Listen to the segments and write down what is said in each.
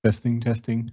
Testing, testing.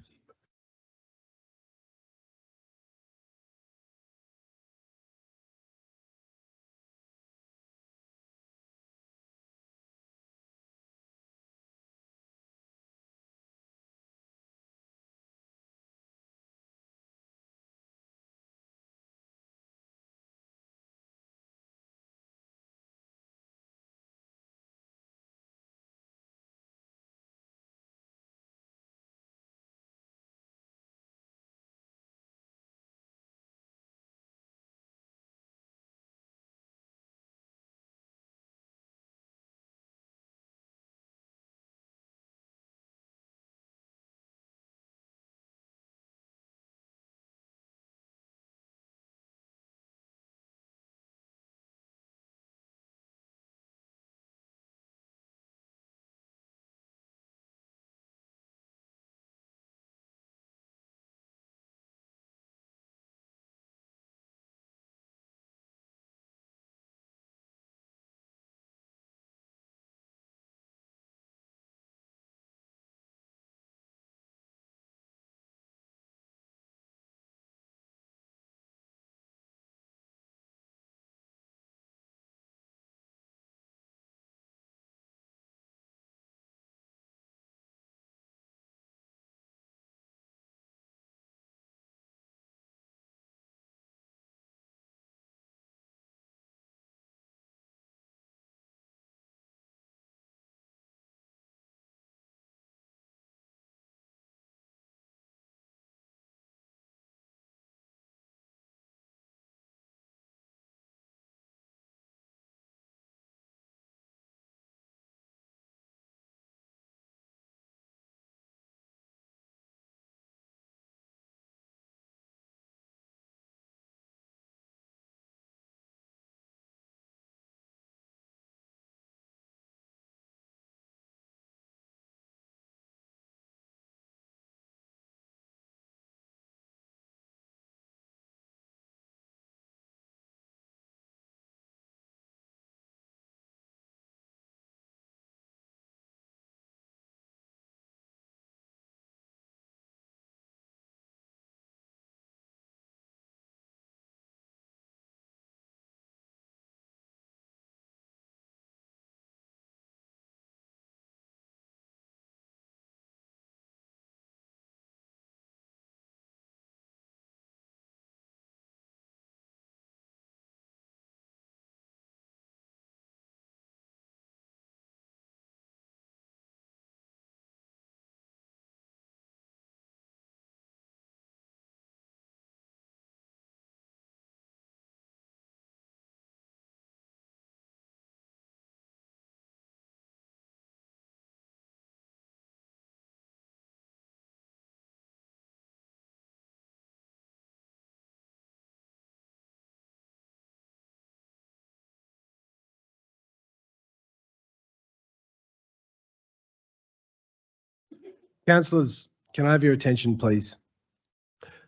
Councillors, can I have your attention, please?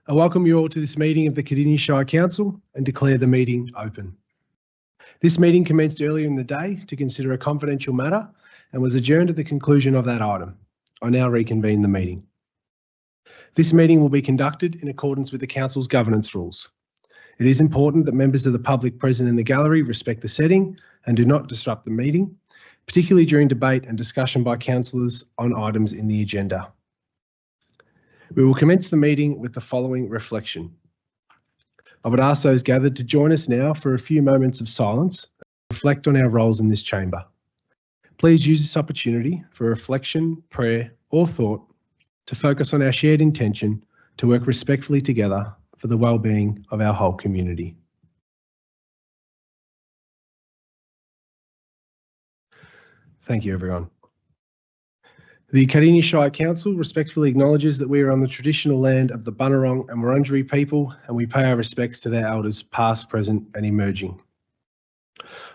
I welcome you all to this meeting of the Cardinia Shire Council and declare the meeting open. This meeting commenced earlier in the day to consider a confidential matter and was adjourned at the conclusion of that item. I now reconvene the meeting. This meeting will be conducted in accordance with the Council's governance rules. It is important that members of the public present in the gallery respect the setting and do not disrupt the meeting, particularly during debate and discussion by councillors on items in the agenda. We will commence the meeting with the following reflection. I would ask those gathered to join us now for a few moments of silence and reflect on our roles in this chamber. Please use this opportunity for reflection, prayer, or thought to focus on our shared intention to work respectfully together for the well-being of our whole community. Thank you, everyone. The Cardinia Shire Council respectfully acknowledges that we are on the traditional land of the Bunurong and Wurundjeri people, and we pay our respects to their elders past, present and emerging.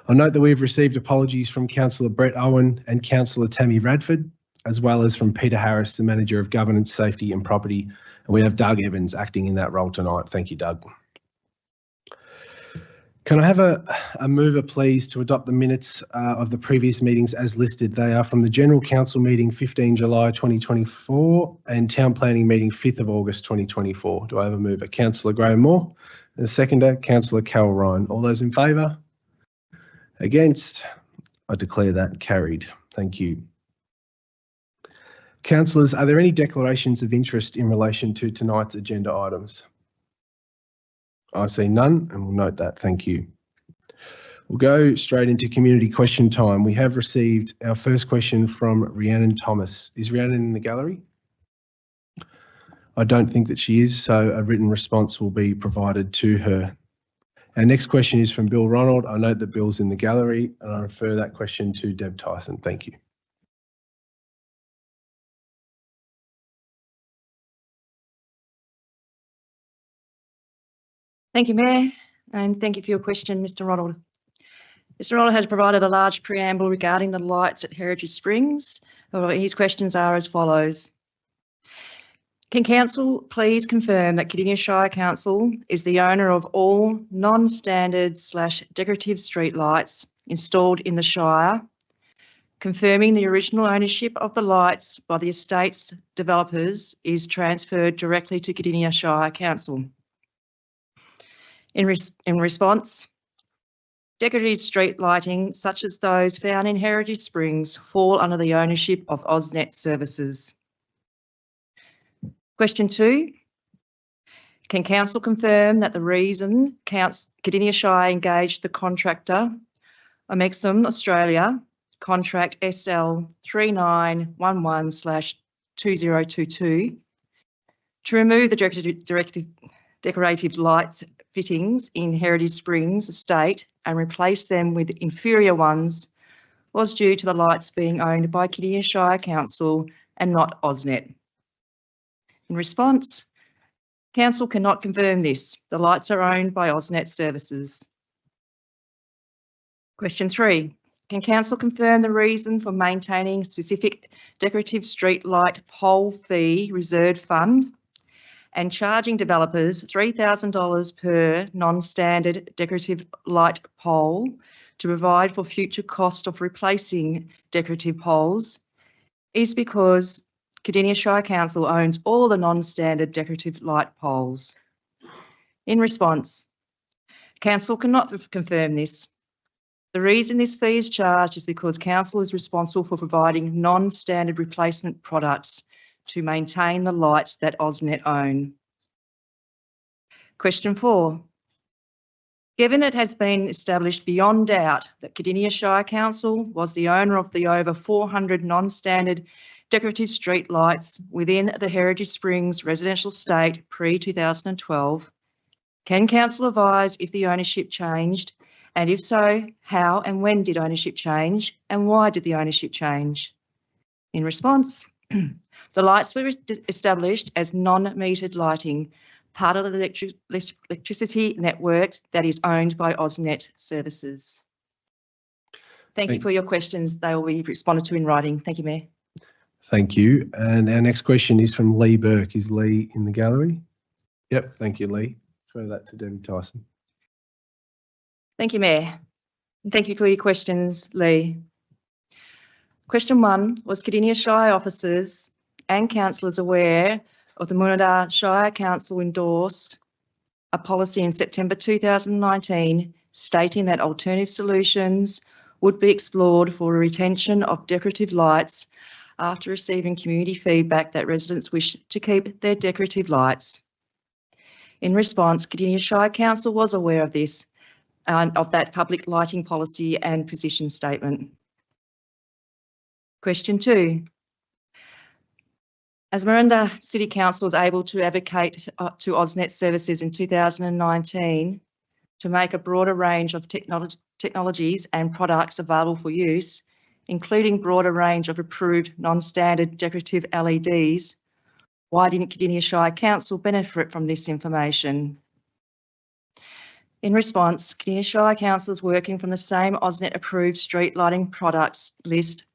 I note that we have received apologies from Councillor Brett Owen and Councillor Tammy Radford, as well as from Peter Harris, the Manager of Governance, Safety and Property, and we have Doug Evans acting in that role tonight. Thank you, Doug. Can I have a mover, please, to adopt the minutes of the previous meetings as listed? They are from the General Council meeting 15 July 2024 and Town Planning meeting 5th of August 2024. Do I have a mover? Councillor Graham Moore. And a seconder, Councillor Carol Ryan. All those in favour? Against? I declare that carried. Thank you. Councillors, are there any declarations of interest in relation to tonight's agenda items? I see none, and we'll note that. Thank you. We'll go straight into community question time. We have received our first question from Rhiannon Thomas. Is Rhiannon in the gallery? I don't think that she is, so a written response will be provided to her. Our next question is from Bill Ronald. I note that Bill's in the gallery, and I refer that question to Deb Tyson. Thank you. Thank you, Mayor, and thank you for your question, Mr. Ronald. Mr. Ronald has provided a large preamble regarding the lights at Heritage Springs. His questions are as follows. Can Council please confirm that Cardinia Shire Council is the owner of all non-standard / decorative street lights installed in the Shire, confirming the original ownership of the lights by the estate's developers is transferred directly to Cardinia Shire Council? In response, decorative street lighting, such as those found in Heritage Springs, fall under the ownership of AusNet Services. Question 2, can Council confirm that the reason Cardinia Shire engaged the contractor, Omexum Australia, contract SL 3911/2022, to remove the decorative lights fittings in Heritage Springs estate and replace them with inferior ones was due to the lights being owned by Cardinia Shire Council and not AusNet? In response, Council cannot confirm this. The lights are owned by AusNet Services. Question 3, can Council confirm the reason for maintaining specific decorative street light pole fee reserve fund and charging developers $3,000 per non-standard decorative light pole to provide for future cost of replacing decorative poles is because Cardinia Shire Council owns all the non-standard decorative light poles. In response, Council cannot confirm this. The reason this fee is charged is because Council is responsible for providing non-standard replacement products to maintain the lights that AusNet own. Question 4. Given it has been established beyond doubt that Cardinia Shire Council was the owner of the over 400 non-standard decorative street lights within the Heritage Springs residential estate pre-2012, can Council advise if the ownership changed, and if so, how and when did ownership change, and why did the ownership change? In response, the lights were established as non-metered lighting, part of the electricity network that is owned by AusNet Services. Thank you for your questions. They will be responded to in writing. Thank you, Mayor. Thank you. And our next question is from Lee Burke. Is Lee in the gallery? Yep, thank you, Lee. Throw that to Debbie Tyson. Thank you, Mayor. And thank you for your questions, Lee. Question 1, was Cardinia Shire officers and councillors aware of the Munada Shire Council endorsed a policy in September 2019 stating that alternative solutions would be explored for retention of decorative lights after receiving community feedback that residents wish to keep their decorative lights? In response, Cardinia Shire Council was aware of this and of that public lighting policy and position statement. Question 2. As Miranda City Council was able to advocate to AusNet Services in 2019 to make a broader range of technologies and products available for use, including broader range of approved non-standard decorative LEDs, why didn't Cardinia Shire Council benefit from this information? In response, Cardinia Shire Council is working from the same AusNet approved street lighting products list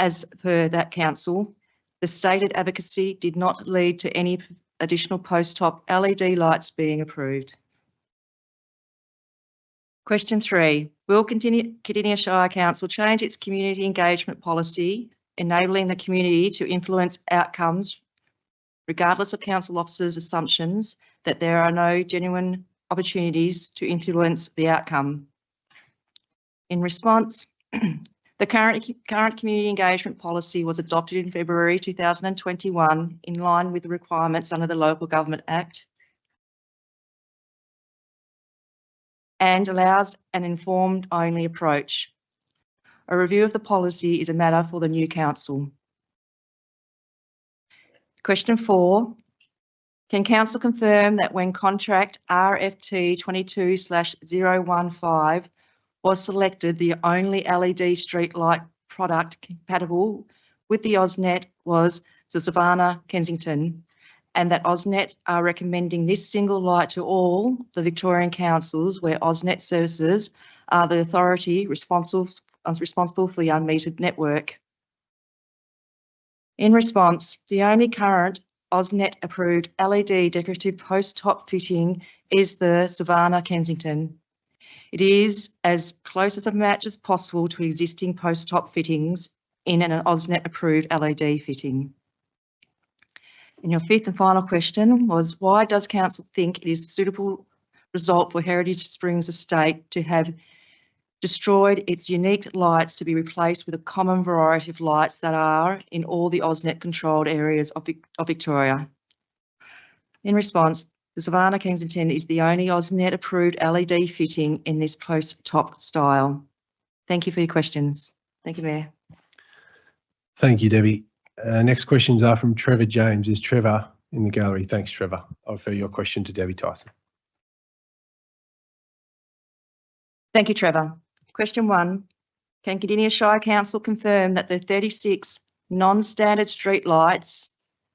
as per that council. The stated advocacy did not lead to any additional post-top LED lights being approved. Question 3. Will Cardinia Shire Council change its community engagement policy, enabling the community to influence outcomes regardless of council officers' assumptions that there are no genuine opportunities to influence the outcome? In response, the current community engagement policy was adopted in February 2021 in line with the requirements under the Local Government Act and allows an informed-only approach. A review of the policy is a matter for the new council. Question 4. Can council confirm that when contract RFT 22/015 was selected, the only LED street light product compatible with the AusNet was the Savannah Kensington, and that AusNet are recommending this single light to all the Victorian councils where AusNet services are the authority responsible for the unmetered network? In response, the only current AusNet approved LED decorative post-top fitting is the Savannah Kensington. It is as close as a match as possible to existing post-top fittings in an AusNet approved LED fitting. And your fifth and final question was, why does council think it is a suitable result for Heritage Springs Estate to have destroyed its unique lights to be replaced with a common variety of lights that are in all the AusNet controlled areas of Victoria? In response, the Savannah Kensington is the only AusNet approved LED fitting in this post-top style. Thank you for your questions. Thank you, Mayor. Thank you, Debbie. Next questions are from Trevor James. Is Trevor in the gallery? Thanks, Trevor. I'll refer your question to Debbie Tyson. Thank you, Trevor. Question 1. Can Cardinia Shire Council confirm that the 36 non-standard street lights,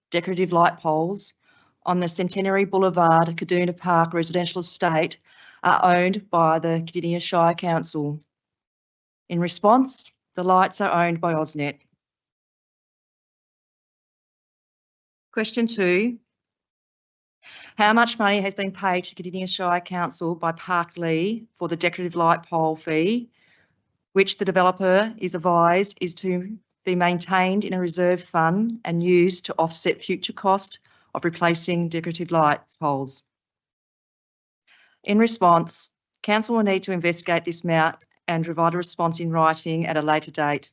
decorative light poles, on the Centenary Boulevard, Cardinia Park residential estate are owned by the Cardinia Shire Council? In response, the lights are owned by AusNet. Question 2. How much money has been paid to Cardinia Shire Council by Parklea for the decorative light pole fee, which the developer is advised is to be maintained in a reserve fund and used to offset future cost of replacing decorative lights poles? In response, council will need to investigate this amount and provide a response in writing at a later date.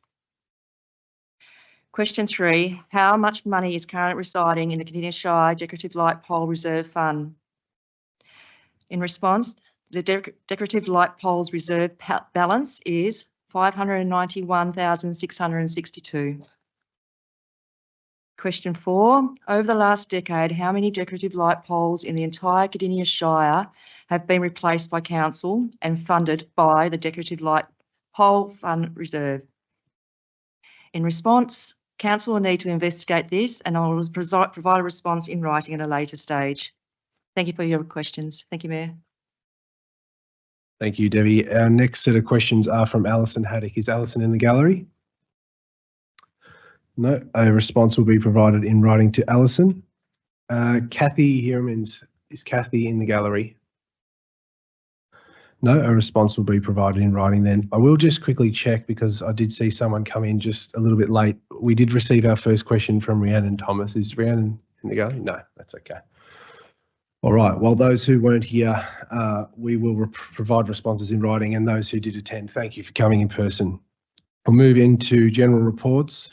Question 3. How much money is currently residing in the Cardinia Shire Decorative Light Pole Reserve Fund? In response, the Decorative Light Poles Reserve balance is $591,662. Question 4. Over the last decade, how many decorative light poles in the entire Cardinia Shire have been replaced by council and funded by the Decorative Light Pole Fund Reserve? In response, council will need to investigate this and I will provide a response in writing at a later stage. Thank you for your questions. Thank you, Mayor. Thank you, Debbie. Our next set of questions are from Alison Haddock. Is Alison in the gallery? No, a response will be provided in writing to Alison. Kathy Hiermans, is Kathy in the gallery? No, a response will be provided in writing then. I will just quickly check because I did see someone come in just a little bit late. We did receive our first question from Rhiannon Thomas. Is Rhiannon in the gallery? No, that's okay. All right, well, those who weren't here, we will provide responses in writing, and those who did attend, thank you for coming in person. We'll move into general reports.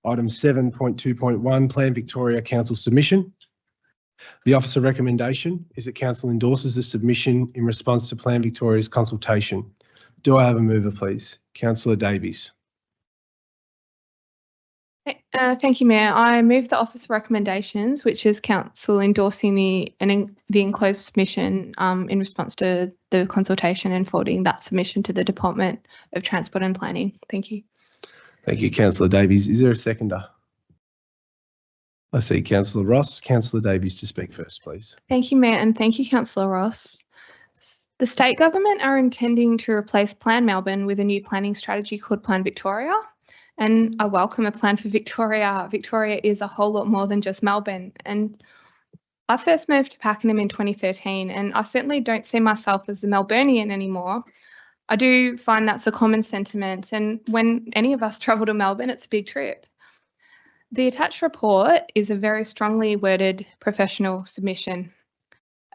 Item 7.2.1, Plan Victoria Council submission. The officer recommendation is that council endorses the submission in response to Plan Victoria's consultation. Do I have a mover, please? Councillor Davies. Thank you, Mayor. I move the officer recommendations, which is council endorsing the enclosed submission in response to the consultation and forwarding that submission to the Department of Transport and Planning. Thank you. Thank you, Councillor Davies. Is there a seconder? I see Councillor Ross. Councillor Davies to speak first, please. Thank you, Mayor, and thank you, Councillor Ross. The state government are intending to replace Plan Melbourne with a new planning strategy called Plan Victoria. And I welcome a plan for Victoria. Victoria is a whole lot more than just Melbourne. And I first moved to Pakenham in 2013, and I certainly don't see myself as a Melburnian anymore. I do find that's a common sentiment, and when any of us travel to Melbourne, it's a big trip. The attached report is a very strongly worded professional submission.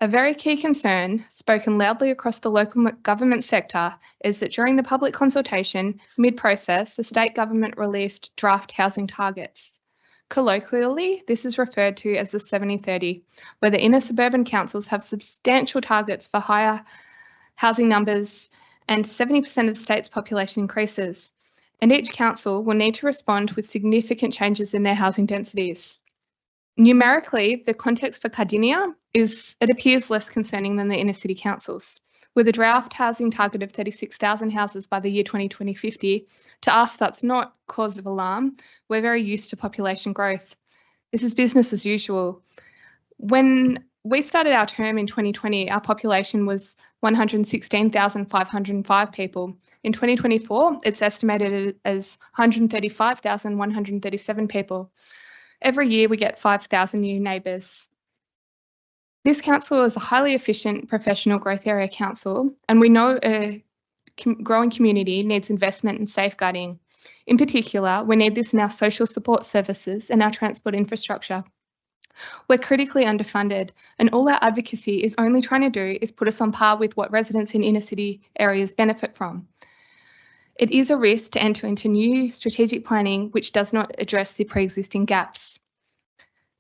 A very key concern, spoken loudly across the local government sector, is that during the public consultation, mid-process, the state government released draft housing targets. Colloquially, this is referred to as the 70-30, where the inner suburban councils have substantial targets for higher housing numbers and 70% of the state's population increases, and each council will need to respond with significant changes in their housing densities. Numerically, the context for Cardinia it appears less concerning than the inner city councils, with a draft housing target of 36,000 houses by the year 2050. To us, that's not cause of alarm. We're very used to population growth. This is business as usual. When we started our term in 2020, our population was 116,505 people. In 2024, it's estimated as 135,137 people. Every year we get 5,000 new neighbours. This council is a highly efficient professional growth area council, and we know a growing community needs investment and safeguarding. In particular, we need this in our social support services and our transport infrastructure. We're critically underfunded, and all our advocacy is only trying to do is put us on par with what residents in inner city areas benefit from. It is a risk to enter into new strategic planning which does not address the pre-existing gaps.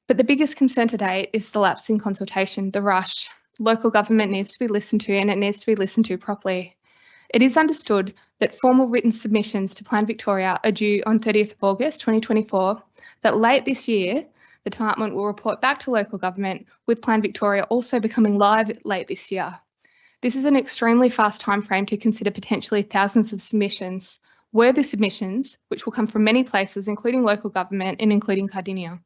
But the biggest concern today is the lapse in consultation, the rush. Local government needs to be listened to, and it needs to be listened to properly. It is understood that formal written submissions to Plan Victoria are due on 30th of August 2024, that late this year, the department will report back to local government, with Plan Victoria also becoming live late this year. This is an extremely fast timeframe to consider potentially thousands of submissions, worthy submissions, which will come from many places, including local government and including Cardinia.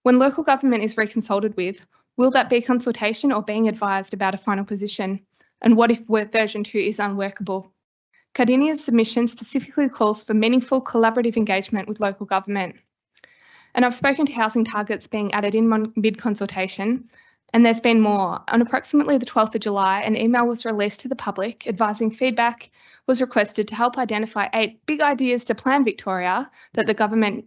When local government is reconsulted with, will that be consultation or being advised about a final position? And what if version 2 is unworkable? Cardinia's submission specifically calls for meaningful collaborative engagement with local government. And I've spoken to housing targets being added in mid-consultation, and there's been more. On approximately the 12th of July, an email was released to the public advising feedback was requested to help identify 8 big ideas to Plan Victoria that the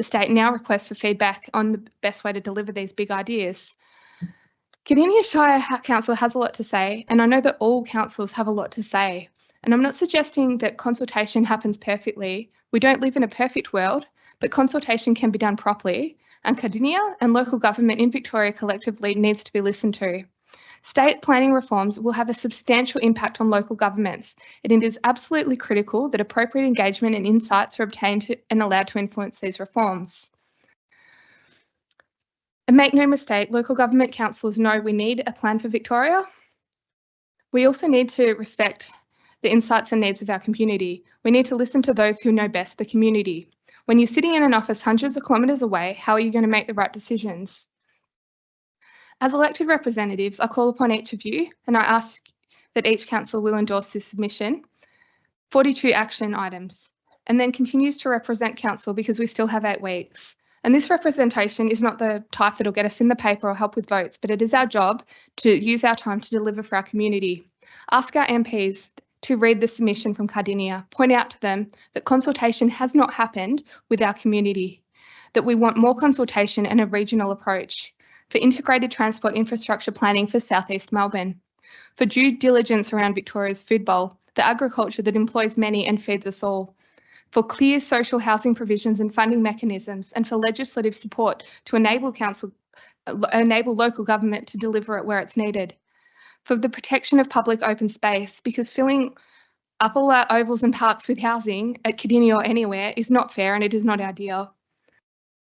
state now requests for feedback on the best way to deliver these big ideas. Cardinia Shire Council has a lot to say, and I know that all councils have a lot to say. And I'm not suggesting that consultation happens perfectly. We don't live in a perfect world, but consultation can be done properly, and Cardinia and local government in Victoria collectively needs to be listened to. State planning reforms will have a substantial impact on local governments, and it is absolutely critical that appropriate engagement and insights are obtained and allowed to influence these reforms. And make no mistake, local government councils know we need a plan for Victoria. We also need to respect the insights and needs of our community. We need to listen to those who know best the community. When you're sitting in an office hundreds of kilometres away, how are you going to make the right decisions? As elected representatives, I call upon each of you, and I ask that each council will endorse this submission, 42 action items, and then continues to represent council because we still have 8 weeks. And this representation is not the type that will get us in the paper or help with votes, but it is our job to use our time to deliver for our community. Ask our MPs to read the submission from Cardinia, point out to them that consultation has not happened with our community, that we want more consultation and a regional approach, for integrated transport infrastructure planning for South East Melbourne, for due diligence around Victoria's food bowl, the agriculture that employs many and feeds us all, for clear social housing provisions and funding mechanisms, and for legislative support to enable local government to deliver it where it's needed, for the protection of public open space, because filling up all our ovals and parks with housing at Cardinia or anywhere is not fair and it is not ideal.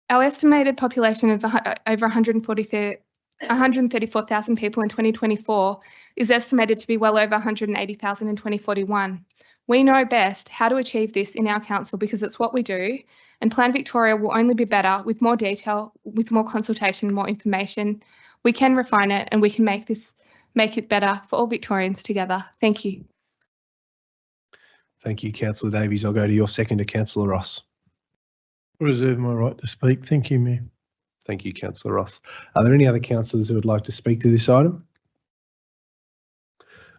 Our estimated population of over 134,000 people in 2024 is estimated to be well over 180,000 in 2041. We know best how to achieve this in our council because it's what we do, and Plan Victoria will only be better with more detail, with more consultation, more information. We can refine it and we can make it better for all Victorians together. Thank you. Thank you, Councillor Davies. I'll go to your seconder, Councillor Ross. I reserve my right to speak. Thank you, Mayor. Thank you, Councillor Ross. Are there any other councillors who would like to speak to this item?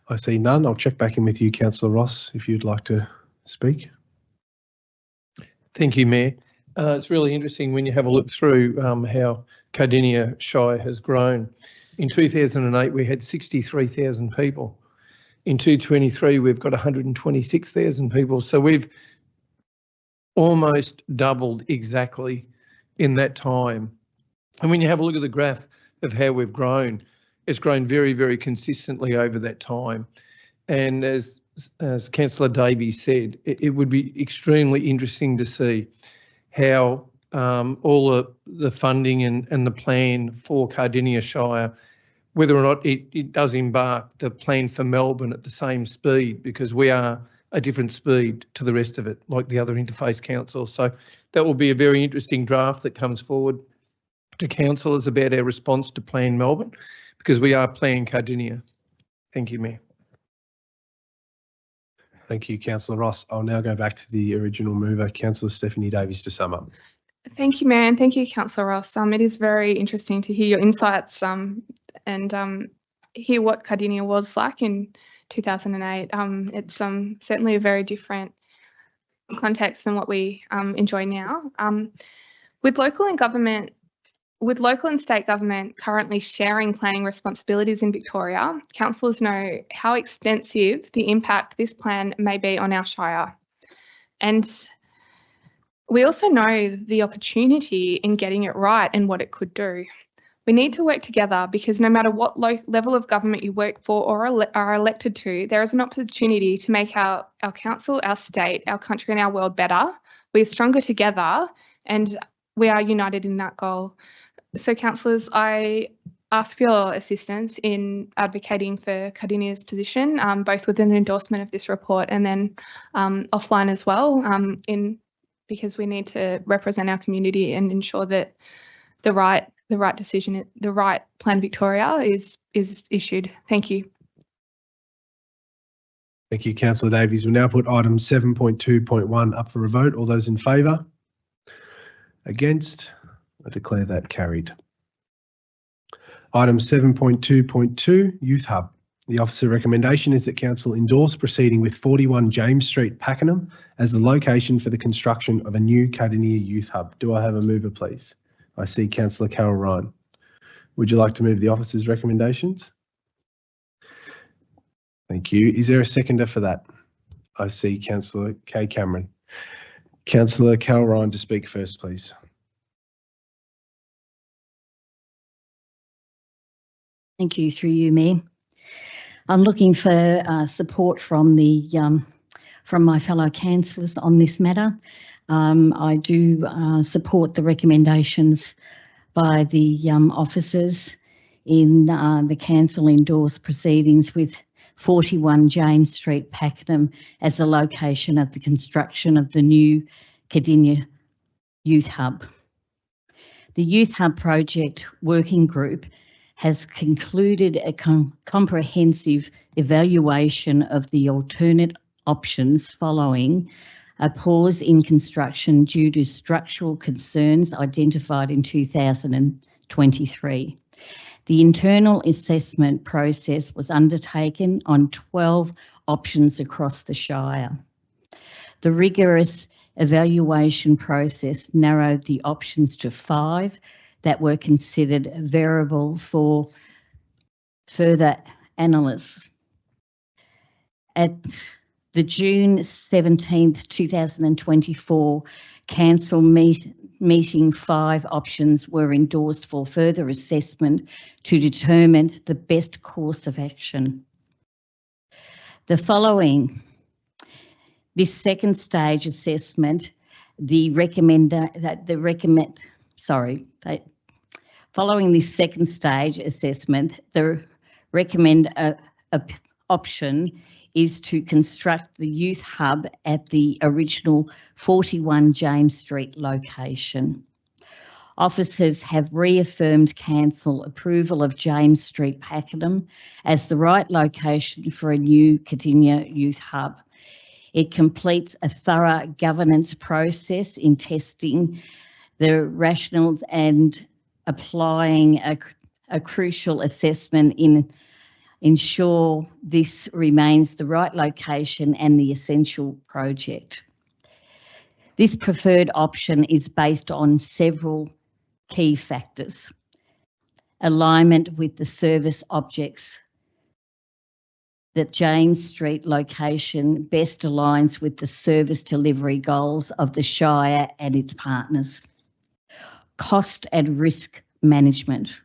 I see none. I'll check back in with you, Councillor Ross, if you'd like to speak. Thank you, Mayor. It's really interesting when you have a look through how Cardinia Shire has grown. In 2008, we had 63,000 people. In 2023, we've got 126,000 people. So we've almost doubled exactly in that time. And when you have a look at the graph of how we've grown, it's grown very, very consistently over that time. And as Councillor Davies said, it would be extremely interesting to see how all the funding and the plan for Cardinia Shire, whether or not it does embark the plan for Melbourne at the same speed, because we are a different speed to the rest of it, like the other interface councils. So that will be a very interesting draft that comes forward to councillors about our response to Plan Melbourne, because we are Plan Cardinia. Thank you, Mayor. Thank you, Councillor Ross. I'll now go back to the original mover, Councillor Stephanie Davies, to sum up. Thank you, Mayor, and thank you, Councillor Ross. It is very interesting to hear your insights and hear what Cardinia was like in 2008. It's certainly a very different context than what we enjoy now. With local and state government currently sharing planning responsibilities in Victoria, councillors know how extensive the impact this plan may be on our Shire. And we also know the opportunity in getting it right and what it could do. We need to work together because no matter what level of government you work for or are elected to, there is an opportunity to make our council, our state, our country and our world better. We are stronger together and we are united in that goal. So councillors, I ask for your assistance in advocating for Cardinia's position, both with an endorsement of this report and then offline as well, because we need to represent our community and ensure that the right decision, the right Plan Victoria is issued. Thank you. Thank you, Councillor Davies. We'll now put item 7.2.1 up for a vote. All those in favour? Against? I declare that carried. Item 7.2.2, Youth Hub. The officer recommendation is that Council endorse proceeding with 41 James Street, Pakenham as the location for the construction of a new Cardinia Youth Hub. Do I have a mover, please? I see Councillor Carol Ryan. Would you like to move the officer's recommendations? Thank you. Is there a seconder for that? I see Councillor Kay Cameron. Councillor Carol Ryan to speak first, please. Thank you, through you, Mayor. I'm looking for support from my fellow councillors on this matter. I do support the recommendations by the officers in the council endorsed proceedings with 41 James Street, Pakenham as the location of the construction of the new Cardinia Youth Hub. The Youth Hub project working group has concluded a comprehensive evaluation of the alternate options following a pause in construction due to structural concerns identified in 2023. The internal assessment process was undertaken on 12 options across the Shire. The rigorous evaluation process narrowed the options to 5 that were considered variable for further analysis. At the June 17th, 2024 council meeting, 5 options were endorsed for further assessment to determine the best course of action. Following this second stage assessment, following this second stage assessment, the recommended option is to construct the youth hub at the original 41 James Street location. Officers have reaffirmed council approval of James Street, Pakenham as the right location for a new Cardinia youth hub. It completes a thorough governance process in testing the rationales and applying a crucial assessment ensure this remains the right location and the essential project. This preferred option is based on several key factors. Alignment with the service objects. That James Street location best aligns with the service delivery goals of the Shire and its partners. Cost and risk management.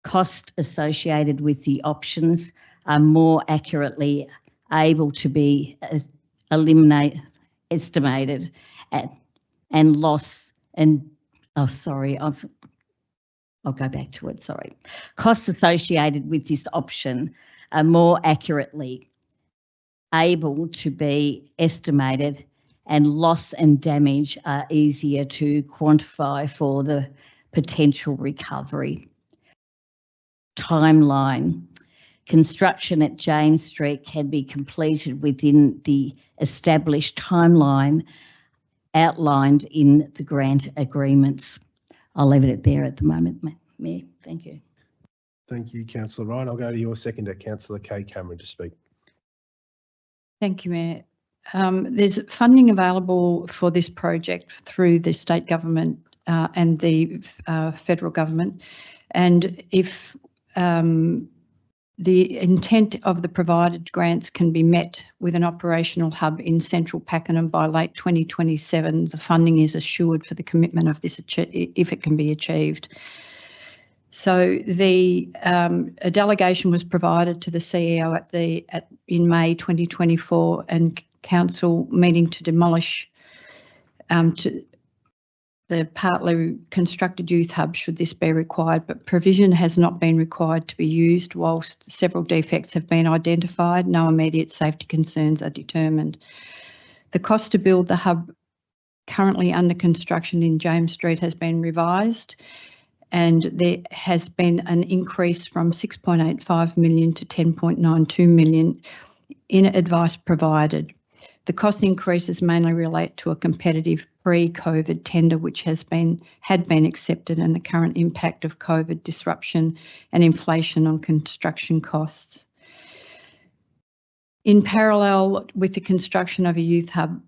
Cost associated with the options are more accurately able to be estimated and loss and, oh, sorry, I'll go back to it, sorry. Costs associated with this option are more accurately able to be estimated and loss and damage are easier to quantify for the potential recovery. Timeline. Construction at James Street can be completed within the established timeline outlined in the grant agreements. I'll leave it there at the moment, Mayor. Thank you. Thank you, Councillor Ryan. I'll go to your seconder, Councillor Kay Cameron, to speak. Thank you, Mayor. There's funding available for this project through the state government and the federal government. And if the intent of the provided grants can be met with an operational hub in central Pakenham by late 2027, the funding is assured for the commitment of this if it can be achieved. So a delegation was provided to the CEO in May 2024, and council meeting to demolish the partly constructed youth hub should this be required, but provision has not been required to be used whilst several defects have been identified. No immediate safety concerns are determined. The cost to build the hub currently under construction in James Street has been revised, and there has been an increase from 6.85 million to 10.92 million in advice provided. The cost increases mainly relate to a competitive pre-COVID tender which had been accepted, and the current impact of COVID disruption and inflation on construction costs. In parallel with the construction of a youth hub,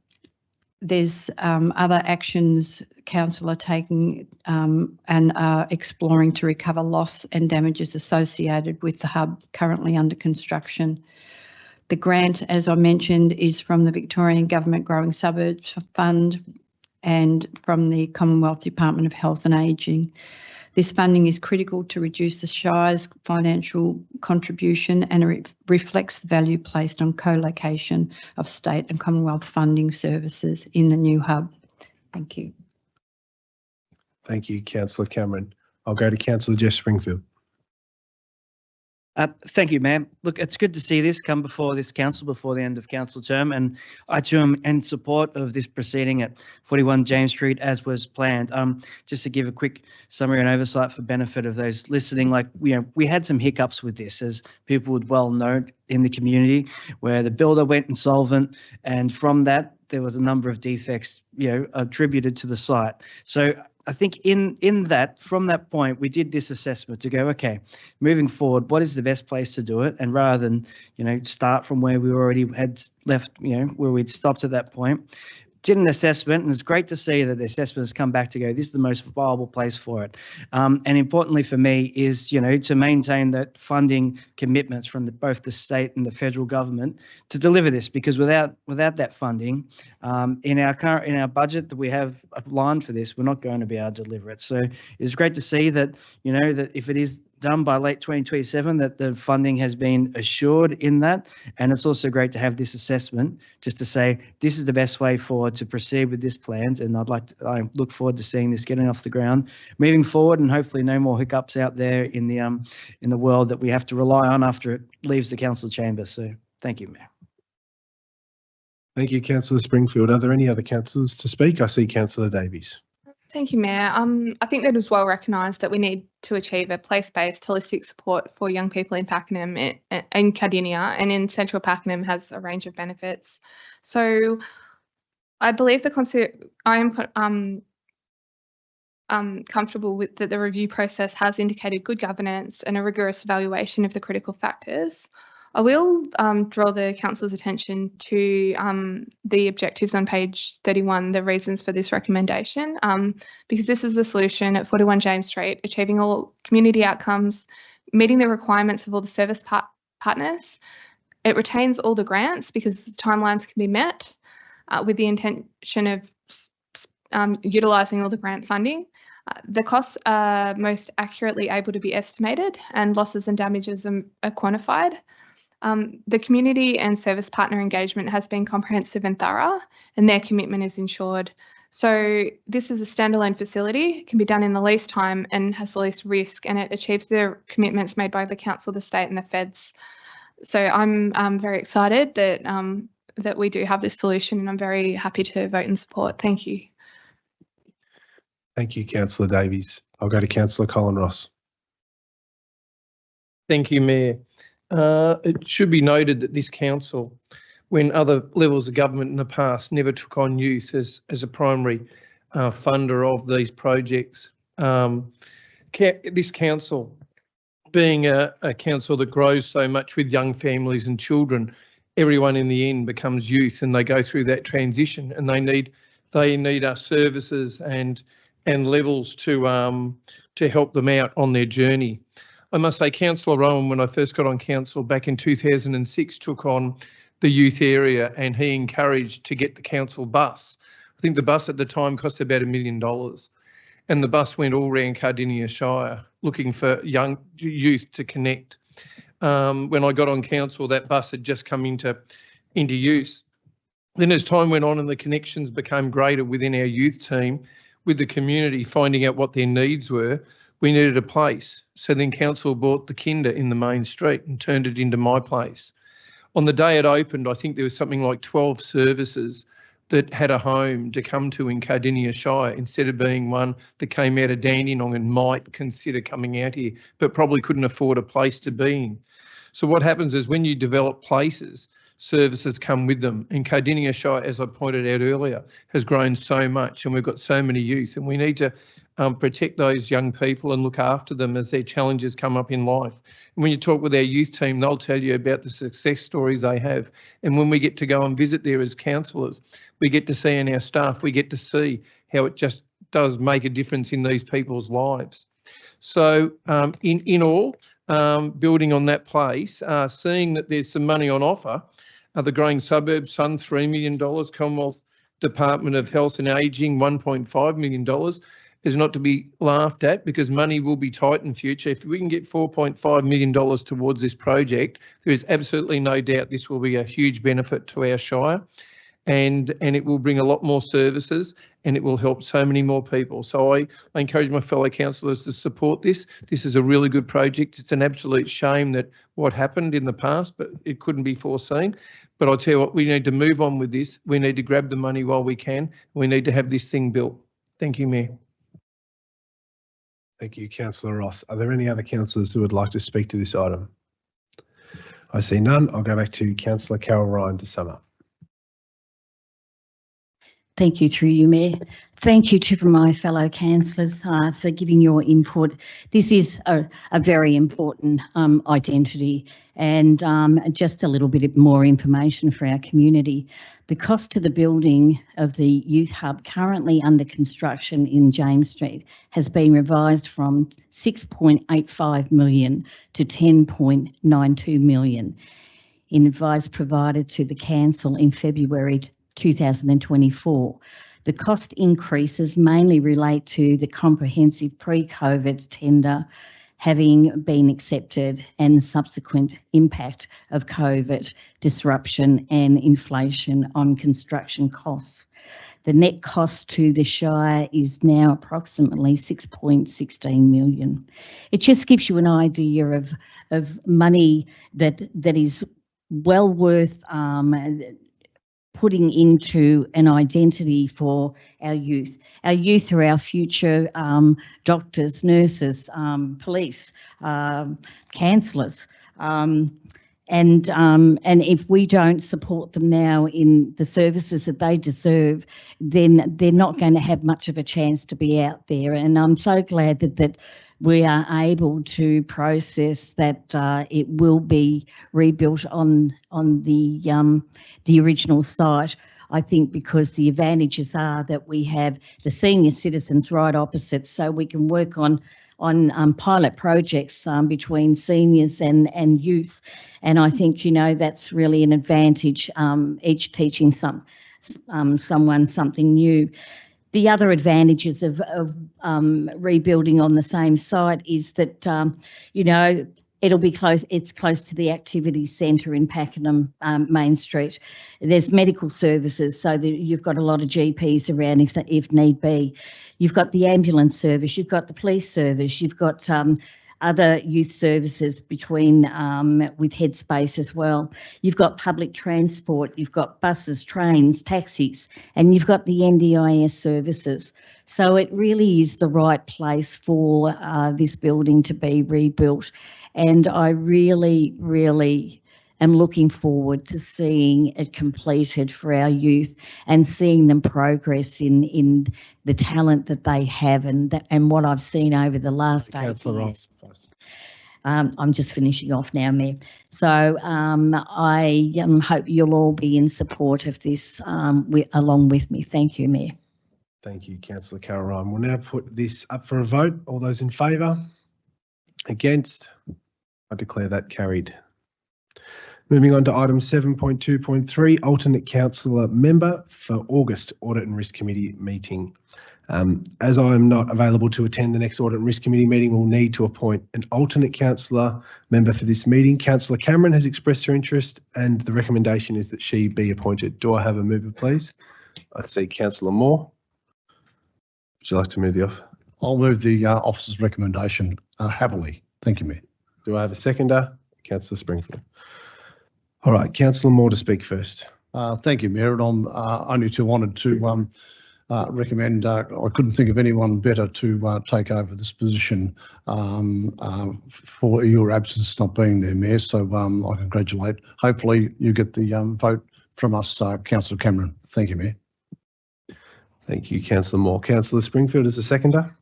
there's other actions council are taking and are exploring to recover loss and damages associated with the hub currently under construction. The grant, as I mentioned, is from the Victorian Government Growing Suburbs Fund and from the Commonwealth Department of Health and Ageing. This funding is critical to reduce the Shire's financial contribution, and it reflects the value placed on co-location of state and Commonwealth funding services in the new hub. Thank you. Thank you, Councillor Cameron. I'll go to Councillor Jeff Springfield. Thank you, Mayor. Look, it's good to see this come before this council before the end of council term, and I too am in support of this proceeding at 41 James Street as was planned. Just to give a quick summary and oversight for benefit of those listening, like we had some hiccups with this, as people would well know in the community, where the builder went insolvent, and from that there was a number of defects, attributed to the site. So I think from that point, we did this assessment to go, okay, moving forward, what is the best place to do it? And rather than, start from where we already had left, where we'd stopped at that point, did an assessment, and it's great to see that the assessment has come back to go, this is the most viable place for it. And importantly for me is, to maintain that funding commitments from both the state and the federal government to deliver this, because without that funding, in our budget that we have aligned for this, we're not going to be able to deliver it. So it's great to see that, that if it is done by late 2027, that the funding has been assured in that. And it's also great to have this assessment just to say this is the best way forward to proceed with this plans. And I look forward to seeing this getting off the ground moving forward, and hopefully no more hiccups out there in the world that we have to rely on after it leaves the council chamber. So thank you, Mayor. Thank you, Councillor Springfield. Are there any other councillors to speak? I see Councillor Davies. Thank you, Mayor. I think that it was well recognised that we need to achieve a place-based holistic support for young people in Pakenham and Cardinia, and in central Pakenham has a range of benefits. So I believe comfortable with that the review process has indicated good governance and a rigorous evaluation of the critical factors. I will draw the council's attention to the objectives on page 31, the reasons for this recommendation, because this is the solution at 41 James Street, achieving all community outcomes, meeting the requirements of all the service partners. It retains all the grants because timelines can be met with the intention of utilising all the grant funding. The costs are most accurately able to be estimated and losses and damages are quantified. The community and service partner engagement has been comprehensive and thorough, and their commitment is ensured. So this is a standalone facility, can be done in the least time and has the least risk, and it achieves the commitments made by the council, the state and the feds. So I'm very excited that that we do have this solution, and I'm very happy to vote in support. Thank you. Thank you, Councillor Davies. I'll go to Councillor Colin Ross. Thank you, Mayor. It should be noted that this council, when other levels of government in the past never took on youth as a primary funder of these projects, this council, being a council that grows so much with young families and children, everyone in the end becomes youth and they go through that transition, and they need our services and levels to help them out on their journey. I must say, Councillor Rowan, when I first got on council back in 2006, took on the youth area, and he encouraged to get the council bus. I think the bus at the time cost about $1 million, and the bus went all around Cardinia Shire looking for young youth to connect. When I got on council, that bus had just come into use. Then as time went on and the connections became greater within our youth team, with the community finding out what their needs were, we needed a place. So then council bought the Kinder in the main street and turned it into my place. On the day it opened, I think there was something like 12 services that had a home to come to in Cardinia Shire, instead of being one that came out of Dandenong and might consider coming out here, but probably couldn't afford a place to be in. So what happens is when you develop places, services come with them. And Cardinia Shire, as I pointed out earlier, has grown so much, and we've got so many youth, and we need to protect those young people and look after them as their challenges come up in life. And when you talk with our youth team, they'll tell you about the success stories they have. And when we get to go and visit there as councillors, we get to see in our staff, we get to see how it just does make a difference in these people's lives. So in all, building on that place, seeing that there's some money on offer, the Growing Suburbs Fund, $3 million, Commonwealth Department of Health and Ageing, $1.5 million, is not to be laughed at, because money will be tight in future. If we can get $4.5 million towards this project, there is absolutely no doubt this will be a huge benefit to our Shire, and it will bring a lot more services, and it will help so many more people. So I encourage my fellow councillors to support this. This is a really good project. It's an absolute shame that what happened in the past, but it couldn't be foreseen. But I'll tell you what, we need to move on with this. We need to grab the money while we can. We need to have this thing built. Thank you, Mayor. Thank you, Councillor Ross. Are there any other councillors who would like to speak to this item? I see none. I'll go back to Councillor Carol Ryan to sum up. Thank you, through you, Mayor. Thank you to my fellow councillors for giving your input. This is a very important identity, and just a little bit more information for our community. The cost to the building of the youth hub currently under construction in James Street has been revised from 6.85 million to 10.92 million in advice provided to the council in February 2024. The cost increases mainly relate to the comprehensive pre-COVID tender having been accepted and the subsequent impact of COVID disruption and inflation on construction costs. The net cost to the Shire is now approximately 6.16 million. It just gives you an idea of money that is well worth putting into an identity for our youth. Our youth are our future doctors, nurses, police, counsellors, And if we don't support them now in the services that they deserve, then they're not going to have much of a chance to be out there. And I'm so glad that we are able to process that it will be rebuilt on the original site. I think because the advantages are that we have the senior citizens right opposite, so we can work on pilot projects between seniors and youth. And I think, that's really an advantage, each teaching someone something new. The other advantages of rebuilding on the same site is that, it'll be close. It's close to the activity centre in Pakenham, Main Street. There's medical services, so that you've got a lot of GPs around if need be. You've got the ambulance service. You've got the police service. You've got other youth services between with Headspace as well. You've got public transport. You've got buses, trains, taxis, and you've got the NDIS services. So it really is the right place for this building to be rebuilt. And I really, really am looking forward to seeing it completed for our youth and seeing them progress in the talent that they have and what I've seen over the last 8 years. I'm just finishing off now, Mayor. So I hope you'll all be in support of this along with me. Thank you, Mayor. Thank you, Councillor Carol Ryan. We'll now put this up for a vote. All those in favour? Against? I declare that carried. Moving on to item 7.2.3, alternate councillor member for August Audit and Risk Committee meeting. As I am not available to attend the next Audit and Risk Committee meeting, we'll need to appoint an alternate councillor member for this meeting. Councillor Cameron has expressed her interest and the recommendation is that she be appointed. Do I have a mover, please? I see Councillor Moore. Would you like to move the offer? I'll move the officer's recommendation happily. Thank you, Mayor. Do I have a seconder? Councillor Springfield. All right, Councillor Moore to speak first. Thank you, Mayor. And I'm only too honoured to recommend. I couldn't think of anyone better to take over this position for your absence not being there, Mayor. So I congratulate. Hopefully you get the vote from us, Councillor Cameron. Thank you, Mayor. Thank you, Councillor Moore. Councillor Springfield as a seconder.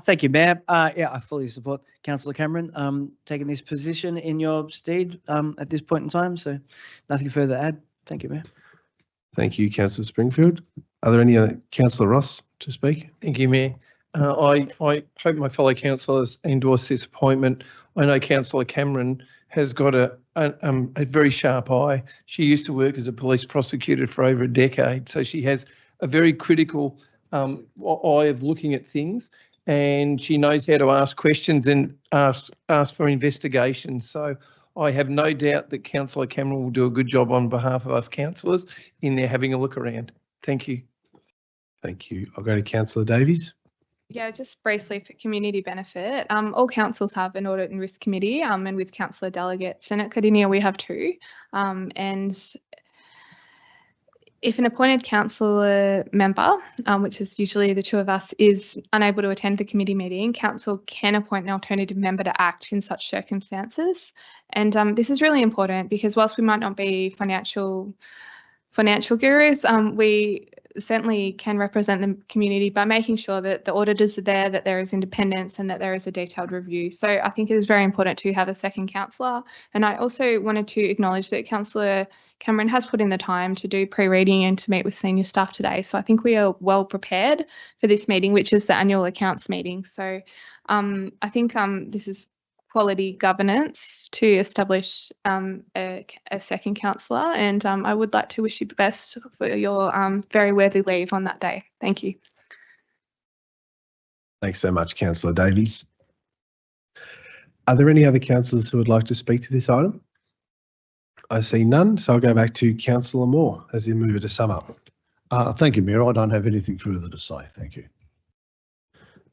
Thank you, Mayor. Yeah, I fully support Councillor Cameron taking this position in your stead at this point in time. So nothing further to add. Thank you, Mayor. Thank you, Councillor Springfield. Are there any other? Councillor Ross to speak? Thank you, Mayor. I hope my fellow councillors endorse this appointment. I know Councillor Cameron has got a very sharp eye. She used to work as a police prosecutor for over a decade, so she has a very critical eye of looking at things, and she knows how to ask questions and ask for investigations. So I have no doubt that Councillor Cameron will do a good job on behalf of us councillors in there having a look around. Thank you. Thank you. I'll go to Councillor Davies. Yeah, just briefly for community benefit, all councils have an audit and risk committee, and with councillor delegates, and at Cardinia we have two. And if an appointed councillor member, which is usually the two of us, is unable to attend the committee meeting, council can appoint an alternative member to act in such circumstances. And this is really important because whilst we might not be financial gurus, we certainly can represent the community by making sure that the auditors are there, that there is independence and that there is a detailed review. So I think it is very important to have a second councillor. And I also wanted to acknowledge that Councillor Cameron has put in the time to do pre-reading and to meet with senior staff today. So I think we are well prepared for this meeting, which is the annual accounts meeting. So I think this is quality governance to establish a second councillor, and I would like to wish you the best for your very worthy leave on that day. Thank you. Thanks so much, Councillor Davies. Are there any other councillors who would like to speak to this item? I see none, so I'll go back to Councillor Moore as the mover to sum up. Thank you, Mayor. I don't have anything further to say. Thank you.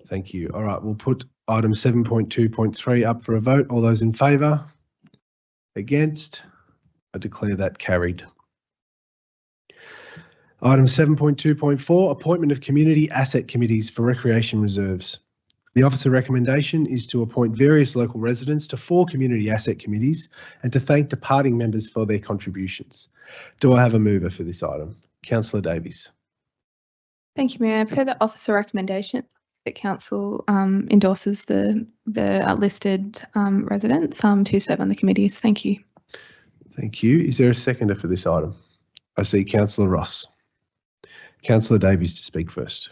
Thank you. All right, we'll put item 7.2.3 up for a vote. All those in favour? Against? I declare that carried. Item 7.2.4, appointment of community asset committees for recreation reserves. The officer recommendation is to appoint various local residents to 4 community asset committees and to thank departing members for their contributions. Do I have a mover for this item? Councillor Davies. Thank you, Mayor. Per the officer recommendation, the council endorses the listed residents to serve on the committees. Thank you. Thank you. Is there a seconder for this item? I see Councillor Ross. Councillor Davies to speak first.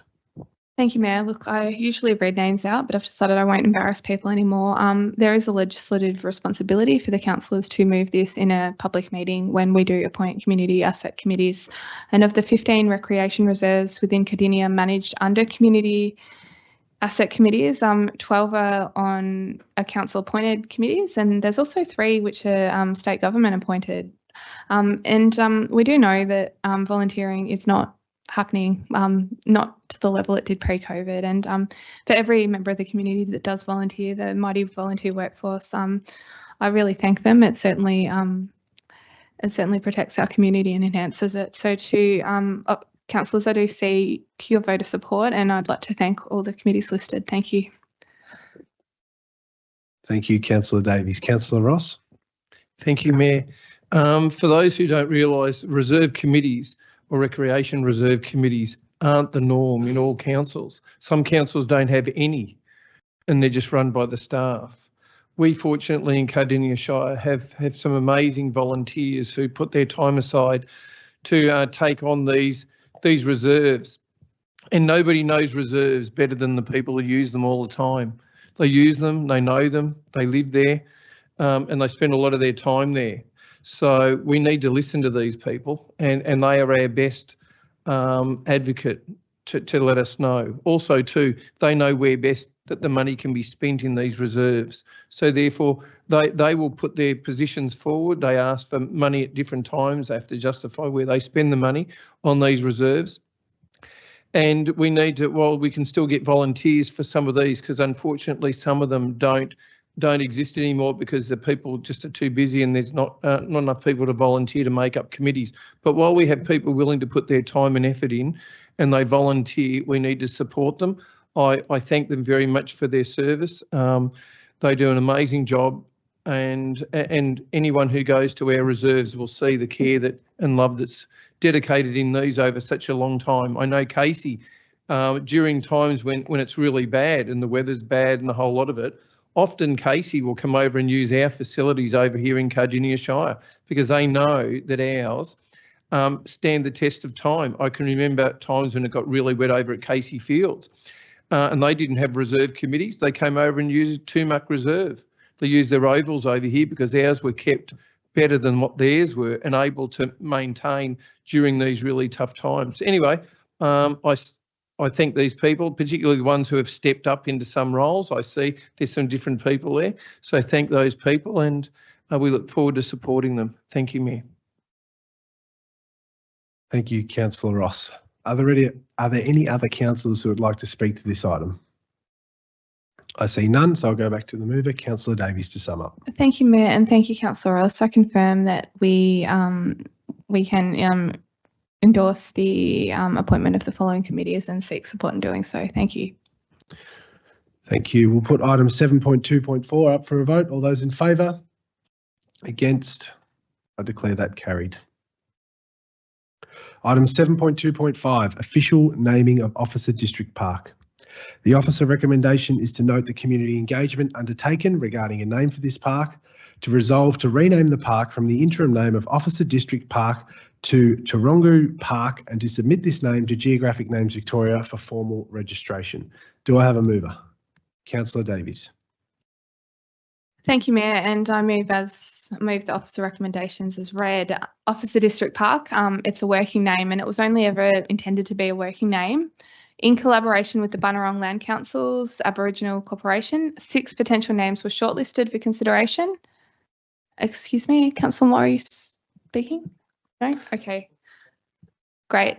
Thank you, Mayor. Look, I usually read names out, but I've decided I won't embarrass people anymore. There is a legislative responsibility for the councillors to move this in a public meeting when we do appoint community asset committees. And of the 15 recreation reserves within Cardinia managed under community asset committees, 12 are on a council appointed committees, and there's also 3 which are state government appointed. We do know that volunteering is not happening, not to the level it did pre-COVID. And for every member of the community that does volunteer, the mighty volunteer workforce, I really thank them. It certainly protects our community and enhances it. So to councillors, I do see your vote of support, and I'd like to thank all the committees listed. Thank you. Thank you, Councillor Davies. Councillor Ross. Thank you, Mayor. For those who don't realise, reserve committees or recreation reserve committees aren't the norm in all councils. Some councils don't have any, and they're just run by the staff. We fortunately in Cardinia Shire have some amazing volunteers who put their time aside to take on these reserves. And nobody knows reserves better than the people who use them all the time. They use them, they know them, they live there, and they spend a lot of their time there. So we need to listen to these people, and they are our best advocate to let us know. Also too, they know where best that the money can be spent in these reserves. So therefore, they will put their positions forward. They ask for money at different times. They have to justify where they spend the money on these reserves. And we need to, well, we can still get volunteers for some of these, because unfortunately some of them don't exist anymore because the people just are too busy and there's not enough people to volunteer to make up committees. But while we have people willing to put their time and effort in and they volunteer, we need to support them. I thank them very much for their service. They do an amazing job, and anyone who goes to our reserves will see the care and love that's dedicated in these over such a long time. I know Casey, during times when it's really bad and the weather's bad and the whole lot of it, often Casey will come over and use our facilities over here in Cardinia Shire because they know that ours stand the test of time. I can remember times when it got really wet over at Casey Fields and they didn't have reserve committees. They came over and used Tumac Reserve. They used their ovals over here because ours were kept better than what theirs were and able to maintain during these really tough times. Anyway, I thank these people, particularly the ones who have stepped up into some roles. I see there's some different people there. So thank those people, and we look forward to supporting them. Thank you, Mayor. Thank you, Councillor Ross. Are there any other councillors who would like to speak to this item? I see none, so I'll go back to the mover, Councillor Davies, to sum up. Thank you, Mayor, and thank you, Councillor Ross. I confirm that we can endorse the appointment of the following committees and seek support in doing so. Thank you. Thank you. We'll put item 7.2.4 up for a vote. All those in favour? Against? I declare that carried. Item 7.2.5, official naming of Officer District Park. The officer recommendation is to note the community engagement undertaken regarding a name for this park, to resolve to rename the park from the interim name of Officer District Park to Tarongu Park, and to submit this name to Geographic Names Victoria for formal registration. Do I have a mover? Councillor Davies. Thank you, Mayor, and I move the officer recommendations as read. Officer District Park, it's a working name, and it was only ever intended to be a working name. In collaboration with the Bunurong Land Council's Aboriginal Corporation, 6 potential names were shortlisted for consideration. Excuse me, Councillor Murray speaking? No? Okay, great.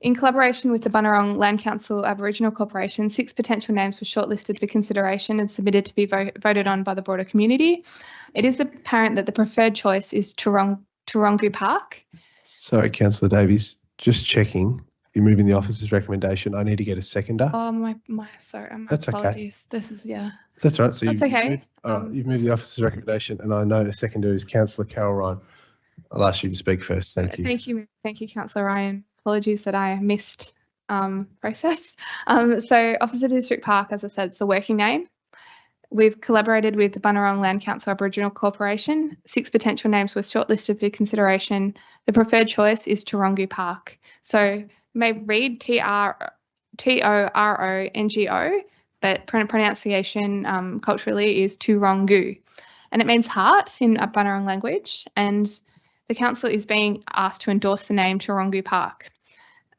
In collaboration with the Bunurong Land Council Aboriginal Corporation, 6 potential names were shortlisted for consideration and submitted to be voted on by the broader community. It is apparent that the preferred choice is Tarongu Park. Sorry, Councillor Davies, just checking. You're moving the officer's recommendation. I need to get a seconder. Oh, my sorry, my That's okay. apologies. This is, yeah. That's all right. So That's you've okay. moved, all right, you've moved the officer's recommendation, and I know the seconder is Councillor Carol Ryan. I'll ask you to speak first. Thank you. Thank you, Councillor Ryan. Apologies that I missed process. So Officer District Park, as I said, it's a working name. We've collaborated with the Bunurong Land Council Aboriginal Corporation. 6 potential names were shortlisted for consideration. The preferred choice is Tarongu Park. So you may read T-O-R-O-N-G-O, but pronunciation culturally is Tarongu. And it means heart in Bunurong language. And the council is being asked to endorse the name Tarongu Park.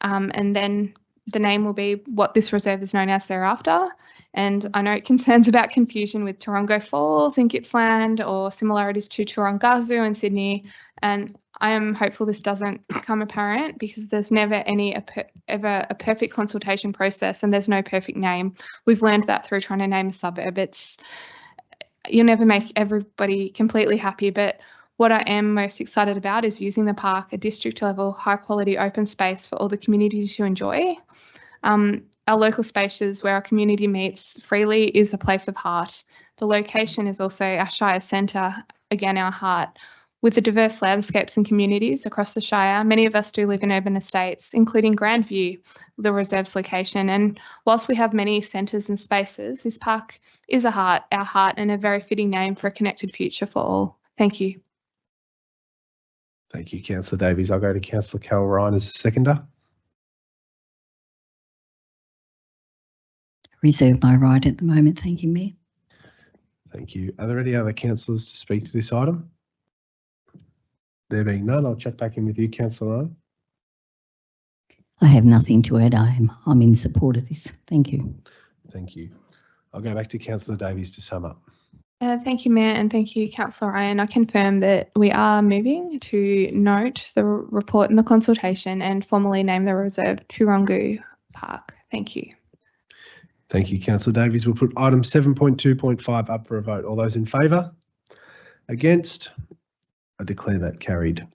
And then the name will be what this reserve is known as thereafter. And I know concerns about confusion with Tarongo Falls in Gippsland or similarities to Tarongazu in Sydney. And I am hopeful this doesn't become apparent because there's never ever a perfect consultation process and there's no perfect name. We've learned that through trying to name a suburb. You'll never make everybody completely happy, but what I am most excited about is using the park, a district level, high quality open space for all the community to enjoy. Our local spaces where our community meets freely is a place of heart. The location is also our Shire centre, again, our heart. With the diverse landscapes and communities across the Shire, many of us do live in urban estates, including Grandview, the reserve's location. And whilst we have many centres and spaces, this park is our heart, and a very fitting name for a connected future for all. Thank you. Thank you, Councillor Davies. I'll go to Councillor Carol Ryan as a seconder. Reserve my right at the moment. Thank you, Mayor. Thank you. Are there any other councillors to speak to this item? There being none, I'll check back in with you, Councillor Ryan. I have nothing to add. I'm in support of this. Thank you. Thank you. I'll go back to Councillor Davies to sum up. Thank you, Mayor, and thank you, Councillor Ryan. I confirm that we are moving to note the report and the consultation and formally name the reserve Tarongu Park. Thank you. Thank you, Councillor Davies. We'll put item 7.2.5 up for a vote. All those in favour? Against? I declare that carried.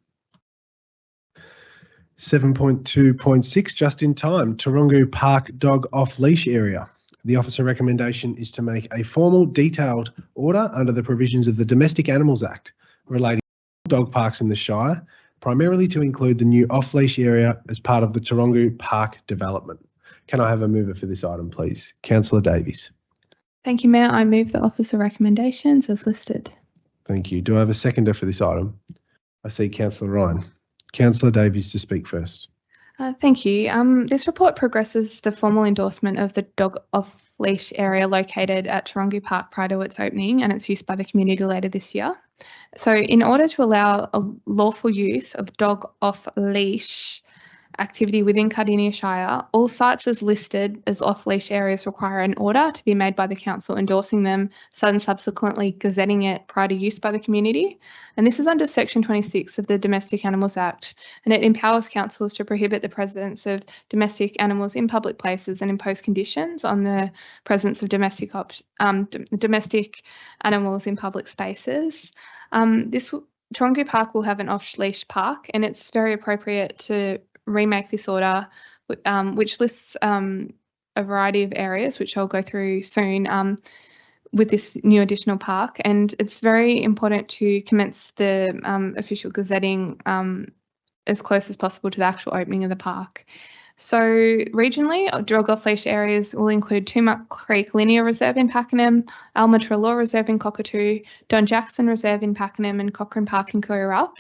7.2.6, just in time, Tarongu Park Dog Off-Leash Area. The officer recommendation is to make a formal detailed order under the provisions of the Domestic Animals Act relating to dog parks in the Shire, primarily to include the new off-leash area as part of the Tarongu Park development. Can I have a mover for this item, please? Councillor Davies. Thank you, Mayor. I move the officer recommendations as listed. Thank you. Do I have a seconder for this item? I see Councillor Ryan. Councillor Davies to speak first. Thank you. This report progresses the formal endorsement of the dog off-leash area located at Tarongu Park prior to its opening and its use by the community later this year. So in order to allow a lawful use of dog off-leash activity within Cardinia Shire, all sites as listed as off-leash areas require an order to be made by the council endorsing them and subsequently gazetting it prior to use by the community. And this is under Section 26 of the Domestic Animals Act, and it empowers councils to prohibit the presence of domestic animals in public places and impose conditions on the presence of domestic animals in public spaces. Tarongu Park will have an off-leash park, and it's very appropriate to remake this order, which lists a variety of areas, which I'll go through soon, with this new additional park. And it's very important to commence the official gazetting as close as possible to the actual opening of the park. So regionally, dog off-leash areas will include Tumut Creek Linear Reserve in Pakenham, Alma-Trelaw Reserve in Cockatoo, Don Jackson Reserve in Pakenham, and Cochrane Park in Coorerup.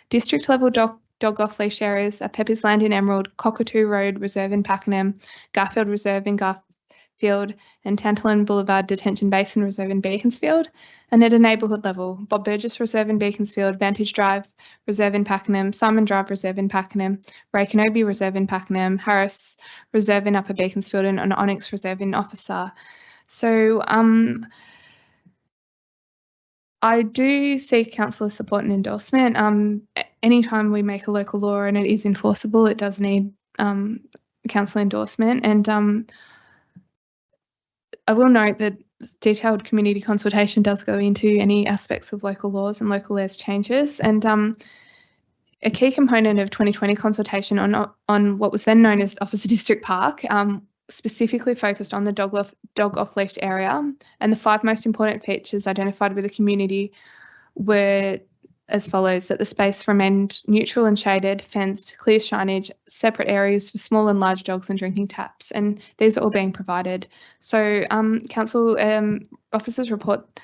District level dog off-leash areas are Pepper's Land in Emerald, Cockatoo Road Reserve in Pakenham, Garfield Reserve in Garfield, and Tantalin Boulevard Detention Basin Reserve in Beaconsfield. And at a neighbourhood level, Bob Burgess Reserve in Beaconsfield, Vantage Drive Reserve in Pakenham, Simon Drive Reserve in Pakenham, Ray Kenobi Reserve in Pakenham, Harris Reserve in Upper Beaconsfield, and Onyx Reserve in Officer. So I do seek councillor support and endorsement. Anytime we make a local law and it is enforceable, it does need council endorsement. And I will note that detailed community consultation does go into any aspects of local laws and local laws changes. And a key component of 2020 consultation on what was then known as Officer District Park, specifically focused on the dog off-leash area, and the 5 most important features identified with the community were as follows: that the space remained neutral and shaded, fenced, clear signage, separate areas for small and large dogs and drinking taps, and these are all being provided. So council officers report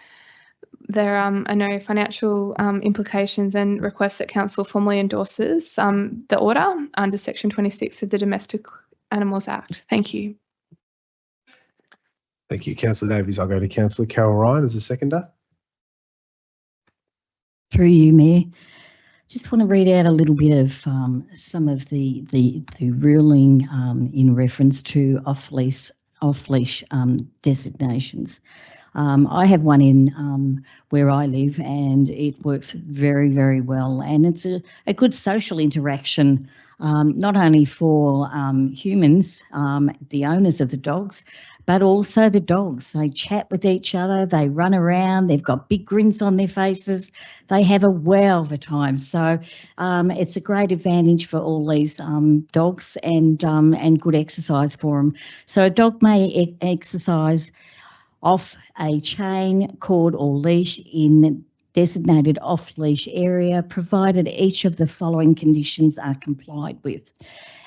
there are no financial implications and request that council formally endorses the order under section 26 of the Domestic Animals Act. Thank you. Thank you, Councillor Davies. I'll go to Councillor Carol Ryan as a seconder. Through you, Mayor. Just want to read out a little bit of some of the ruling in reference to off-leash designations. I have one in where I live, and it works very, very well. And it's a good social interaction, not only for humans, the owners of the dogs, but also the dogs. They chat with each other, they run around, they've got big grins on their faces, they have a wow of a time. So it's a great advantage for all these dogs and good exercise for them. So a dog may exercise off a chain, cord or leash in designated off-leash area, provided each of the following conditions are complied with.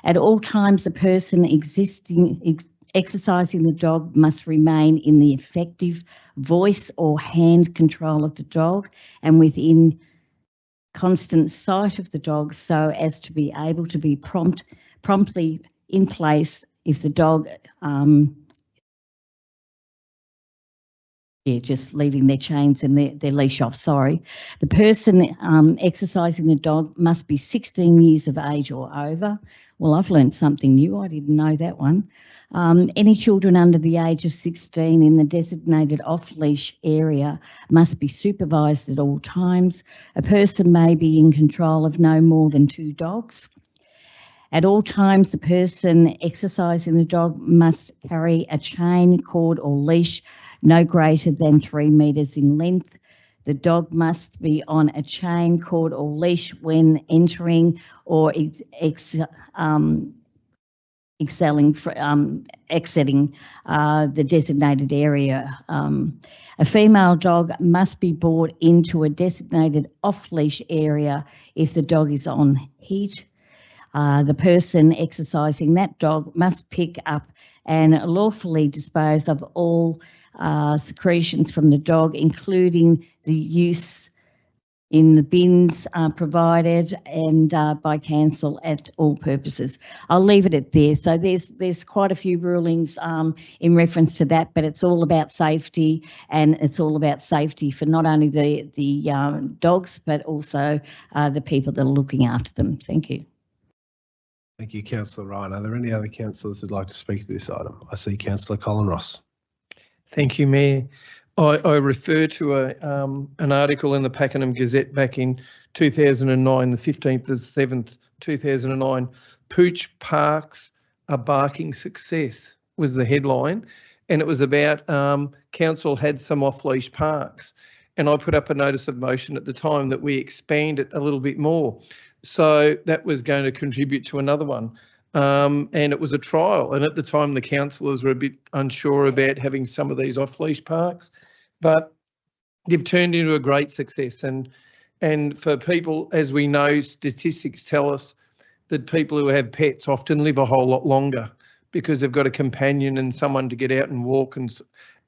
At all times, the person exercising the dog must remain in the effective voice or hand control of the dog and within constant sight of the dog, so as to be able to be promptly in place if the dog just leaving their chains and their leash off, sorry. The person exercising the dog must be 16 years of age or over. Well, I've learned something new. I didn't know that one. Any children under the age of 16 in the designated off-leash area must be supervised at all times. A person may be in control of no more than 2 dogs. At all times, the person exercising the dog must carry a chain, cord or leash no greater than 3 metres in length. The dog must be on a chain, cord or leash when entering or exiting the designated area. A female dog must be brought into a designated off-leash area if the dog is on heat. The person exercising that dog must pick up and lawfully dispose of all secretions from the dog, including the use in the bins provided and by council at all purposes. I'll leave it at there. So there's quite a few rulings in reference to that, but it's all about safety, and it's all about safety for not only the dogs, but also the people that are looking after them. Thank you. Thank you, Councillor Ryan. Are there any other councillors who'd like to speak to this item? I see Councillor Colin Ross. Thank you, Mayor. I refer to an article in the Pakenham Gazette back in 2009, the 15th of 7th, 2009. Pooch Parks a barking success was the headline, and it was about council had some off-leash parks, and I put up a notice of motion at the time that we expand it a little bit more. So that was going to contribute to another one. And it was a trial, and at the time the councillors were a bit unsure about having some of these off-leash parks, but they've turned into a great success. And for people, as we know, statistics tell us that people who have pets often live a whole lot longer because they've got a companion and someone to get out and walk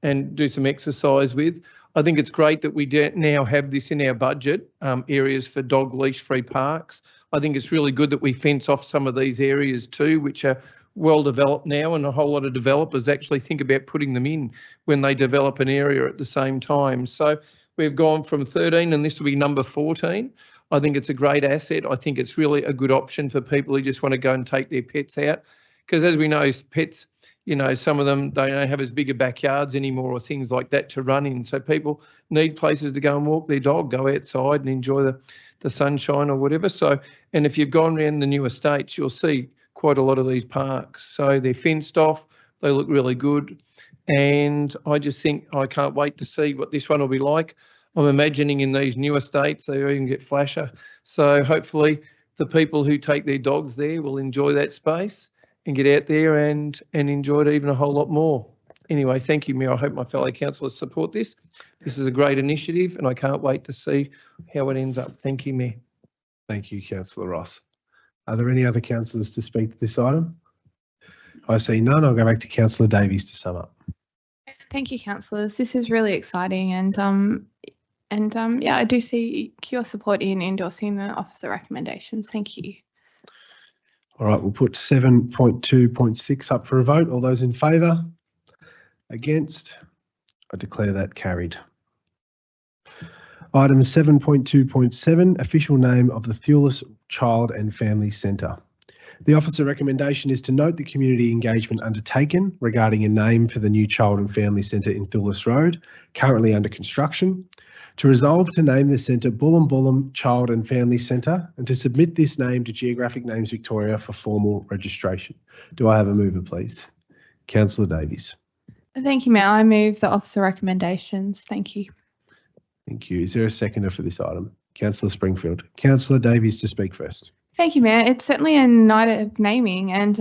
and do some exercise with. I think it's great that we now have this in our budget, areas for dog leash-free parks. I think it's really good that we fence off some of these areas too, which are well developed now, and a whole lot of developers actually think about putting them in when they develop an area at the same time. So we've gone from 13 and this will be number 14. I think it's a great asset. I think it's really a good option for people who just want to go and take their pets out, because as we know, pets, you know, some of them, they don't have as big a backyards anymore or things like that to run in. So people need places to go and walk their dog, go outside and enjoy the sunshine or whatever. So, and if you've gone around the new estates, you'll see quite a lot of these parks. So they're fenced off, they look really good. And I just think I can't wait to see what this one will be like. I'm imagining in these new estates, they even get flasher. So hopefully the people who take their dogs there will enjoy that space and get out there and enjoy it even a whole lot more. Anyway, thank you, Mayor. I hope my fellow councillors support this. This is a great initiative and I can't wait to see how it ends up. Thank you, Mayor. Thank you, Councillor Ross. Are there any other councillors to speak to this item? I see none. I'll go back to Councillor Davies to sum up. Thank you, councillors. This is really exciting, and yeah, I do see your support in endorsing the officer recommendations. Thank you. All right, we'll put 7.2.6 up for a vote. All those in favour? Against? I declare that carried. Item 7.2.7, official name of the Thewlis Child and Family Centre. The officer recommendation is to note the community engagement undertaken regarding a name for the new Child and Family Centre in Thewlis Road, currently under construction, to resolve to name the centre Bullumbulum Child and Family Centre and to submit this name to Geographic Names Victoria for formal registration. Do I have a mover, please? Councillor Davies. Thank you, Mayor. I move the officer recommendations. Thank you. Thank you. Is there a seconder for this item? Councillor Springfield. Councillor Davies to speak first. Thank you, Mayor. It's certainly a night of naming, and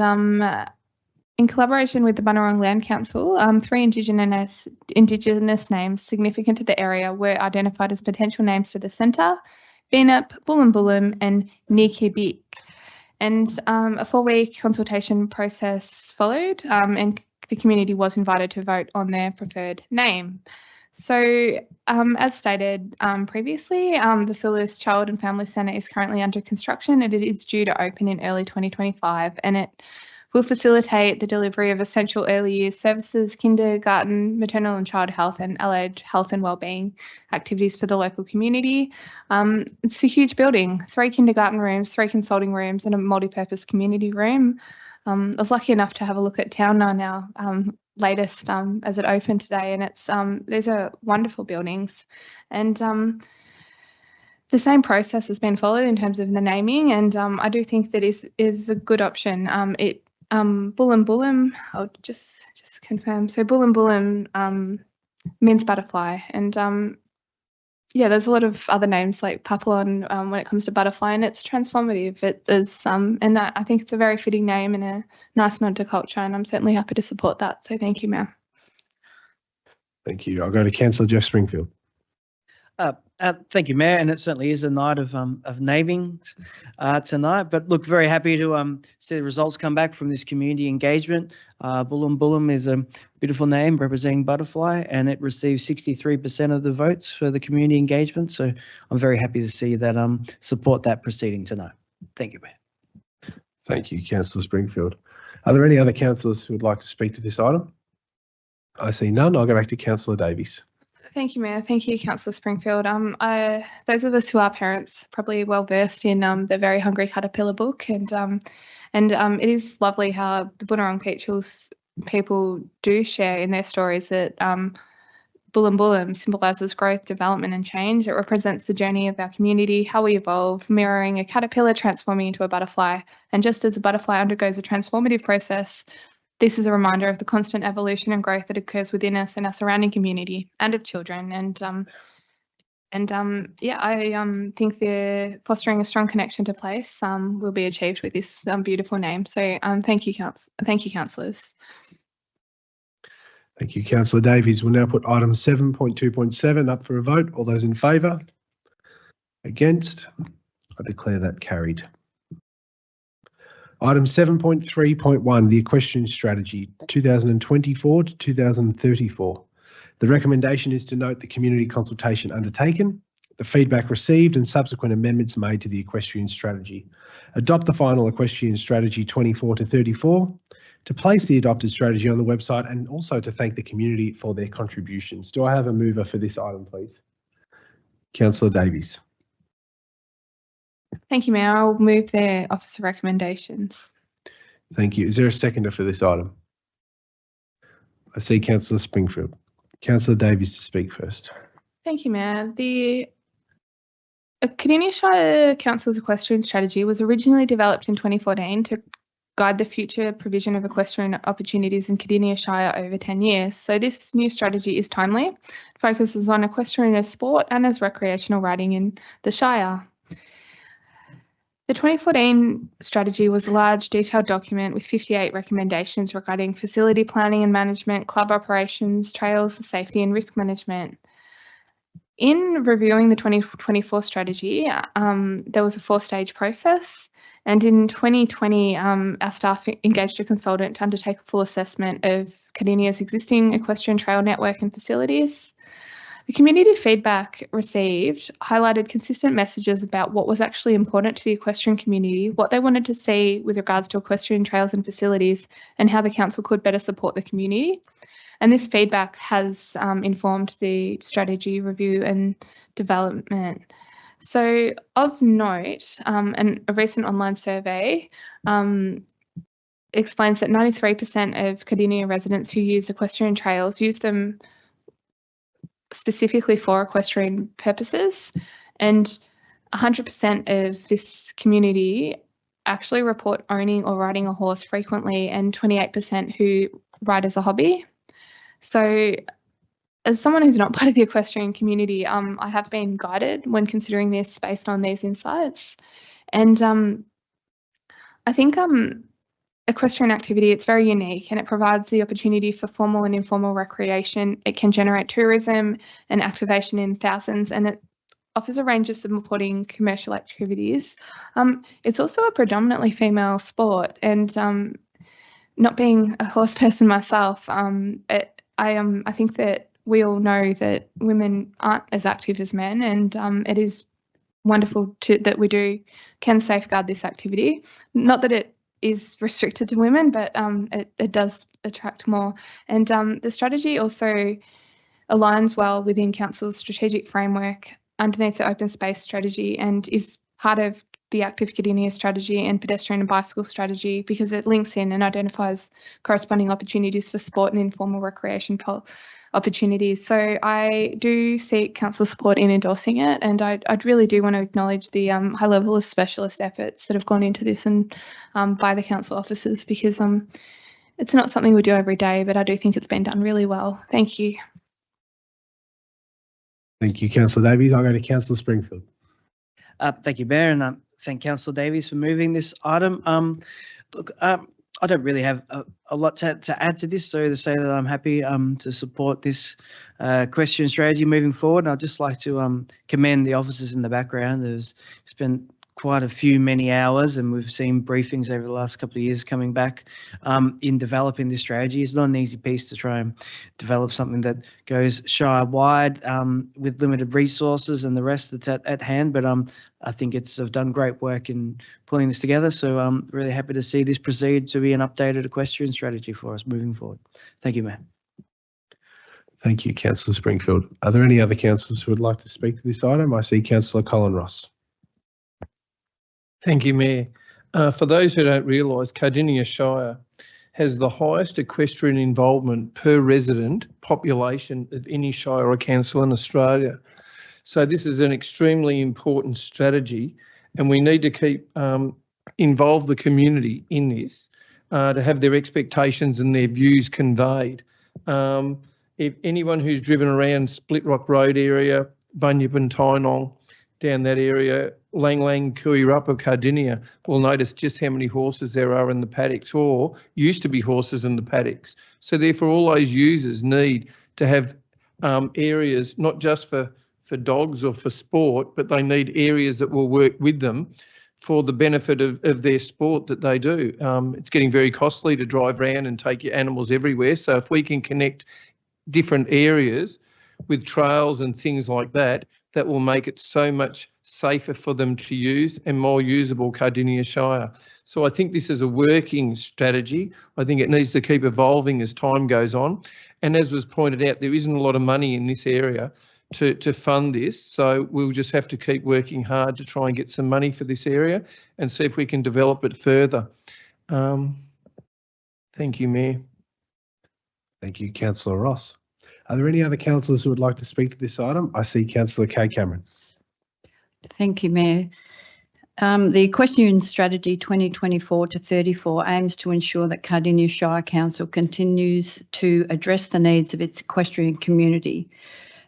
in collaboration with the Bunurong Land Council, 3 Indigenous names significant to the area were identified as potential names for the centre: Beenup, Bullumbulum and Nikibik. And a 4-week consultation process followed, and the community was invited to vote on their preferred name. So, as stated previously, the Thewlis Child and Family Centre is currently under construction and it is due to open in early 2025, and it will facilitate the delivery of essential early years services, kindergarten, maternal and child health and allied health and wellbeing activities for the local community. It's a huge building, 3 kindergarten rooms, 3 consulting rooms and a multi-purpose community room. I was lucky enough to have a look at Taona now, latest as it opened today, and it's these are wonderful buildings, and the same process has been followed in terms of the naming, and I do think that is a good option. Bullumbulum, I'll just confirm. So Bullumbulum means butterfly, and yeah, there's a lot of other names like Papillon when it comes to butterfly, and it's transformative. It is, and I think it's a very fitting name and a nice nod to culture, and I'm certainly happy to support that. So thank you, Mayor. Thank you. I'll go to Councillor Jeff Springfield. Thank you, Mayor, and it certainly is a night of namings tonight. But look, very happy to see the results come back from this community engagement. Bullumbulum is a beautiful name representing butterfly, and it received 63% of the votes for the community engagement. So I'm very happy to see that support that proceeding tonight. Thank you, Mayor. Thank you, Councillor Springfield. Are there any other councillors who would like to speak to this item? I see none. I'll go back to Councillor Davies. Thank you, Mayor. Thank you, Councillor Springfield. Those of us who are parents probably well versed in the Very Hungry Caterpillar book, and it is lovely how the Bunurong people do share in their stories that Bullumbulum symbolises growth, development and change. It represents the journey of our community, how we evolve, mirroring a caterpillar transforming into a butterfly. And just as a butterfly undergoes a transformative process, this is a reminder of the constant evolution and growth that occurs within us and our surrounding community and of children. Yeah, I think the fostering a strong connection to place will be achieved with this beautiful name. So thank you, councillors. Thank you, Councillor Davies. We'll now put item 7.2.7 up for a vote. All those in favour? Against? I declare that carried. Item 7.3.1, the Equestrian Strategy 2024 to 2034. The recommendation is to note the community consultation undertaken, the feedback received and subsequent amendments made to the Equestrian Strategy. Adopt the final Equestrian Strategy 24 to 34, to place the adopted strategy on the website and also to thank the community for their contributions. Do I have a mover for this item, please? Councillor Davies. Thank you, Mayor. I'll move the officer recommendations. Thank you. Is there a seconder for this item? I see Councillor Springfield. Councillor Davies to speak first. Thank you, Mayor. The Cardinia Shire Council's equestrian strategy was originally developed in 2014 to guide the future provision of equestrian opportunities in Cardinia Shire over 10 years. So this new strategy is timely. It focuses on equestrian as sport and as recreational riding in the Shire. The 2014 strategy was a large, detailed document with 58 recommendations regarding facility planning and management, club operations, trails, safety and risk management. In reviewing the 2024 strategy, there was a 4-stage process. And in 2020, our staff engaged a consultant to undertake a full assessment of Cardinia's existing equestrian trail network and facilities. The community feedback received highlighted consistent messages about what was actually important to the equestrian community, what they wanted to see with regards to equestrian trails and facilities, and how the council could better support the community. And this feedback has informed the strategy review and development. So of note, a recent online survey explains that 93% of Cardinia residents who use equestrian trails use them specifically for equestrian purposes, and 100% of this community actually report owning or riding a horse frequently, and 28% who ride as a hobby. So as someone who's not part of the equestrian community, I have been guided when considering this based on these insights. And I think equestrian activity, it's very unique and it provides the opportunity for formal and informal recreation. It can generate tourism and activation in thousands, and it offers a range of supporting commercial activities. It's also a predominantly female sport, and not being a horse person myself, I think that we all know that women aren't as active as men, and it is wonderful that we can safeguard this activity. Not that it is restricted to women, but it does attract more. And the strategy also aligns well within Council's strategic framework underneath the open space strategy, and is part of the Active Cardinia strategy and pedestrian and bicycle strategy, because it links in and identifies corresponding opportunities for sport and informal recreation opportunities. So I do seek council support in endorsing it, and I really do want to acknowledge the high level of specialist efforts that have gone into this and by the council officers, because it's not something we do every day, but I do think it's been done really well. Thank you. Thank you, Councillor Davies. I'll go to Councillor Springfield. Thank you, Mayor, and thank Councillor Davies for moving this item. Look, I don't really have a lot to add to this, so to say that I'm happy to support this equestrian strategy moving forward. And I'd just like to commend the officers in the background. There's spent quite many hours, and we've seen briefings over the last couple of years coming back in developing this strategy. It's not an easy piece to try and develop something that goes Shire wide with limited resources and the rest that's at hand, but I think it's done great work in pulling this together. So I'm really happy to see this proceed to be an updated equestrian strategy for us moving forward. Thank you, Mayor. Thank you, Councillor Springfield. Are there any other councillors who would like to speak to this item? I see Councillor Colin Ross. Thank you, Mayor. For those who don't realise, Cardinia Shire has the highest equestrian involvement per resident population of any shire or council in Australia. So this is an extremely important strategy, and we need to keep involve the community in this to have their expectations and their views conveyed. If anyone who's driven around Split Rock Road area, Bunyip and Tynong, down that area, Lang Lang, Cooey-Rup, Cardinia, will notice just how many horses there are in the paddocks, or used to be horses in the paddocks. So therefore, all those users need to have areas not just for dogs or for sport, but they need areas that will work with them for the benefit of their sport that they do. It's getting very costly to drive around and take your animals everywhere. So if we can connect different areas with trails and things like that, that will make it so much safer for them to use and more usable Cardinia Shire. So I think this is a working strategy. I think it needs to keep evolving as time goes on. And as was pointed out, there isn't a lot of money in this area to fund this. So we'll just have to keep working hard to try and get some money for this area and see if we can develop it further. Thank you, Mayor. Thank you, Councillor Ross. Are there any other councillors who would like to speak to this item? I see Councillor Kay Cameron. Thank you, Mayor. The Equestrian Strategy 2024 to 34 aims to ensure that Cardinia Shire Council continues to address the needs of its equestrian community.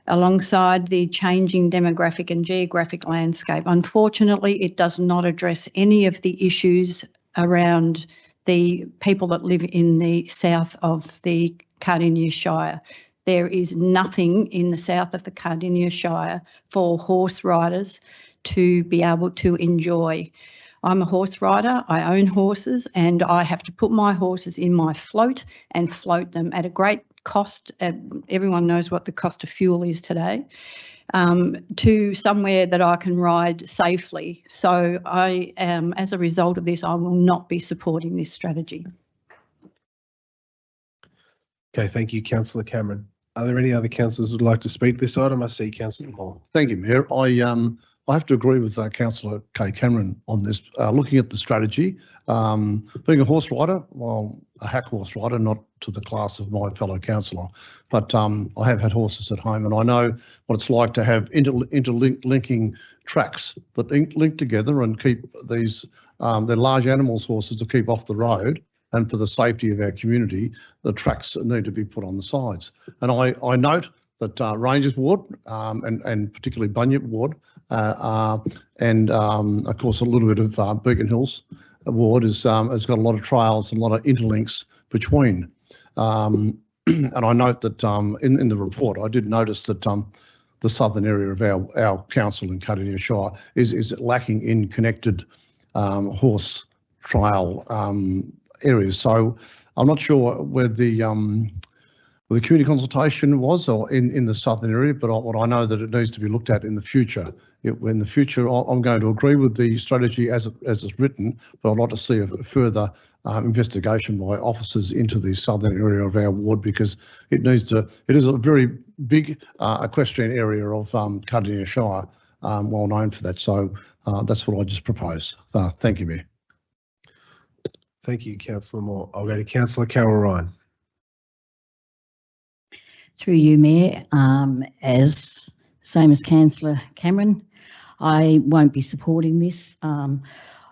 alongside the changing demographic and geographic landscape. Unfortunately, it does not address any of the issues around the people that live in the south of the Cardinia Shire. There is nothing in the south of the Cardinia Shire for horse riders to be able to enjoy. I'm a horse rider, I own horses, and I have to put my horses in my float and float them at a great cost. Everyone knows what the cost of fuel is today, to somewhere that I can ride safely. So I am, as a result of this, I will not be supporting this strategy. Okay, thank you, Councillor Cameron. Are there any other councillors who would like to speak to this item? I see Councillor Hall. Thank you, Mayor. I have to agree with Councillor Kay Cameron on this. Looking at the strategy, being a horse rider, well, a hack horse rider, not to the class of my fellow councillor, but I have had horses at home, and I know what it's like to have interlinking tracks that link together and keep these, they're large animals, horses, to keep off the road. And for the safety of our community, the tracks need to be put on the sides. And I note that Rangers Ward and particularly Bunyip Ward and of course a little bit of Beacon Hills Ward has got a lot of trails and a lot of interlinks between. And I note that in the report, I did notice that the southern area of our council in Cardinia Shire is lacking in connected horse trail areas. So I'm not sure where the community consultation was or in the southern area, but what I know that it needs to be looked at in the future. In the future, I'm going to agree with the strategy as it's written, but I'd like to see a further investigation by officers into the southern area of our ward, because it is a very big equestrian area of Cardinia Shire, well known for that. So that's what I just propose. Thank you, Mayor. Thank you, Councillor Moore. I'll go to Councillor Carol Ryan. Through you, Mayor, same as Councillor Cameron, I won't be supporting this.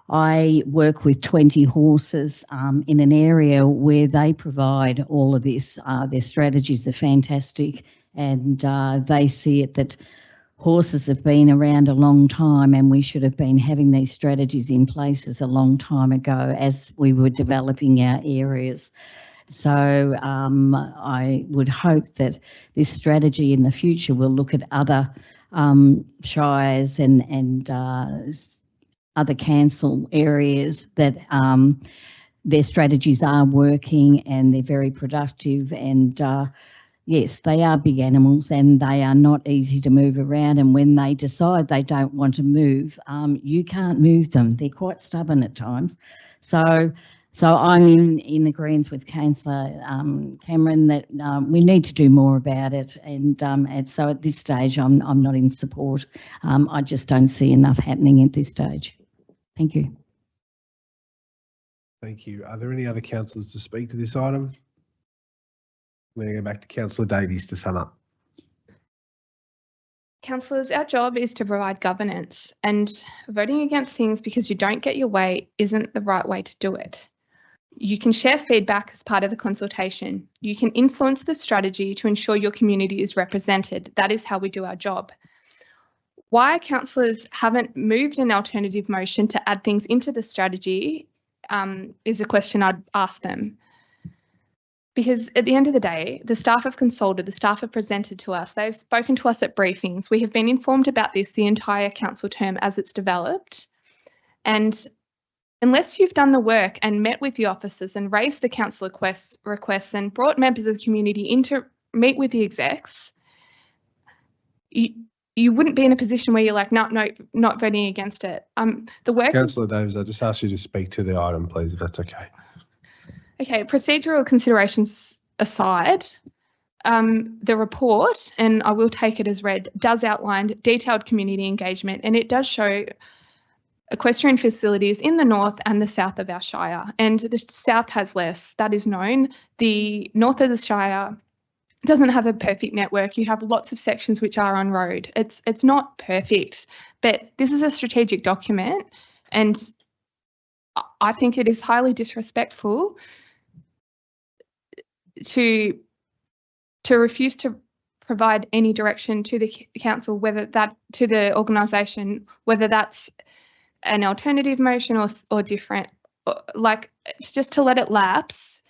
I work with 20 horses in an area where they provide all of this. Their strategies are fantastic, and they see it that horses have been around a long time, and we should have been having these strategies in places a long time ago as we were developing our areas. So I would hope that this strategy in the future will look at other shires and other council areas that their strategies are working and they're very productive, and yes, they are big animals and they are not easy to move around, and when they decide they don't want to move, you can't move them. They're quite stubborn at times. So I'm in agreement with Councillor Cameron that we need to do more about it, and so at this stage I'm not in support. I just don't see enough happening at this stage. Thank you. Thank you. Are there any other councillors to speak to this item? I'm going to go back to Councillor Davies to sum up. Councillors, our job is to provide governance, and voting against things because you don't get your way isn't the right way to do it. You can share feedback as part of the consultation. You can influence the strategy to ensure your community is represented. That is how we do our job. Why councillors haven't moved an alternative motion to add things into the strategy is a question I'd ask them. Because at the end of the day, the staff have consulted, the staff have presented to us, they've spoken to us at briefings. We have been informed about this the entire council term as it's developed. And unless you've done the work and met with the officers and raised the council requests and brought members of the community in to meet with the execs, you wouldn't be in a position where you're like, no, not voting against it. The work. Councillor Davies, I just ask you to speak to the item, please, if that's okay. Okay, procedural considerations aside, the report, and I will take it as read, does outline detailed community engagement, and it does show equestrian facilities in the north and the south of our Shire, and the south has less, that is known. The north of the Shire doesn't have a perfect network. You have lots of sections which are on road. It's not perfect, but this is a strategic document, and I think it is highly disrespectful to refuse to provide any direction to the council, whether that to the organisation, whether that's an alternative motion or different. Like, it's just to let it lapse.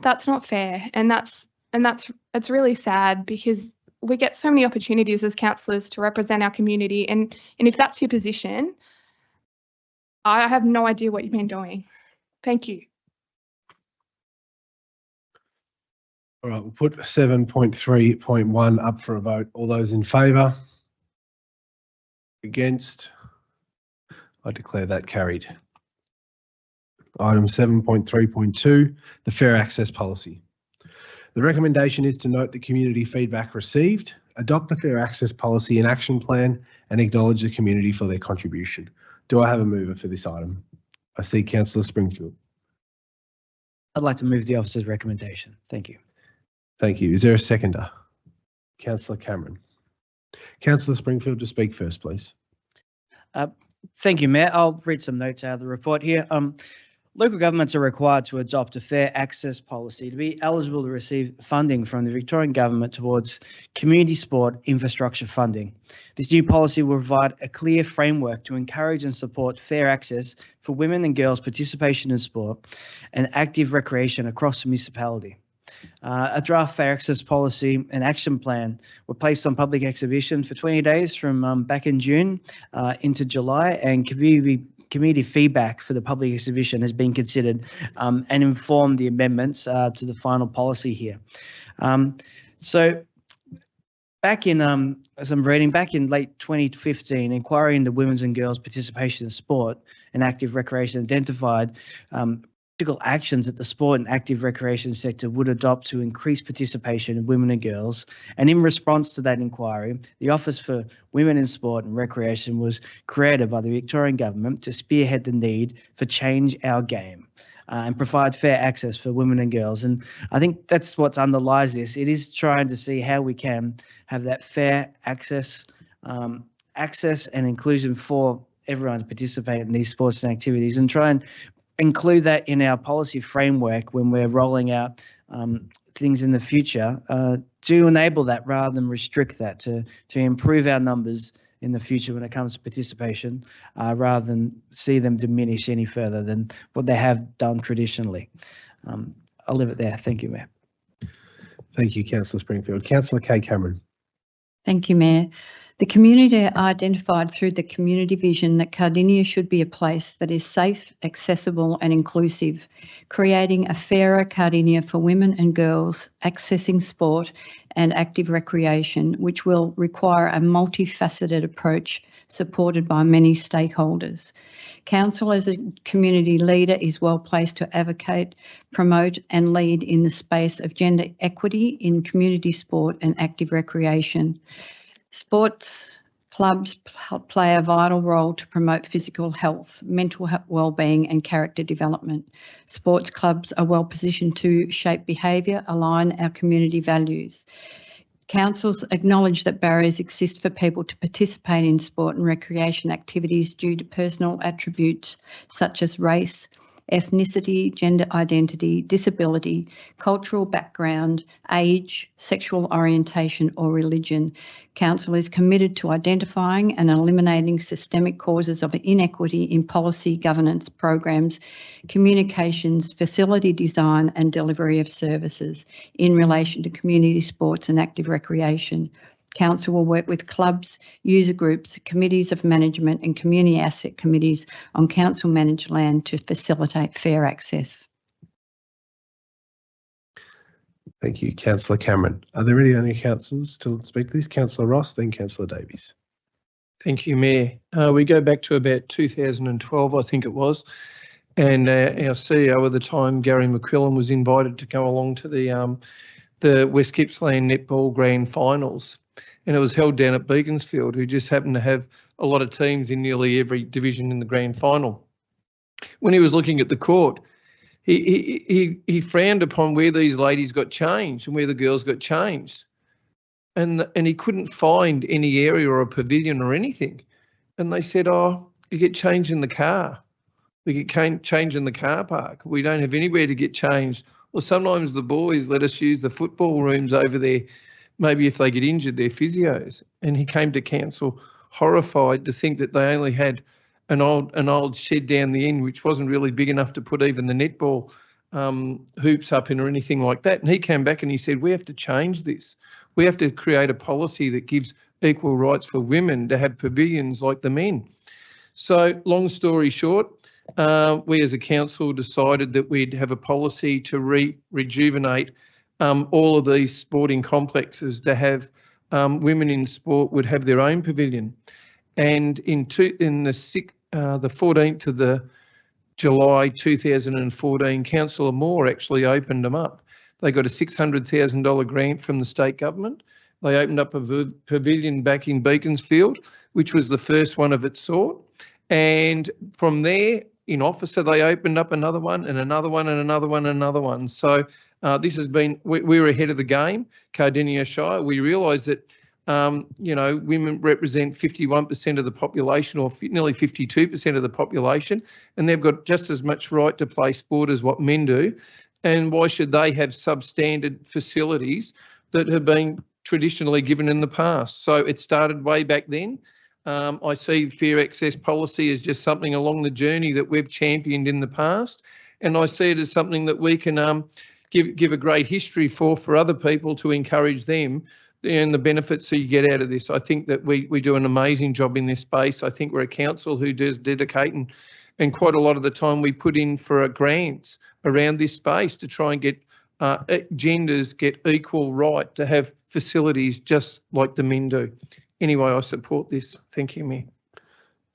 That's not fair, and it's really sad, because we get so many opportunities as councillors to represent our community, and if that's your position, I have no idea what you've been doing. Thank you. All right, we'll put 7.3.1 up for a vote. All those in favour? Against? I declare that carried. Item 7.3.2, the Fair Access Policy. The recommendation is to note the community feedback received, adopt the Fair Access Policy and Action Plan, and acknowledge the community for their contribution. Do I have a mover for this item? I see Councillor Springfield. I'd like to move the officer's recommendation. Thank you. Thank you. Is there a seconder? Councillor Cameron. Councillor Springfield to speak first, please. Thank you, Mayor. I'll read some notes out of the report here. Local governments are required to adopt a fair access policy to be eligible to receive funding from the Victorian Government towards community sport infrastructure funding. This new policy will provide a clear framework to encourage and support fair access for women and girls' participation in sport and active recreation across the municipality. A draft fair access policy and action plan were placed on public exhibition for 20 days from back in June into July, and community feedback for the public exhibition has been considered and informed the amendments to the final policy here. So back in, as I'm reading, back in late 2015, inquiry into women's and girls' participation in sport and active recreation identified practical actions that the sport and active recreation sector would adopt to increase participation of women and girls. And in response to that inquiry, the Office for Women in Sport and Recreation was created by the Victorian Government to spearhead the need for Change Our Game and provide fair access for women and girls. And I think that's what underlies this. It is trying to see how we can have that fair access, access and inclusion for everyone to participate in these sports and activities, and try and include that in our policy framework when we're rolling out things in the future to enable that rather than restrict that, to improve our numbers in the future when it comes to participation rather than see them diminish any further than what they have done traditionally. I'll leave it there. Thank you, Mayor. Thank you, Councillor Springfield. Councillor Kay Cameron. Thank you, Mayor. The community identified through the community vision that Cardinia should be a place that is safe, accessible and inclusive, creating a fairer Cardinia for women and girls accessing sport and active recreation, which will require a multifaceted approach supported by many stakeholders. Council, as a community leader, is well placed to advocate, promote and lead in the space of gender equity in community sport and active recreation. Sports clubs play a vital role to promote physical health, mental well-being and character development. Sports clubs are well positioned to shape behaviour, align our community values. Councils acknowledge that barriers exist for people to participate in sport and recreation activities due to personal attributes such as race, ethnicity, gender identity, disability, cultural background, age, sexual orientation or religion. Council is committed to identifying and eliminating systemic causes of inequity in policy, governance, programs, communications, facility design and delivery of services in relation to community sports and active recreation. Council will work with clubs, user groups, committees of management and community asset committees on council managed land to facilitate fair access. Thank you, Councillor Cameron. Are there any other councillors to speak to this? Councillor Ross, then Councillor Davies. Thank you, Mayor. We go back to about 2012, I think it was, and our CEO at the time, Gary McQuillan, was invited to go along to the West Gippsland Netball Grand Finals. And it was held down at Beaconsfield, who just happened to have a lot of teams in nearly every division in the grand final. When he was looking at the court, he frowned upon where these ladies got changed and where the girls got changed. And he couldn't find any area or a pavilion or anything. And they said, oh, you get changed in the car. We get changed in the car park. We don't have anywhere to get changed. Or sometimes the boys let us use the football rooms over there. maybe if they get injured, they're physios. And he came to council horrified to think that they only had an old shed down the end, which wasn't really big enough to put even the netball hoops up in or anything like that. And he came back and he said, we have to change this. We have to create a policy that gives equal rights for women to have pavilions like the men. So long story short, we as a council decided that we'd have a policy to rejuvenate all of these sporting complexes to have women in sport would have their own pavilion. And in the 14th of the July 2014, Councillor Moore actually opened them up. They got a $600,000 grant from the state government. They opened up a pavilion back in Beaconsfield, which was the first one of its sort. And from there, in Officer, they opened up another one and another one and another one and another one. So this has been, we're ahead of the game, Cardinia Shire. We realise that, you know, women represent 51% of the population, or nearly 52% of the population, and they've got just as much right to play sport as what men do. And why should they have substandard facilities that have been traditionally given in the past? So it started way back then. I see fair access policy as just something along the journey that we've championed in the past, and I see it as something that we can give a great history for other people to encourage them and the benefits that you get out of this. I think that we do an amazing job in this space. I think we're a council who does dedicate, and quite a lot of the time we put in for grants around this space to try and get genders get equal right to have facilities just like the men do. Anyway, I support this. Thank you, Mayor.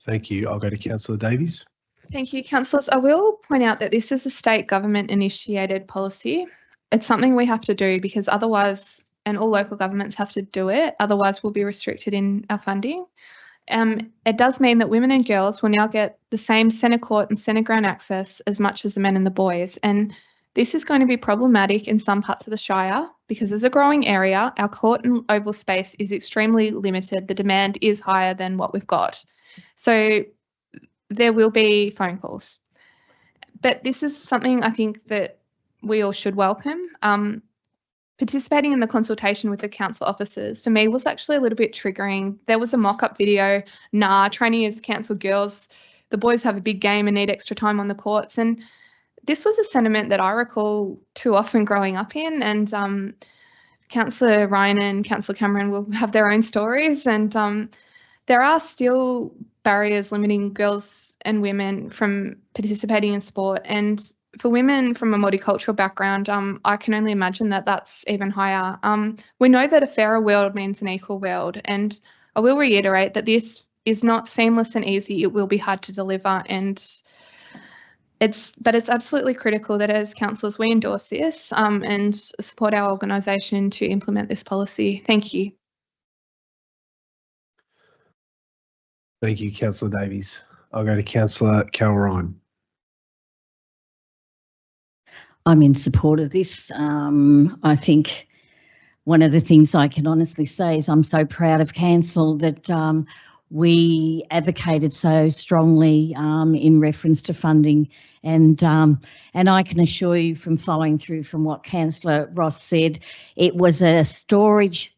Thank you. I'll go to Councillor Davies. Thank you, councillors. I will point out that this is a state government initiated policy. It's something we have to do because otherwise, and all local governments have to do it, otherwise we'll be restricted in our funding. It does mean that women and girls will now get the same centre court and centre ground access as much as the men and the boys. And this is going to be problematic in some parts of the Shire because as a growing area, our court and oval space is extremely limited. The demand is higher than what we've got. So there will be phone calls. But this is something I think that we all should welcome. Participating in the consultation with the council officers for me was actually a little bit triggering. There was a mock-up video, training as council girls, the boys have a big game and need extra time on the courts. And this was a sentiment that I recall too often growing up in, and Councillor Ryan and Councillor Cameron will have their own stories, and there are still barriers limiting girls and women from participating in sport. And for women from a multicultural background, I can only imagine that that's even higher. We know that a fairer world means an equal world, and I will reiterate that this is not seamless and easy. It will be hard to deliver, and it's absolutely critical that as councillors we endorse this and support our organisation to implement this policy. Thank you. Thank you, Councillor Davies. I'll go to Councillor Carol Ryan. I'm in support of this. I think one of the things I can honestly say is I'm so proud of council that we advocated so strongly in reference to funding, and I can assure you from following through from what Councillor Ross said, it was a storage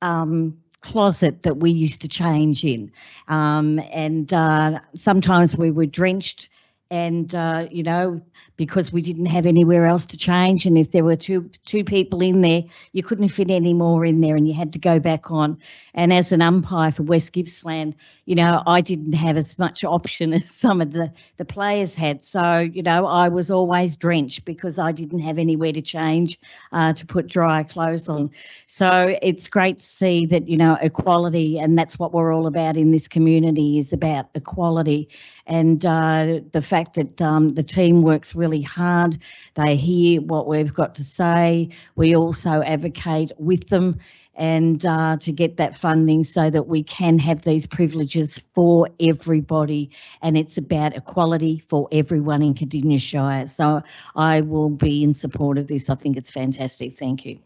closet that we used to change in, and sometimes we were drenched, and you know, because we didn't have anywhere else to change, and if there were two people in there, you couldn't fit any more in there, and you had to go back on. And as an umpire for West Gippsland, you know, I didn't have as much option as some of the players had. So, you know, I was always drenched because I didn't have anywhere to change to put dry clothes on. So it's great to see that, you know, equality, and that's what we're all about in this community, is about equality. And the fact that the team works really hard, they hear what we've got to say. We also advocate with them, and to get that funding so that we can have these privileges for everybody, and it's about equality for everyone in Cardinia Shire. So I will be in support of this. I think it's fantastic. Thank you.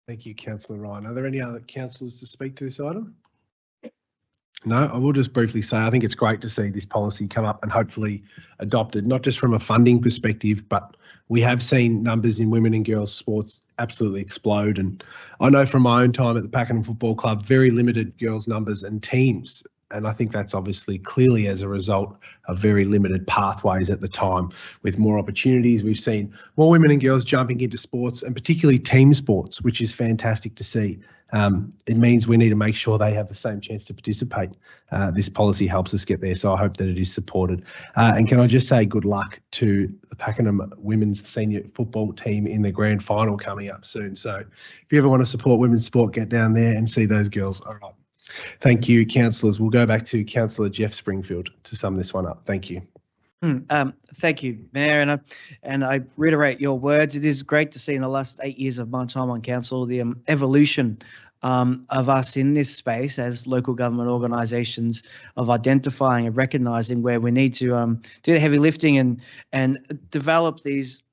Thank you, Councillor Ryan. Are there any other councillors to speak to this item? No, I will just briefly say I think it's great to see this policy come up and hopefully adopted, not just from a funding perspective, but we have seen numbers in women and girls sports absolutely explode. And I know from my own time at the Pakenham Football Club, very limited girls numbers and teams. And I think that's obviously clearly as a result of very limited pathways at the time. With more opportunities, we've seen more women and girls jumping into sports, and particularly team sports, which is fantastic to see. It means we need to make sure they have the same chance to participate. This policy helps us get there, so I hope that it is supported. And can I just say good luck to the Pakenham women's senior football team in the grand final coming up soon. So if you ever want to support women's sport, get down there and see those girls. All right. Thank you, councillors. We'll go back to Councillor Jeff Springfield to sum this one up. Thank you. Thank you, Mayor, and I reiterate your words. It is great to see in the last 8 years of my time on council the evolution of us in this space as local government organisations, of identifying and recognising where we need to do the heavy lifting and develop these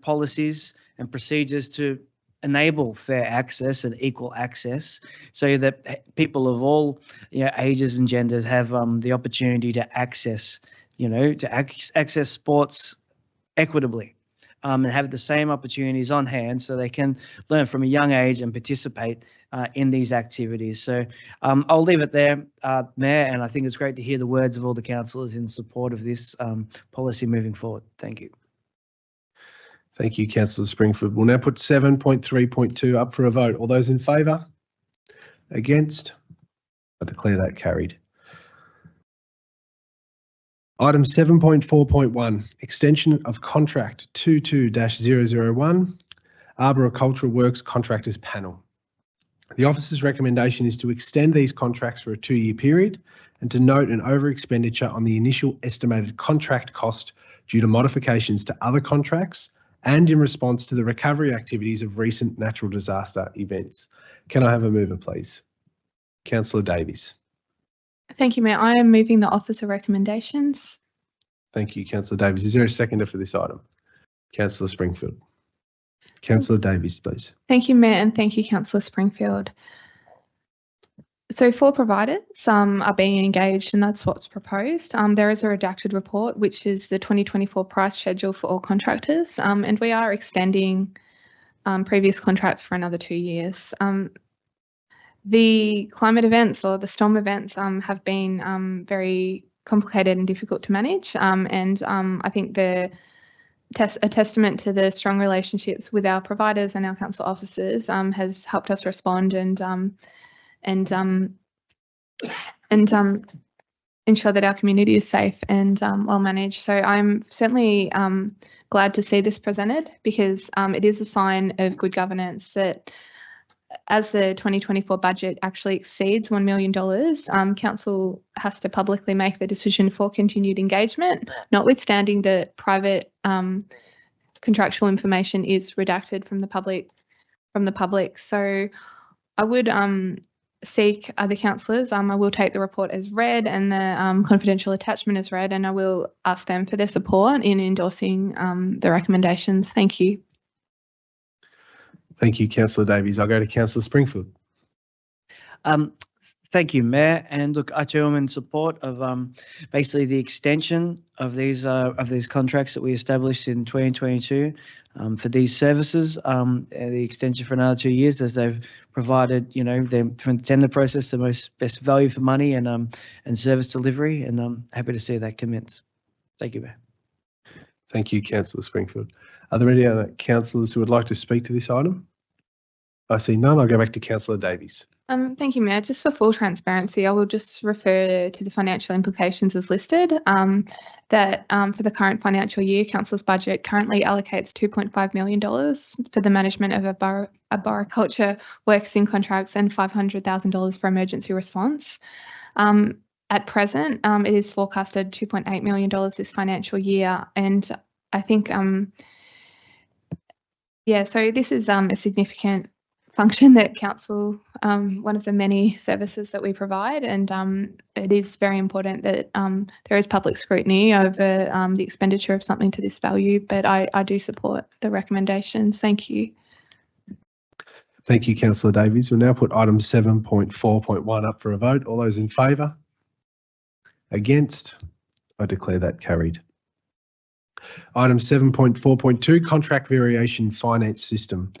policies and procedures to enable fair access and equal access, so that people of all ages and genders have the opportunity to access access sports equitably, and have the same opportunities on hand, so they can learn from a young age and participate in these activities. So I'll leave it there, Mayor, and I think it's great to hear the words of all the councillors in support of this policy moving forward. Thank you. Thank you, Councillor Springfield. We'll now put 7.3.2 up for a vote. All those in favour? Against? I declare that carried. Item 7.4.1, extension of contract 22-001, Arboricultural Works Contractors Panel. The officer's recommendation is to extend these contracts for a 2-year period and to note an over expenditure on the initial estimated contract cost due to modifications to other contracts and in response to the recovery activities of recent natural disaster events. Can I have a mover, please? Councillor Davies. Thank you, Mayor. I am moving the officer recommendations. Thank you, Councillor Davies. Is there a seconder for this item? Councillor Springfield. Councillor Davies, please. Thank you, Mayor, and thank you, Councillor Springfield. So 4 providers are being engaged, and that's what's proposed. There is a redacted report, which is the 2024 price schedule for all contractors, and we are extending previous contracts for another 2 years. The climate events or the storm events have been very complicated and difficult to manage, and I think they're a testament to the strong relationships with our providers and our council officers has helped us respond and ensure that our community is safe and well managed. So I'm certainly glad to see this presented, because it is a sign of good governance that as the 2024 budget actually exceeds $1 million, council has to publicly make the decision for continued engagement, notwithstanding that private contractual information is redacted from the public. So I would seek other councillors. I will take the report as read and the confidential attachment as read, and I will ask them for their support in endorsing the recommendations. Thank you. Thank you, Councillor Davies. I'll go to Councillor Springfield. Thank you, Mayor. And look, I too am in support of basically the extension of these contracts that we established in 2022 for these services. The extension for another 2 years, as they've provided, from the tender process, the best value for money and service delivery. And I'm happy to see that commence. Thank you, Mayor. Thank you, Councillor Springfield. Are there any other councillors who would like to speak to this item? I see none. I'll go back to Councillor Davies. Thank you, Mayor. Just for full transparency, I will just refer to the financial implications as listed. That for the current financial year, council's budget currently allocates $2.5 million for the management of arboriculture works in contracts and $500,000 for emergency response. At present, it is forecasted $2.8 million this financial year, and I think, so this is a significant function that council, one of the many services that we provide, and it is very important that there is public scrutiny over the expenditure of something to this value, but I do support the recommendations. Thank you. Thank you, Councillor Davies. We'll now put item 7.4.1 up for a vote. All those in favour? Against? I declare that carried. Item 7.4.2, contract variation finance system.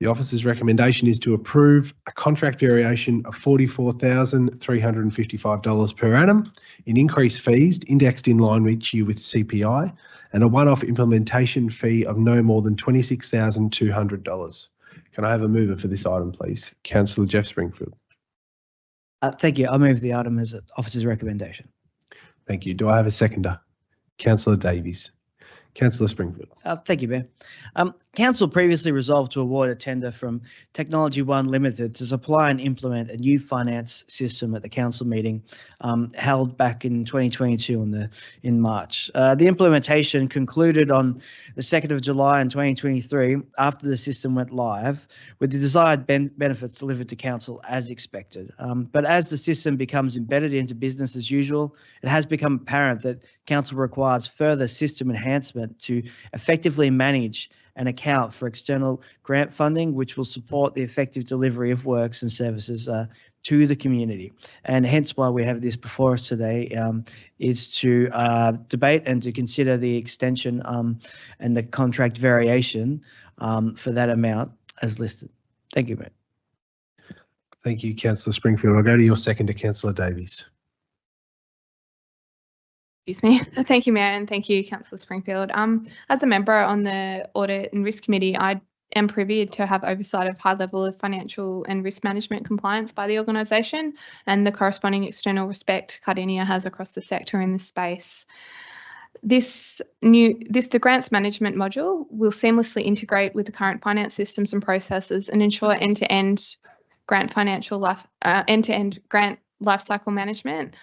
The officer's recommendation is to approve a contract variation of $44,355 per annum in increased fees indexed in line each year with CPI and a one-off implementation fee of no more than $26,200. Can I have a mover for this item, please? Councillor Jeff Springfield. Thank you. I'll move the item as officer's recommendation. Thank you. Do I have a seconder? Councillor Davies. Councillor Springfield. Thank you, Mayor. Council previously resolved to award a tender from Technology One Limited to supply and implement a new finance system at the council meeting held back in 2022 in March. The implementation concluded on the 2nd of July in 2023 after the system went live, with the desired benefits delivered to council as expected. But as the system becomes embedded into business as usual, it has become apparent that council requires further system enhancement to effectively manage and account for external grant funding, which will support the effective delivery of works and services to the community. And hence why we have this before us today is to debate and to consider the extension and the contract variation for that amount as listed. Thank you, Mayor. Thank you, Councillor Springfield. I'll go to your seconder, Councillor Davies. Excuse me. Thank you, Mayor, and thank you, Councillor Springfield. As a member on the Audit and Risk Committee, I am privy to have oversight of high level of financial and risk management compliance by the organisation and the corresponding external respect Cardinia has across the sector in this space. The grants management module will seamlessly integrate with the current finance systems and processes and ensure end-to-end grant lifecycle management.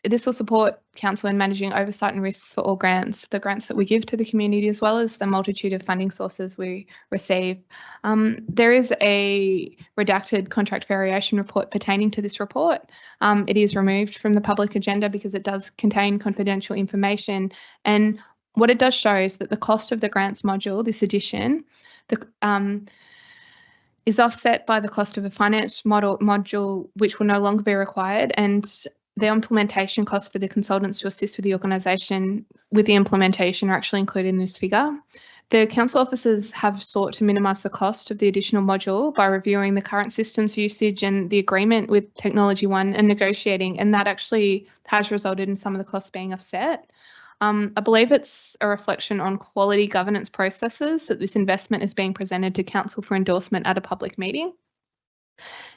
This will support council in managing oversight and risks for all grants, the grants that we give to the community, as well as the multitude of funding sources we receive. There is a redacted contract variation report pertaining to this report. It is removed from the public agenda because it does contain confidential information. And what it does show is that the cost of the grants module, this addition, is offset by the cost of a finance module, which will no longer be required, and the implementation costs for the consultants to assist with the organisation with the implementation are actually included in this figure. The council officers have sought to minimise the cost of the additional module by reviewing the current systems usage and the agreement with Technology One and negotiating, and that actually has resulted in some of the costs being offset. I believe it's a reflection on quality governance processes that this investment is being presented to council for endorsement at a public meeting.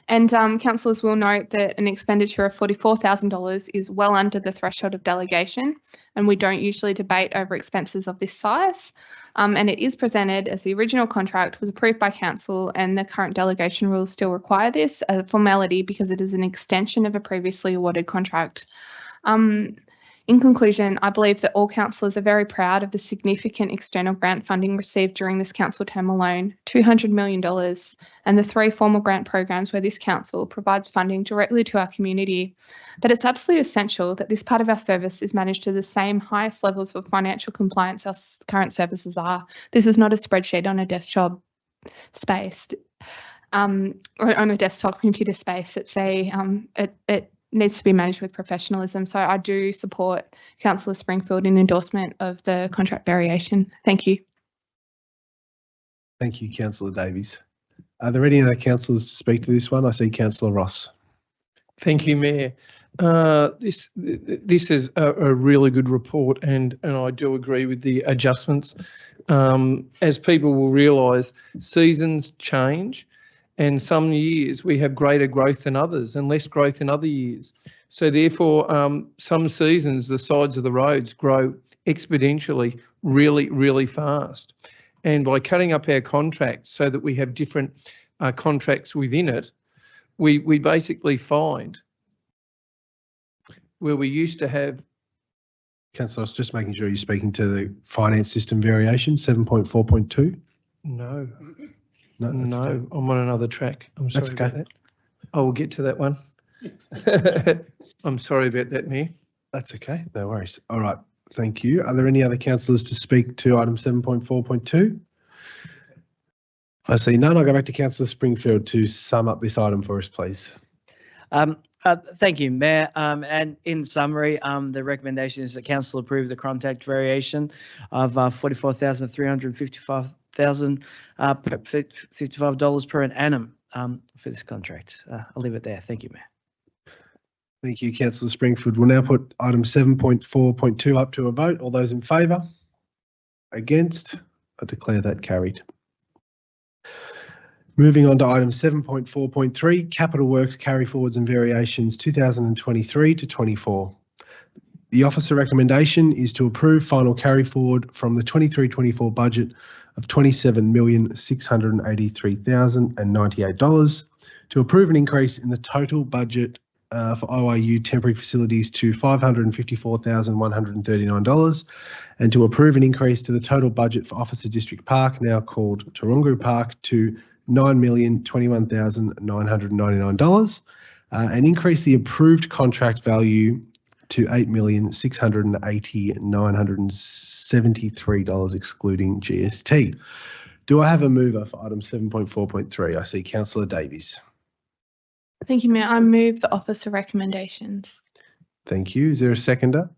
And councillors will note that an expenditure of $44,000 is well under the threshold of delegation, and we don't usually debate over expenses of this size. And it is presented as the original contract was approved by council, and the current delegation rules still require this as a formality because it is an extension of a previously awarded contract. In conclusion, I believe that all councillors are very proud of the significant external grant funding received during this council term alone, $200 million, and the 3 formal grant programs where this council provides funding directly to our community. But it's absolutely essential that this part of our service is managed to the same highest levels of financial compliance as current services are. This is not a spreadsheet on a desktop space, or on a desktop computer space. It's it needs to be managed with professionalism. So I do support Councillor Springfield in endorsement of the contract variation. Thank you. Thank you, Councillor Davies. Are there any other councillors to speak to this one? I see Councillor Ross. Thank you, Mayor. This is a really good report, and I do agree with the adjustments. As people will realise, seasons change, and some years we have greater growth than others and less growth in other years. So therefore, some seasons the sides of the roads grow exponentially really, really fast. And by cutting up our contracts so that we have different contracts within it, we basically find where we used to have. Councillor, I was just making sure you're speaking to the finance system variation, 7.4.2? No. No, that's No, okay. I'm on another track. I'm sorry That's about okay. that. I will get to that one. I'm sorry about that, Mayor. That's okay. No worries. All right. Thank you. Are there any other councillors to speak to item 7.4.2? I see none. I'll go back to Councillor Springfield to sum up this item for us, please. Thank you, Mayor. And in summary, the recommendation is that Council approve the contract variation of $44,355 per annum for this contract. I'll leave it there. Thank you, Mayor. Thank you, Councillor Springfield. We'll now put item 7.4.2 up to a vote. All those in favour? Against? I declare that carried. Moving on to item 7.4.3, Capital Works Carry Forwards and Variations 2023 to 24. The officer recommendation is to approve final carry forward from the 23-24 budget of $27,683,098 to approve an increase in the total budget for OIU temporary facilities to $554,139 and to approve an increase to the total budget for Officer District Park, now called Taronga Park, to $9,021,999 and increase the approved contract value to $8,680,973 excluding GST. Do I have a mover for item 7.4.3? I see Councillor Davies. Thank you, Mayor. I move the officer recommendations. Thank you. Is there a seconder?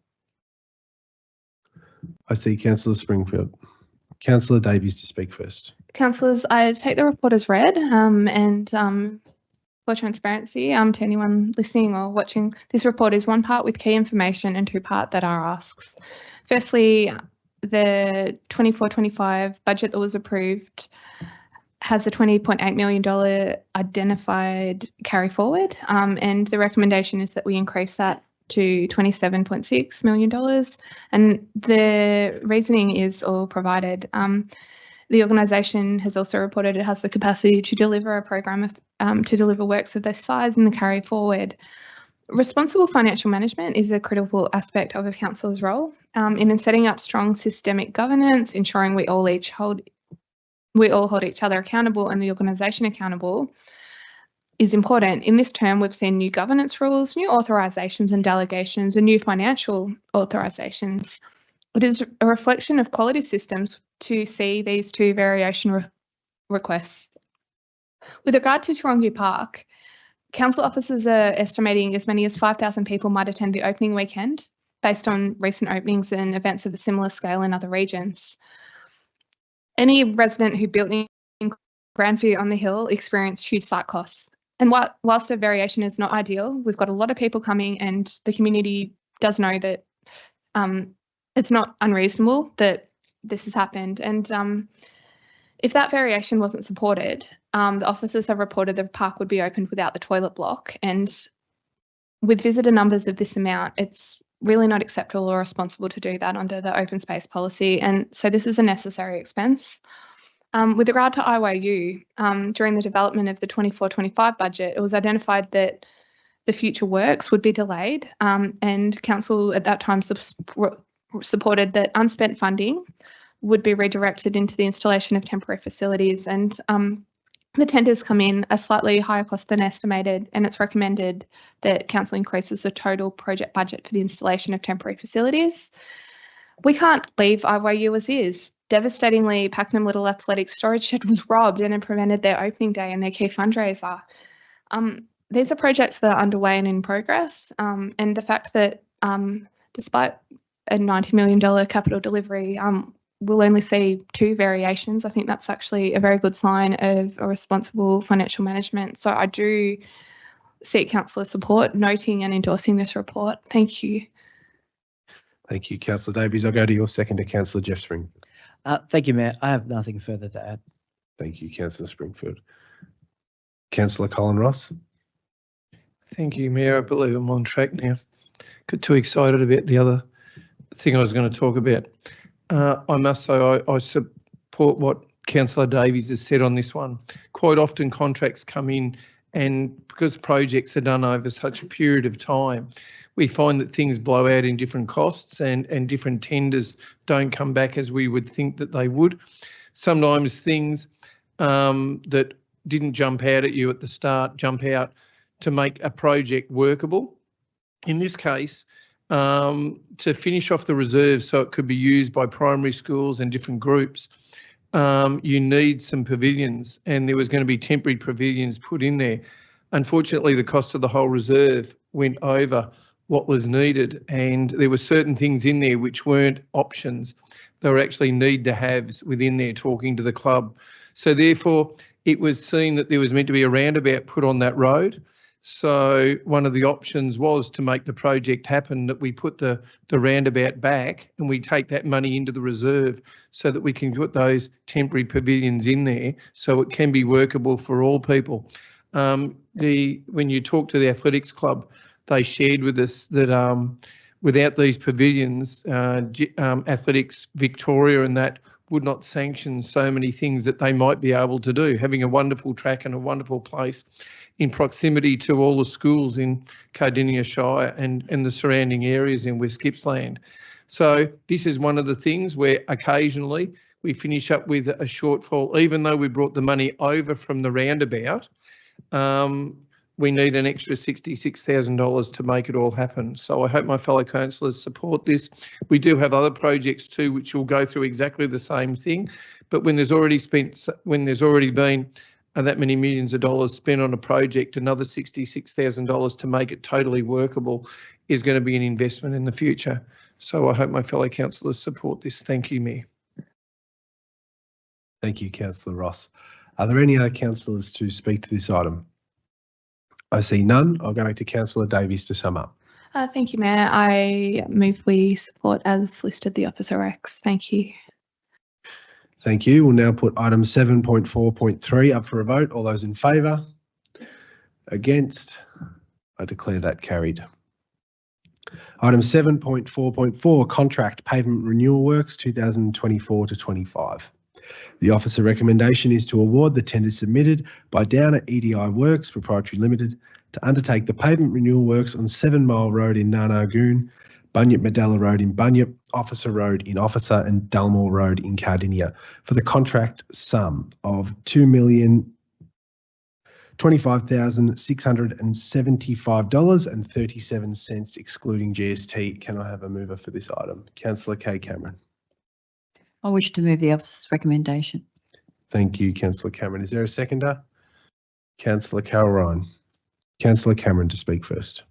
I see Councillor Springfield. Councillor Davies to speak first. Councillors, I take the report as read and for transparency to anyone listening or watching, this report is one part with key information and two part that are asks. Firstly, the 24-25 budget that was approved has a $20.8 million identified carry forward and the recommendation is that we increase that to $27.6 million and the reasoning is all provided. The organisation has also reported it has the capacity to deliver a program of to deliver works of this size in the carry forward. Responsible financial management is a critical aspect of a council's role in setting up strong systemic governance, ensuring we all hold each other accountable and the organisation accountable is important. In this term, we've seen new governance rules, new authorisations and delegations, and new financial authorisations. It is a reflection of quality systems to see these two variation requests. With regard to Taronga Park, council officers are estimating as many as 5,000 people might attend the opening weekend based on recent openings and events of a similar scale in other regions. Any resident who built in Grandview on the Hill experienced huge site costs. And whilst a variation is not ideal, we've got a lot of people coming and the community does know that it's not unreasonable that this has happened. And if that variation wasn't supported, the officers have reported the park would be opened without the toilet block. And with visitor numbers of this amount, it's really not acceptable or responsible to do that under the open space policy. And so this is a necessary expense. With regard to IYU, during the development of the 24-25 budget, it was identified that the future works would be delayed and council at that time supported that unspent funding would be redirected into the installation of temporary facilities and the tenders come in a slightly higher cost than estimated and it's recommended that council increases the total project budget for the installation of temporary facilities. We can't leave IYU as is. Devastatingly, Pakenham Little Athletic Storage Shed was robbed and it prevented their opening day and their key fundraiser. These are projects that are underway and in progress, and the fact that despite a $90 million capital delivery, we'll only see two variations. I think that's actually a very good sign of a responsible financial management. So I do seek councillor support, noting and endorsing this report. Thank you. Thank you, Councillor Davies. I'll go to your seconder, Councillor Jeff Spring. Thank you, Mayor. I have nothing further to add. Thank you, Councillor Springfield. Councillor Colin Ross. Thank you, Mayor. I believe I'm on track now. Got too excited about the other thing I was going to talk about. I must say I support what Councillor Davies has said on this one. Quite often contracts come in and because projects are done over such a period of time, we find that things blow out in different costs and different tenders don't come back as we would think that they would. Sometimes things that didn't jump out at you at the start jump out to make a project workable. In this case, to finish off the reserves so it could be used by primary schools and different groups, you need some pavilions and there was going to be temporary pavilions put in there. Unfortunately, the cost of the whole reserve went over what was needed, and there were certain things in there which weren't options. They were actually need to haves within there talking to the club. So therefore, it was seen that there was meant to be a roundabout put on that road. So one of the options was to make the project happen, that we put the roundabout back and we take that money into the reserve so that we can put those temporary pavilions in there so it can be workable for all people. When you talk to the athletics club, they shared with us that without these pavilions, Athletics Victoria and that would not sanction so many things that they might be able to do, having a wonderful track and a wonderful place in proximity to all the schools in Cardinia Shire and the surrounding areas in West Gippsland. So this is one of the things where occasionally we finish up with a shortfall, even though we brought the money over from the roundabout. We need an extra $66,000 to make it all happen. So I hope my fellow councillors support this. We do have other projects too, which will go through exactly the same thing. But when there's already been that many millions of dollars spent on a project, another $66,000 to make it totally workable is going to be an investment in the future. So I hope my fellow councillors support this. Thank you, Mayor. Thank you, Councillor Ross. Are there any other councillors to speak to this item? I see none. I'll go back to Councillor Davies to sum up. Thank you, Mayor. I move we support as listed the Officer Rex. Thank you. Thank you. We'll now put item 7.4.3 up for a vote. All those in favour? Against? I declare that carried. Item 7.4.4, Contract Pavement Renewal Works 2024 to 25. The officer recommendation is to award the tender submitted by Downer EDI Works Proprietary Limited to undertake the pavement renewal works on 7 Mile Road in Narnagoon, Bunyip Medalla Road in Bunyip, Officer Road in Officer and Dulmore Road in Cardinia for the contract sum of $2,025,675.37 excluding GST. Can I have a mover for this item? Councillor Kay Cameron. I wish to move the officer's recommendation. Thank you, Councillor Cameron. Is there a seconder? Councillor Carol Ryan. Councillor Cameron to speak first.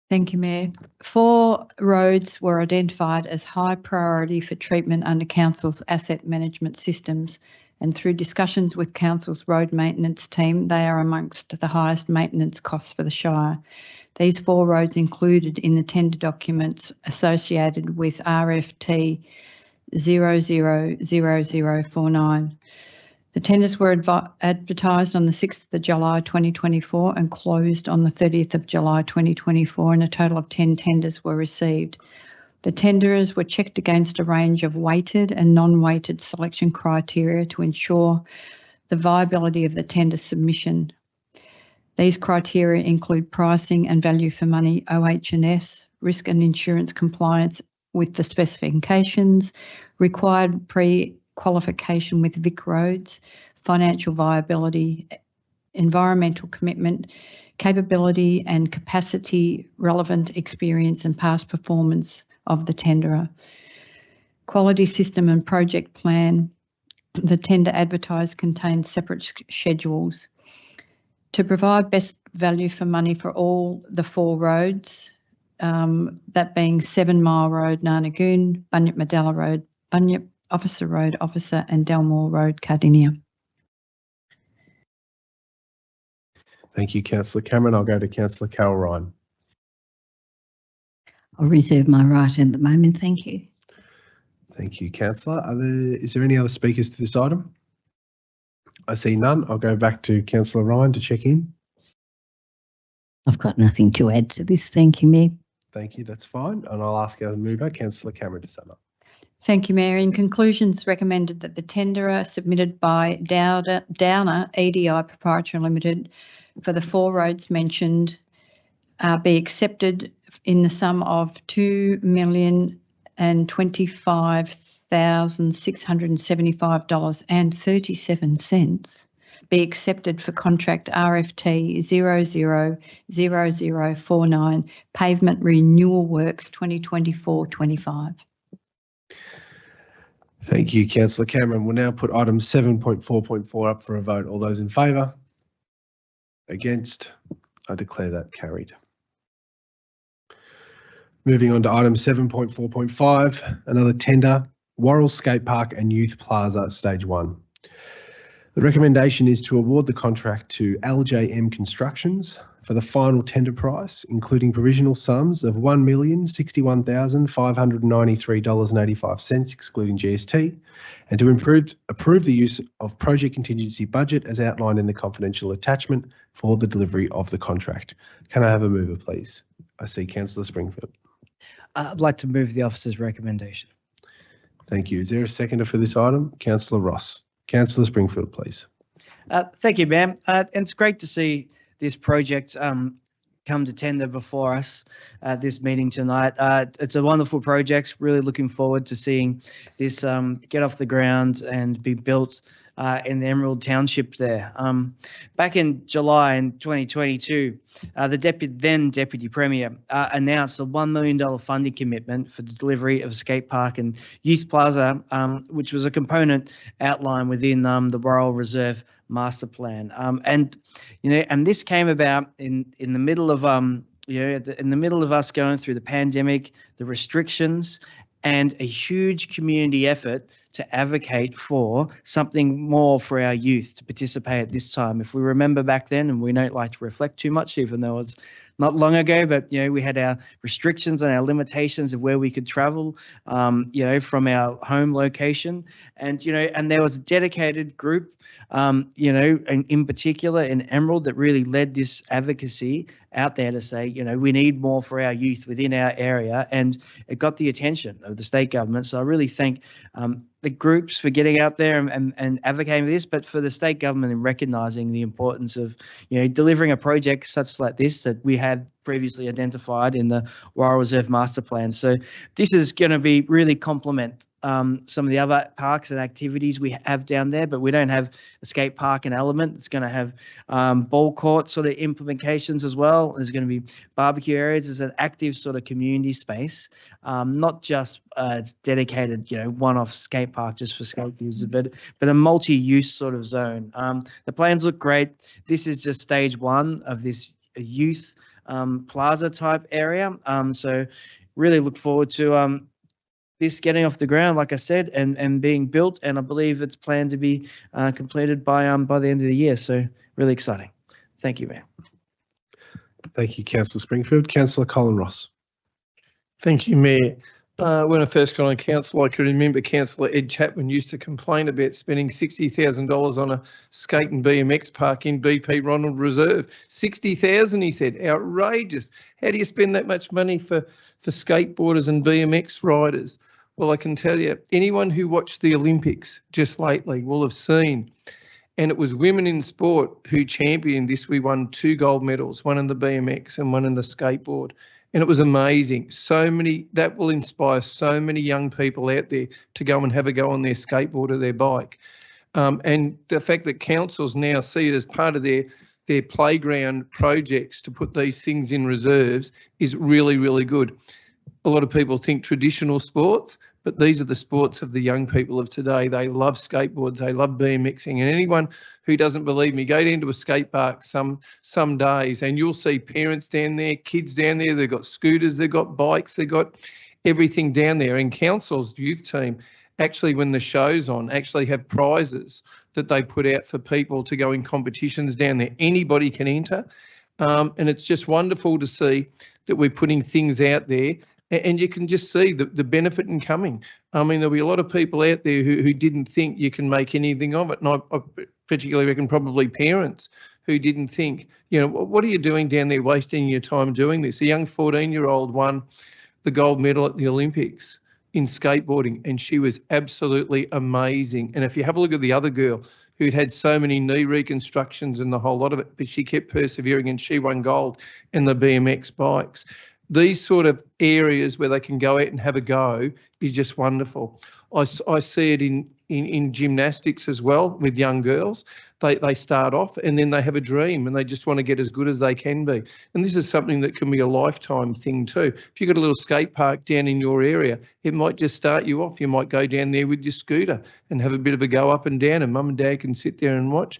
Thank you, Mayor. 4 roads were identified as high priority for treatment under Council's asset management systems, and through discussions with Council's road maintenance team, they are amongst the highest maintenance costs for the Shire. These 4 roads included in the tender documents associated with RFT 000049. The tenders were advertised on the 6th of July 2024 and closed on the 30th of July 2024, and a total of 10 tenders were received. The tenderers were checked against a range of weighted and non-weighted selection criteria to ensure the viability of the tender submission. These criteria include pricing and value for money, OH&S, risk and insurance compliance with the specifications, required pre-qualification with Vic Roads, financial viability, environmental commitment, capability and capacity, relevant experience and past performance of the tenderer. Quality system and project plan. The tender advertised contains separate schedules. To provide best value for money for all the 4 roads, that being 7 Mile Road, Narnagoon, Bunyip Medalla Road, Bunyip, Officer Road, Officer and Dulmore Road, Cardinia. Thank you, Councillor Cameron. I'll go to Councillor Carol Ryan. I'll reserve my right at the moment. Thank you. Thank you, Councillor. Is there any other speakers to this item? I see none. I'll go back to Councillor Ryan to check in. I've got nothing to add to this. Thank you, Mayor. Thank you. That's fine. And I'll ask our mover, Councillor Cameron, to sum up. Thank you, Mayor. In conclusion, it's recommended that the tenderer submitted by Downer EDI Proprietary Limited for the 4 roads mentioned be accepted in the sum of $2,025,675.37 be accepted for contract RFT 000049 Pavement Renewal Works 2024-25. Thank you, Councillor Cameron. We'll now put item 7.4.4 up for a vote. All those in favour? Against? I declare that carried. Moving on to item 7.4.5, another tender, Worrell Skate Park and Youth Plaza Stage 1. The recommendation is to award the contract to LJM Constructions for the final tender price, including provisional sums of $1,061,593.85, excluding GST, and to approve the use of project contingency budget as outlined in the confidential attachment for the delivery of the contract. Can I have a mover, please? I see Councillor Springfield. I'd like to move the officer's recommendation. Thank you. Is there a seconder for this item? Councillor Ross. Councillor Springfield, please. Thank you, ma'am. And it's great to see this project come to tender before us at this meeting tonight. It's a wonderful project. Really looking forward to seeing this get off the ground and be built in the Emerald Township there. Back in July in 2022, the then Deputy Premier announced a $1 million funding commitment for the delivery of a skate park and youth plaza, which was a component outlined within the Worrell Reserve Master Plan. And this came about in the middle of in the middle of us going through the pandemic, the restrictions, and a huge community effort to advocate for something more for our youth to participate at this time. If we remember back then, and we don't like to reflect too much, even though it was not long ago, but we had our restrictions and our limitations of where we could travel, from our home location, and there was a dedicated group, in particular in Emerald, that really led this advocacy out there to say, we need more for our youth within our area, and it got the attention of the state government. So I really thank the groups for getting out there and advocating for this, but for the state government in recognising the importance of delivering a project such like this that we had previously identified in the Worrell Reserve Master Plan. So this is going to be really complement some of the other parks and activities we have down there, but we don't have a skate park and element. It's going to have ball court sort of implementations as well. There's going to be barbecue areas. There's an active sort of community space, not just it's dedicated, one-off skate park just for skate users, but a multi-use sort of zone. The plans look great. This is just stage one of this youth plaza type area. So really look forward to this getting off the ground, like I said, and being built. And I believe it's planned to be completed by the end of the year. So really exciting. Thank you, Mayor. Thank you, Councillor Springfield. Councillor Colin Ross. Thank you, Mayor. When I first got on council, I can remember Councillor Ed Chapman used to complain about spending $60,000 on a skate and BMX park in BP Ronald Reserve. $60,000, he said, outrageous. How do you spend that much money for skateboarders and BMX riders? Well, I can tell you, anyone who watched the Olympics just lately will have seen, and it was women in sport who championed this. We won 2 gold medals, one in the BMX and one in the skateboard. And it was amazing. That will inspire so many young people out there to go and have a go on their skateboard or their bike. And the fact that councils now see it as part of their playground projects to put these things in reserves is really, really good. A lot of people think traditional sports, but these are the sports of the young people of today. They love skateboards, they love BMXing, and anyone who doesn't believe me, go down to a skate park some days and you'll see parents down there, kids down there, they've got scooters, they've got bikes, they've got everything down there. And council's youth team, actually when the show's on, actually have prizes that they put out for people to go in competitions down there. Anybody can enter, and it's just wonderful to see that we're putting things out there. And you can just see the benefit in coming. I mean, there'll be a lot of people out there who didn't think you can make anything of it. And I particularly reckon probably parents who didn't think, what are you doing down there wasting your time doing this? A young 14-year-old won the gold medal at the Olympics in skateboarding, and she was absolutely amazing. And if you have a look at the other girl who'd had so many knee reconstructions and the whole lot of it, but she kept persevering and she won gold in the BMX bikes. These sort of areas where they can go out and have a go is just wonderful. I see it in gymnastics as well with young girls. They start off and then they have a dream and they just want to get as good as they can be. And this is something that can be a lifetime thing too. If you've got a little skate park down in your area, it might just start you off. You might go down there with your scooter and have a bit of a go up and down, and mum and dad can sit there and watch.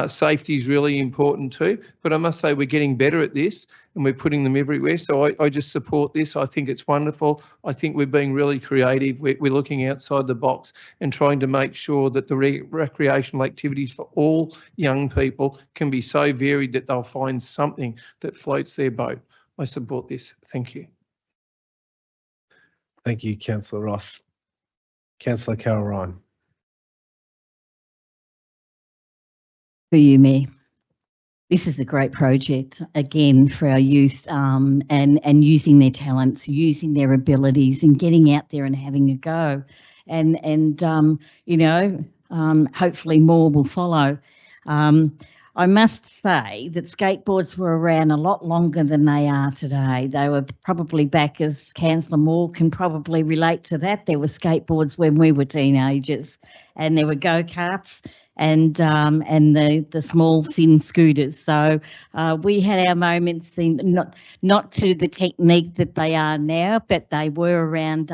Safety is really important too, but I must say we're getting better at this and we're putting them everywhere. So I just support this. I think it's wonderful. I think we're being really creative. We're looking outside the box and trying to make sure that the recreational activities for all young people can be so varied that they'll find something that floats their boat. I support this. Thank you. Thank you, Councillor Ross. Councillor Carol Ryan. For you, Mayor. This is a great project, again, for our youth, and using their talents, using their abilities and getting out there and having a go. And hopefully more will follow. I must say that skateboards were around a lot longer than they are today. They were probably back, as Councillor Moore can probably relate to that. There were skateboards when we were teenagers, and there were go-karts and the small thin scooters. So we had our moments in not to the technique that they are now, but they were around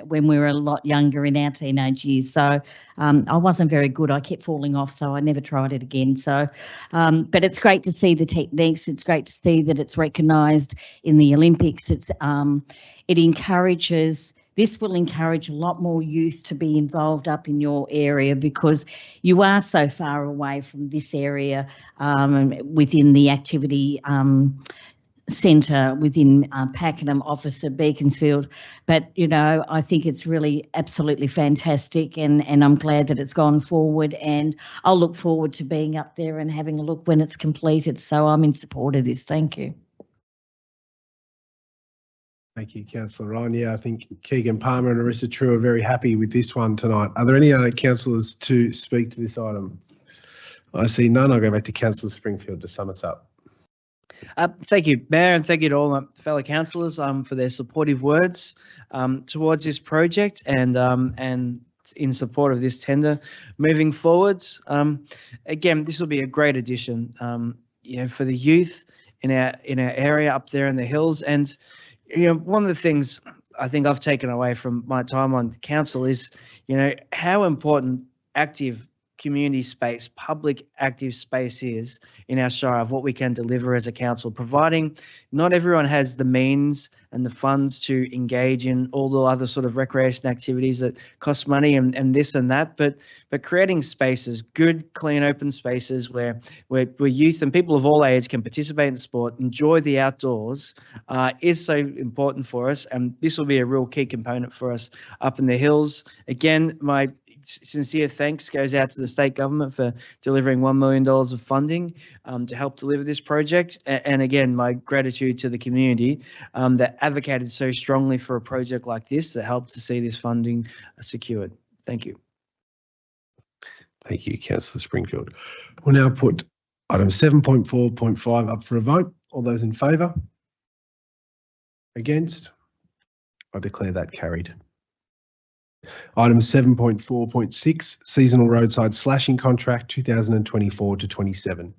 when we were a lot younger in our teenage years. So I wasn't very good. I kept falling off, so I never tried it again. So, but it's great to see the techniques. It's great to see that it's recognised in the Olympics. It encourages. This will encourage a lot more youth to be involved up in your area, because you are so far away from this area within the activity centre within Pakenham, Officer, Beaconsfield. But, I think it's really absolutely fantastic, and I'm glad that it's gone forward, and I'll look forward to being up there and having a look when it's completed. So I'm in support of this. Thank you. Thank you, Councillor Ryan. Yeah, I think Keegan Palmer and Arissa True are very happy with this one tonight. Are there any other councillors to speak to this item? I see none. I'll go back to Councillor Springfield to sum us up. Thank you, Mayor, and thank you to all my fellow councillors for their supportive words towards this project and in support of this tender moving forwards. Again, this will be a great addition, for the youth in our area up there in the hills. And one of the things I think I've taken away from my time on council is, how important active community space, public active space is in our Shire of what we can deliver as a council, providing not everyone has the means and the funds to engage in all the other sort of recreation activities that cost money and this and that, but creating spaces, good, clean, open spaces where youth and people of all ages can participate in sport, enjoy the outdoors, is so important for us. And this will be a real key component for us up in the hills. Again, my sincere thanks goes out to the state government for delivering $1 million of funding to help deliver this project. And again, my gratitude to the community that advocated so strongly for a project like this that helped to see this funding secured. Thank you. Thank you, Councillor Springfield. We'll now put item 7.4.5 up for a vote. All those in favour? Against? I declare that carried. Item 7.4.6, Seasonal Roadside Slashing Contract 2024 to 27.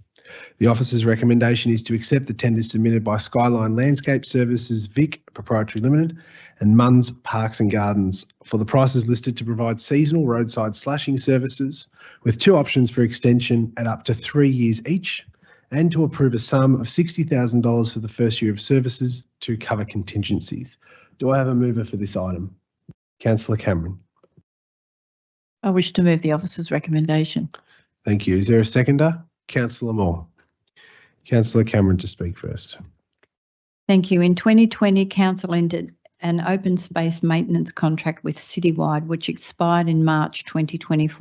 The officer's recommendation is to accept the tenders submitted by Skyline Landscape Services Vic Proprietary Limited and Munns Parks and Gardens for the prices listed to provide seasonal roadside slashing services with two options for extension at up to 3 years each, and to approve a sum of $60,000 for the first year of services to cover contingencies. Do I have a mover for this item? Councillor Cameron. I wish to move the officer's recommendation. Thank you. Is there a seconder? Councillor Moore. Councillor Cameron to speak first. Thank you. In 2020, Council entered an open space maintenance contract with Citywide, which expired in March 2024.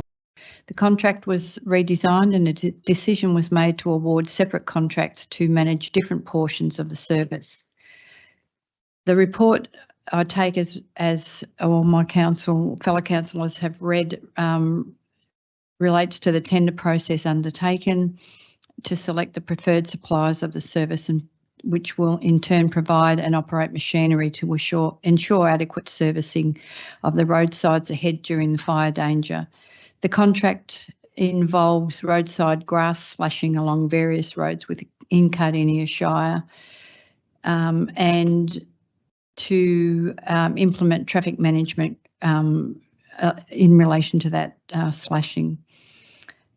The contract was redesigned and a decision was made to award separate contracts to manage different portions of the service. The report I take as all my fellow councillors have read relates to the tender process undertaken to select the preferred suppliers of the service, and which will in turn provide and operate machinery to ensure adequate servicing of the roadsides ahead during the fire danger. The contract involves roadside grass slashing along various roads within Cardinia Shire, and to implement traffic management in relation to that slashing.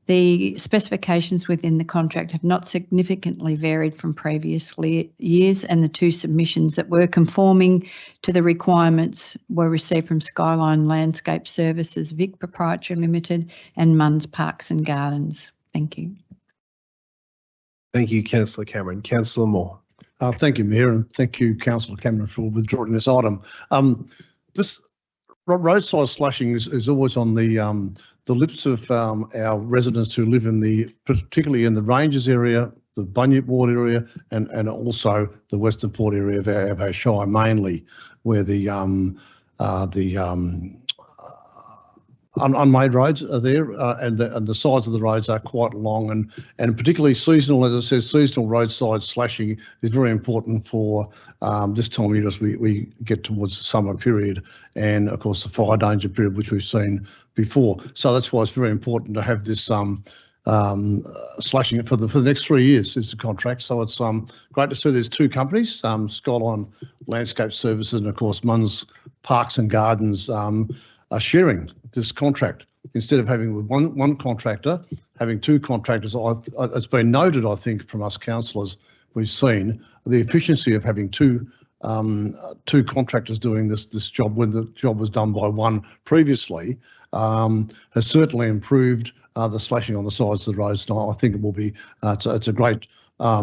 The specifications within the contract have not significantly varied from previous years, and the two submissions that were conforming to the requirements were received from Skyline Landscape Services, Vic Proprietary Limited and Munns Parks and Gardens. Thank you. Thank you, Councillor Cameron. Councillor Moore. Thank you, Mayor, and thank you, Councillor Cameron, for withdrawing this item. This roadside slashing is always on the lips of our residents who live particularly in the Ranges area, the Bunyip Ward area, and also the Western Port area of our Shire mainly, where the unmade roads are there, and the sides of the roads are quite long, and particularly seasonal, as I said, seasonal roadside slashing is very important for this time of year as we get towards the summer period, and of course the fire danger period, which we've seen before. So that's why it's very important to have this slashing it for the next 3 years is the contract. So it's great to see there's two companies, Skyline Landscape Services and of course Munns Parks and Gardens are sharing this contract. Instead of having with one contractor, having two contractors. It's been noted, I think, from us councillors, we've seen the efficiency of having two contractors doing this job when the job was done by one previously has certainly improved the slashing on the sides of the roads. And I think it will be it's a great. I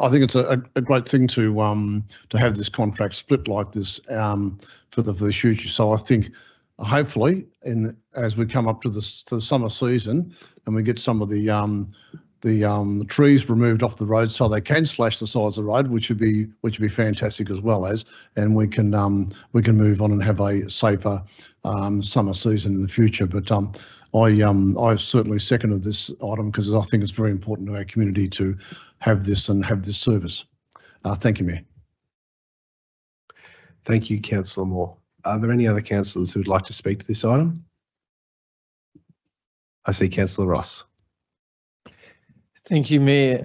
think it's a great thing to have this contract split like this for the future. So I think hopefully as we come up to the summer season and we get some of the trees removed off the road so they can slash the sides of the road, which would be fantastic as well as, and we can move on and have a safer summer season in the future. But I certainly seconded this item because I think it's very important to our community to have this and have this service. Thank you, Mayor. Thank you, Councillor Moore. Are there any other councillors who would like to speak to this item? I see Councillor Ross. Thank you, Mayor.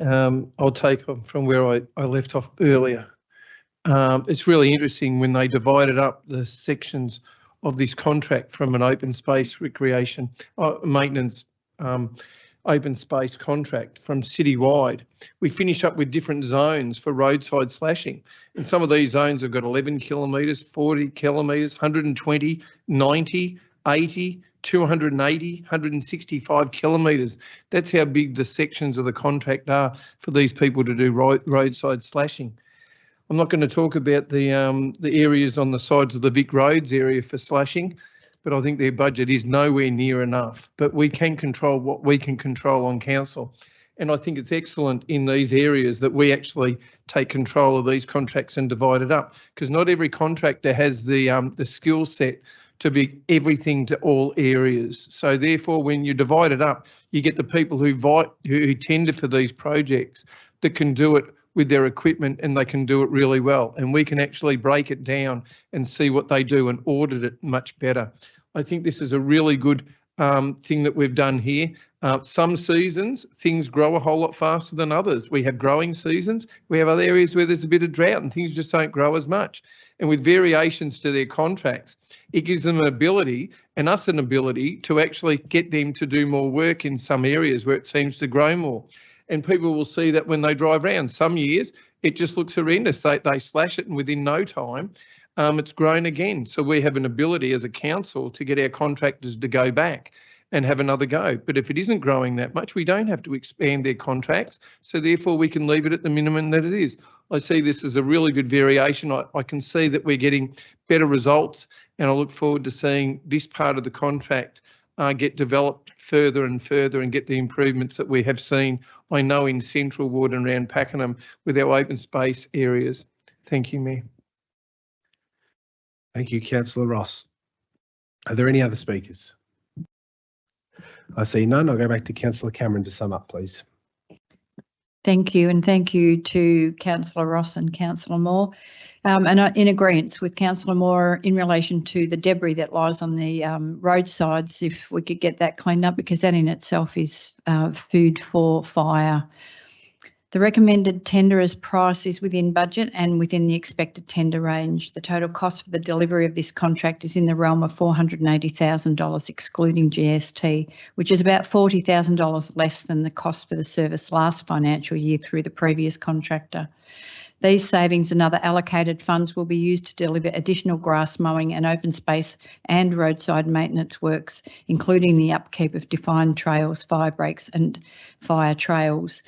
I'll take on from where I left off earlier. It's really interesting when they divided up the sections of this contract from an open space recreation maintenance open space contract from citywide. We finish up with different zones for roadside slashing. And some of these zones have got 11 kilometres, 40 kilometres, 120, 90, 80, 280, 165 kilometres. That's how big the sections of the contract are for these people to do roadside slashing. I'm not going to talk about the areas on the sides of the Vic Roads area for slashing, but I think their budget is nowhere near enough. But we can control what we can control on council. And I think it's excellent in these areas that we actually take control of these contracts and divide it up, because not every contractor has the skill set to be everything to all areas. So therefore, when you divide it up, you get the people who tender for these projects that can do it with their equipment and they can do it really well. And we can actually break it down and see what they do and audit it much better. I think this is a really good thing that we've done here. Some seasons, things grow a whole lot faster than others. We have growing seasons. We have other areas where there's a bit of drought and things just don't grow as much. And with variations to their contracts, it gives them an ability and us an ability to actually get them to do more work in some areas where it seems to grow more. And people will see that when they drive around. Some years, it just looks horrendous. They slash it and within no time, it's grown again. So we have an ability as a council to get our contractors to go back and have another go. But if it isn't growing that much, we don't have to expand their contracts. So therefore, we can leave it at the minimum that it is. I see this as a really good variation. I can see that we're getting better results, and I look forward to seeing this part of the contract get developed further and further and get the improvements that we have seen, I know, in Central Ward and around Pakenham with our open space areas. Thank you, Mayor. Thank you, Councillor Ross. Are there any other speakers? I see none. I'll go back to Councillor Cameron to sum up, please. Thank you, and thank you to Councillor Ross and Councillor Moore. And in agreement with Councillor Moore in relation to the debris that lies on the roadsides, if we could get that cleaned up, because that in itself is food for fire. The recommended tenderer's price is within budget and within the expected tender range. The total cost for the delivery of this contract is in the realm of $480,000 excluding GST, which is about $40,000 less than the cost for the service last financial year through the previous contractor. These savings and other allocated funds will be used to deliver additional grass mowing and open space and roadside maintenance works, including the upkeep of defined trails, fire breaks and fire trails.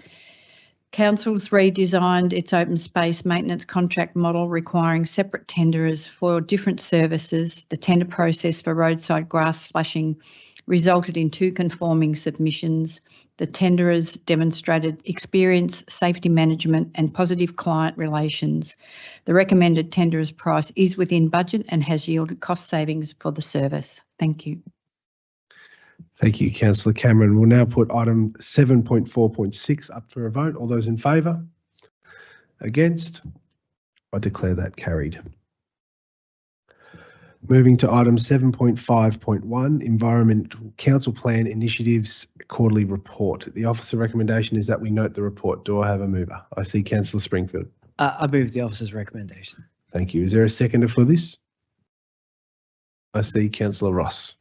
Council's redesigned its open space maintenance contract model requiring separate tenderers for different services. The tender process for roadside grass slashing resulted in 2 conforming submissions. The tenderers demonstrated experience, safety management and positive client relations. The recommended tenderer's price is within budget and has yielded cost savings for the service. Thank you. Thank you, Councillor Cameron. We'll now put item 7.4.6 up for a vote. All those in favour? Against? I declare that carried. Moving to item 7.5.1, Environmental Council Plan Initiatives Quarterly Report. The officer recommendation is that we note the report. Do I have a mover? I see Councillor Springfield. I move the officer's recommendation. Thank you. Is there a seconder for this? I see Councillor Ross.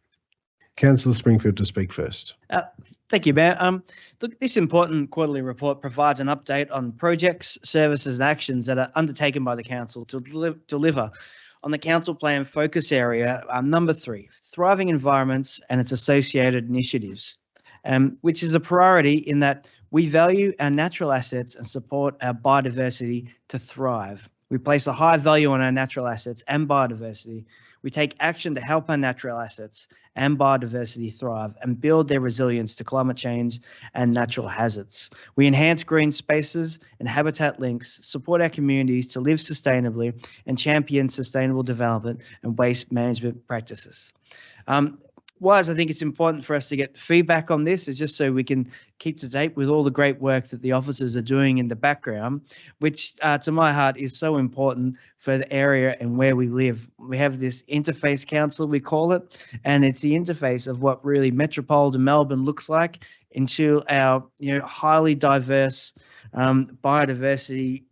Councillor Springfield to speak first. Thank you, Mayor. Look, this important quarterly report provides an update on projects, services and actions that are undertaken by the council to deliver on the council plan focus area number 3, thriving environments and its associated initiatives, which is a priority in that we value our natural assets and support our biodiversity to thrive. We place a high value on our natural assets and biodiversity. We take action to help our natural assets and biodiversity thrive and build their resilience to climate change and natural hazards. We enhance green spaces and habitat links, support our communities to live sustainably and champion sustainable development and waste management practices. Why I think it's important for us to get feedback on this is just so we can keep to date with all the great work that the officers are doing in the background, which to my heart is so important for the area and where we live. We have this interface council, we call it, and it's the interface of what really metropolitan Melbourne looks like into our highly diverse biodiversity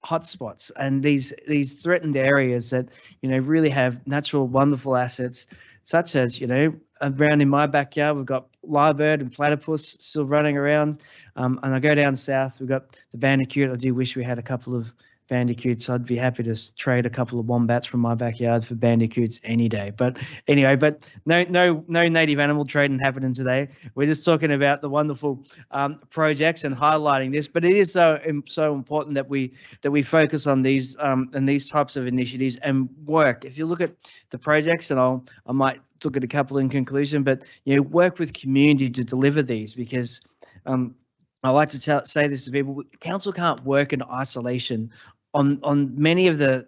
hotspots and these threatened areas that really have natural wonderful assets, such as, around in my backyard, we've got lyrebird and platypus still running around. And I go down south, we've got the bandicoot. I do wish we had a couple of bandicoots. I'd be happy to trade a couple of wombats from my backyard for bandicoots any day. But anyway, no native animal trading happening today. We're just talking about the wonderful projects and highlighting this. But it is so important that we focus on these and these types of initiatives and work. If you look at the projects, and I might look at a couple in conclusion, but work with community to deliver these, because I like to say this to people: council can't work in isolation on many of the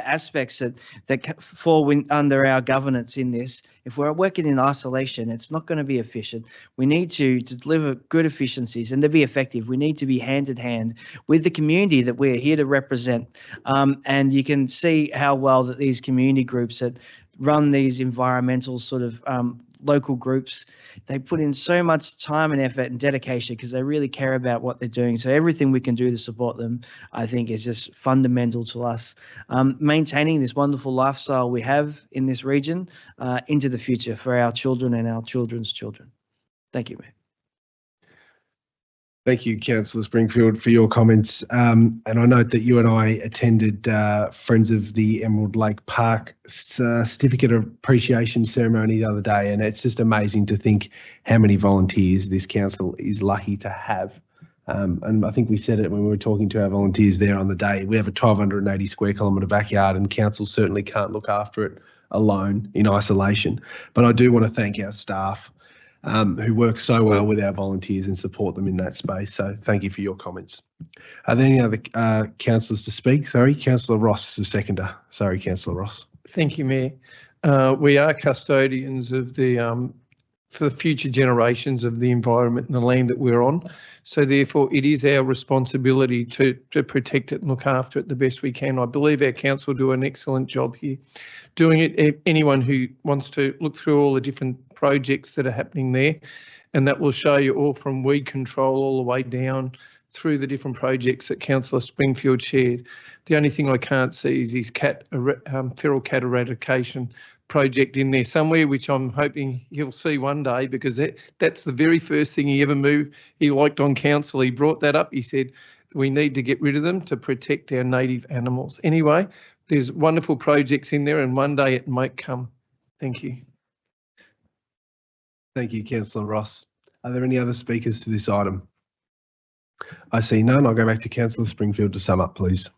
aspects that fall under our governance in this. If we're working in isolation, it's not going to be efficient. We need to deliver good efficiencies, and to be effective, we need to be hand in hand with the community that we're here to represent. And you can see how well that these community groups that run these environmental sort of local groups, they put in so much time and effort and dedication because they really care about what they're doing. So everything we can do to support them, I think, is just fundamental to us maintaining this wonderful lifestyle we have in this region into the future for our children and our children's children. Thank you, Mayor. Thank you, Councillor Springfield, for your comments. And I note that you and I attended Friends of the Emerald Lake Park certificate of appreciation ceremony the other day, and it's just amazing to think how many volunteers this council is lucky to have. And I think we said it when we were talking to our volunteers there on the day. We have a 1,280 square kilometre backyard, and council certainly can't look after it alone in isolation. But I do want to thank our staff who work so well with our volunteers and support them in that space. So thank you for your comments. Are there any other councillors to speak? Sorry, Councillor Ross is the seconder. Sorry, Councillor Ross. Thank you, Mayor. We are custodians of for the future generations of the environment and the land that we're on. So therefore, it is our responsibility to protect it and look after it the best we can. I believe our council do an excellent job here doing it. Anyone who wants to look through all the different projects that are happening there, and that will show you all from weed control all the way down through the different projects that Councillor Springfield shared. The only thing I can't see is his feral cat eradication project in there somewhere, which I'm hoping he'll see one day, because that's the very first thing he ever moved. He liked on council. He brought that up. He said, we need to get rid of them to protect our native animals. Anyway, there's wonderful projects in there, and one day it might come. Thank you. Thank you, Councillor Ross. Are there any other speakers to this item? I see none. I'll go back to Councillor Springfield to sum up, please.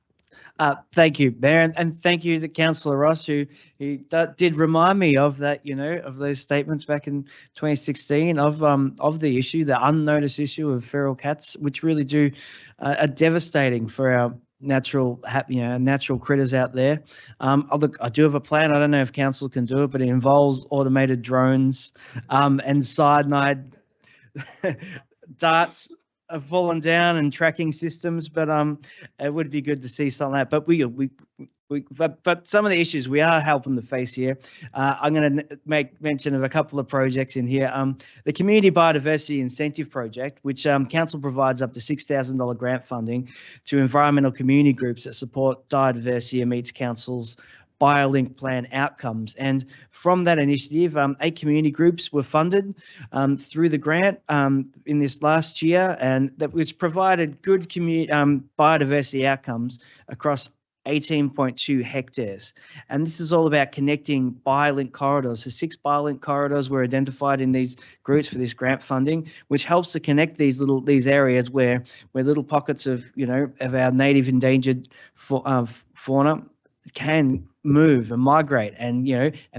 Thank you, Mayor, and thank you to Councillor Ross, who did remind me of that, of those statements back in 2016 of the issue, the unnoticed issue of feral cats, which really are devastating for our natural critters out there. I do have a plan. I don't know if council can do it, but it involves automated drones and cyanide darts have fallen down and tracking systems, but it would be good to see something like that. But some of the issues we are helping to face here. I'm going to make mention of a couple of projects in here. The Community Biodiversity Incentive Project, which council provides up to $6,000 grant funding to environmental community groups that support biodiversity and meets council's BioLink plan outcomes. And from that initiative, 8 community groups were funded through the grant in this last year, and that was provided good biodiversity outcomes across 18.2 hectares. And this is all about connecting BioLink corridors. So 6 BioLink corridors were identified in these groups for this grant funding, which helps to connect these areas where little pockets of our native endangered fauna can move and migrate and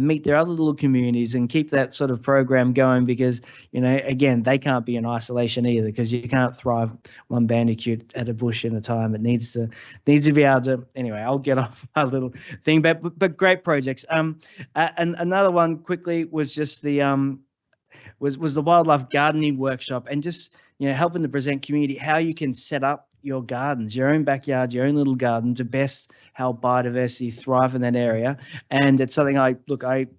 meet their other little communities and keep that sort of program going, because again, they can't be in isolation either, because you can't thrive one bandicoot at a bush at a time. It needs to be able to. Anyway, I'll get off my little thing, but great projects. And another one quickly was just the was the wildlife gardening workshop, and just helping to present community how you can set up your gardens, your own backyard, your own little garden, to best help biodiversity thrive in that area. And it's something I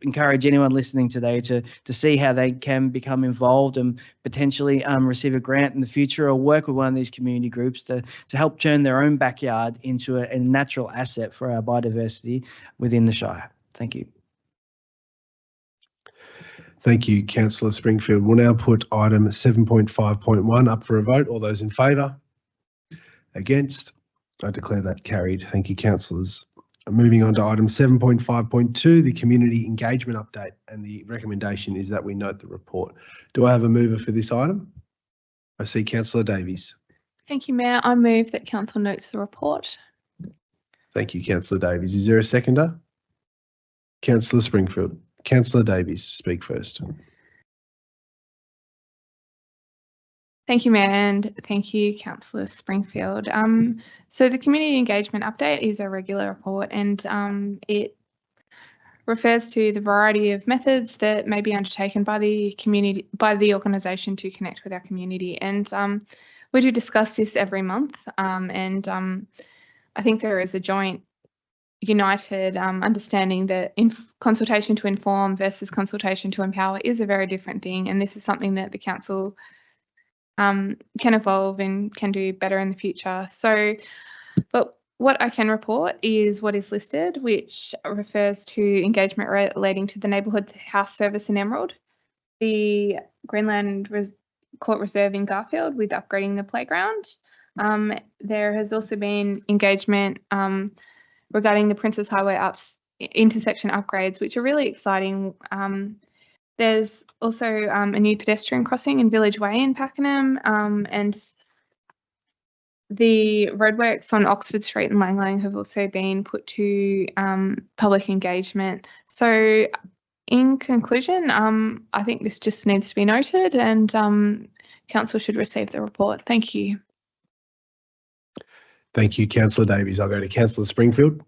encourage anyone listening today to see how they can become involved and potentially receive a grant in the future, or work with one of these community groups to help turn their own backyard into a natural asset for our biodiversity within the Shire. Thank you. Thank you, Councillor Springfield. We'll now put item 7.5.1 up for a vote. All those in favour? Against? I declare that carried. Thank you, councillors. Moving on to item 7.5.2, the community engagement update, and the recommendation is that we note the report. Do I have a mover for this item? I see Councillor Davies. Thank you, Mayor. I move that council notes the report. Thank you, Councillor Davies. Is there a seconder? Councillor Springfield. Councillor Davies, speak first. Thank you, Mayor, and thank you, Councillor Springfield. So the community engagement update is a regular report, and it refers to the variety of methods that may be undertaken by the organisation to connect with our community. And we do discuss this every month, and I think there is a joint, united understanding that consultation to inform versus consultation to empower is a very different thing, and this is something that the council can evolve and can do better in the future. So, but what I can report is what is listed, which refers to engagement relating to the Neighbourhood House Service in Emerald, the Greenland Court Reserve in Garfield with upgrading the playground. There has also been engagement regarding the Princess Highway intersection upgrades, which are really exciting. There's also a new pedestrian crossing in Village Way in Pakenham, and the roadworks on Oxford Street and Lang Lang have also been put to public engagement. So in conclusion, I think this just needs to be noted, and council should receive the report. Thank you. Thank you, Councillor Davies. I'll go to Councillor Springfield.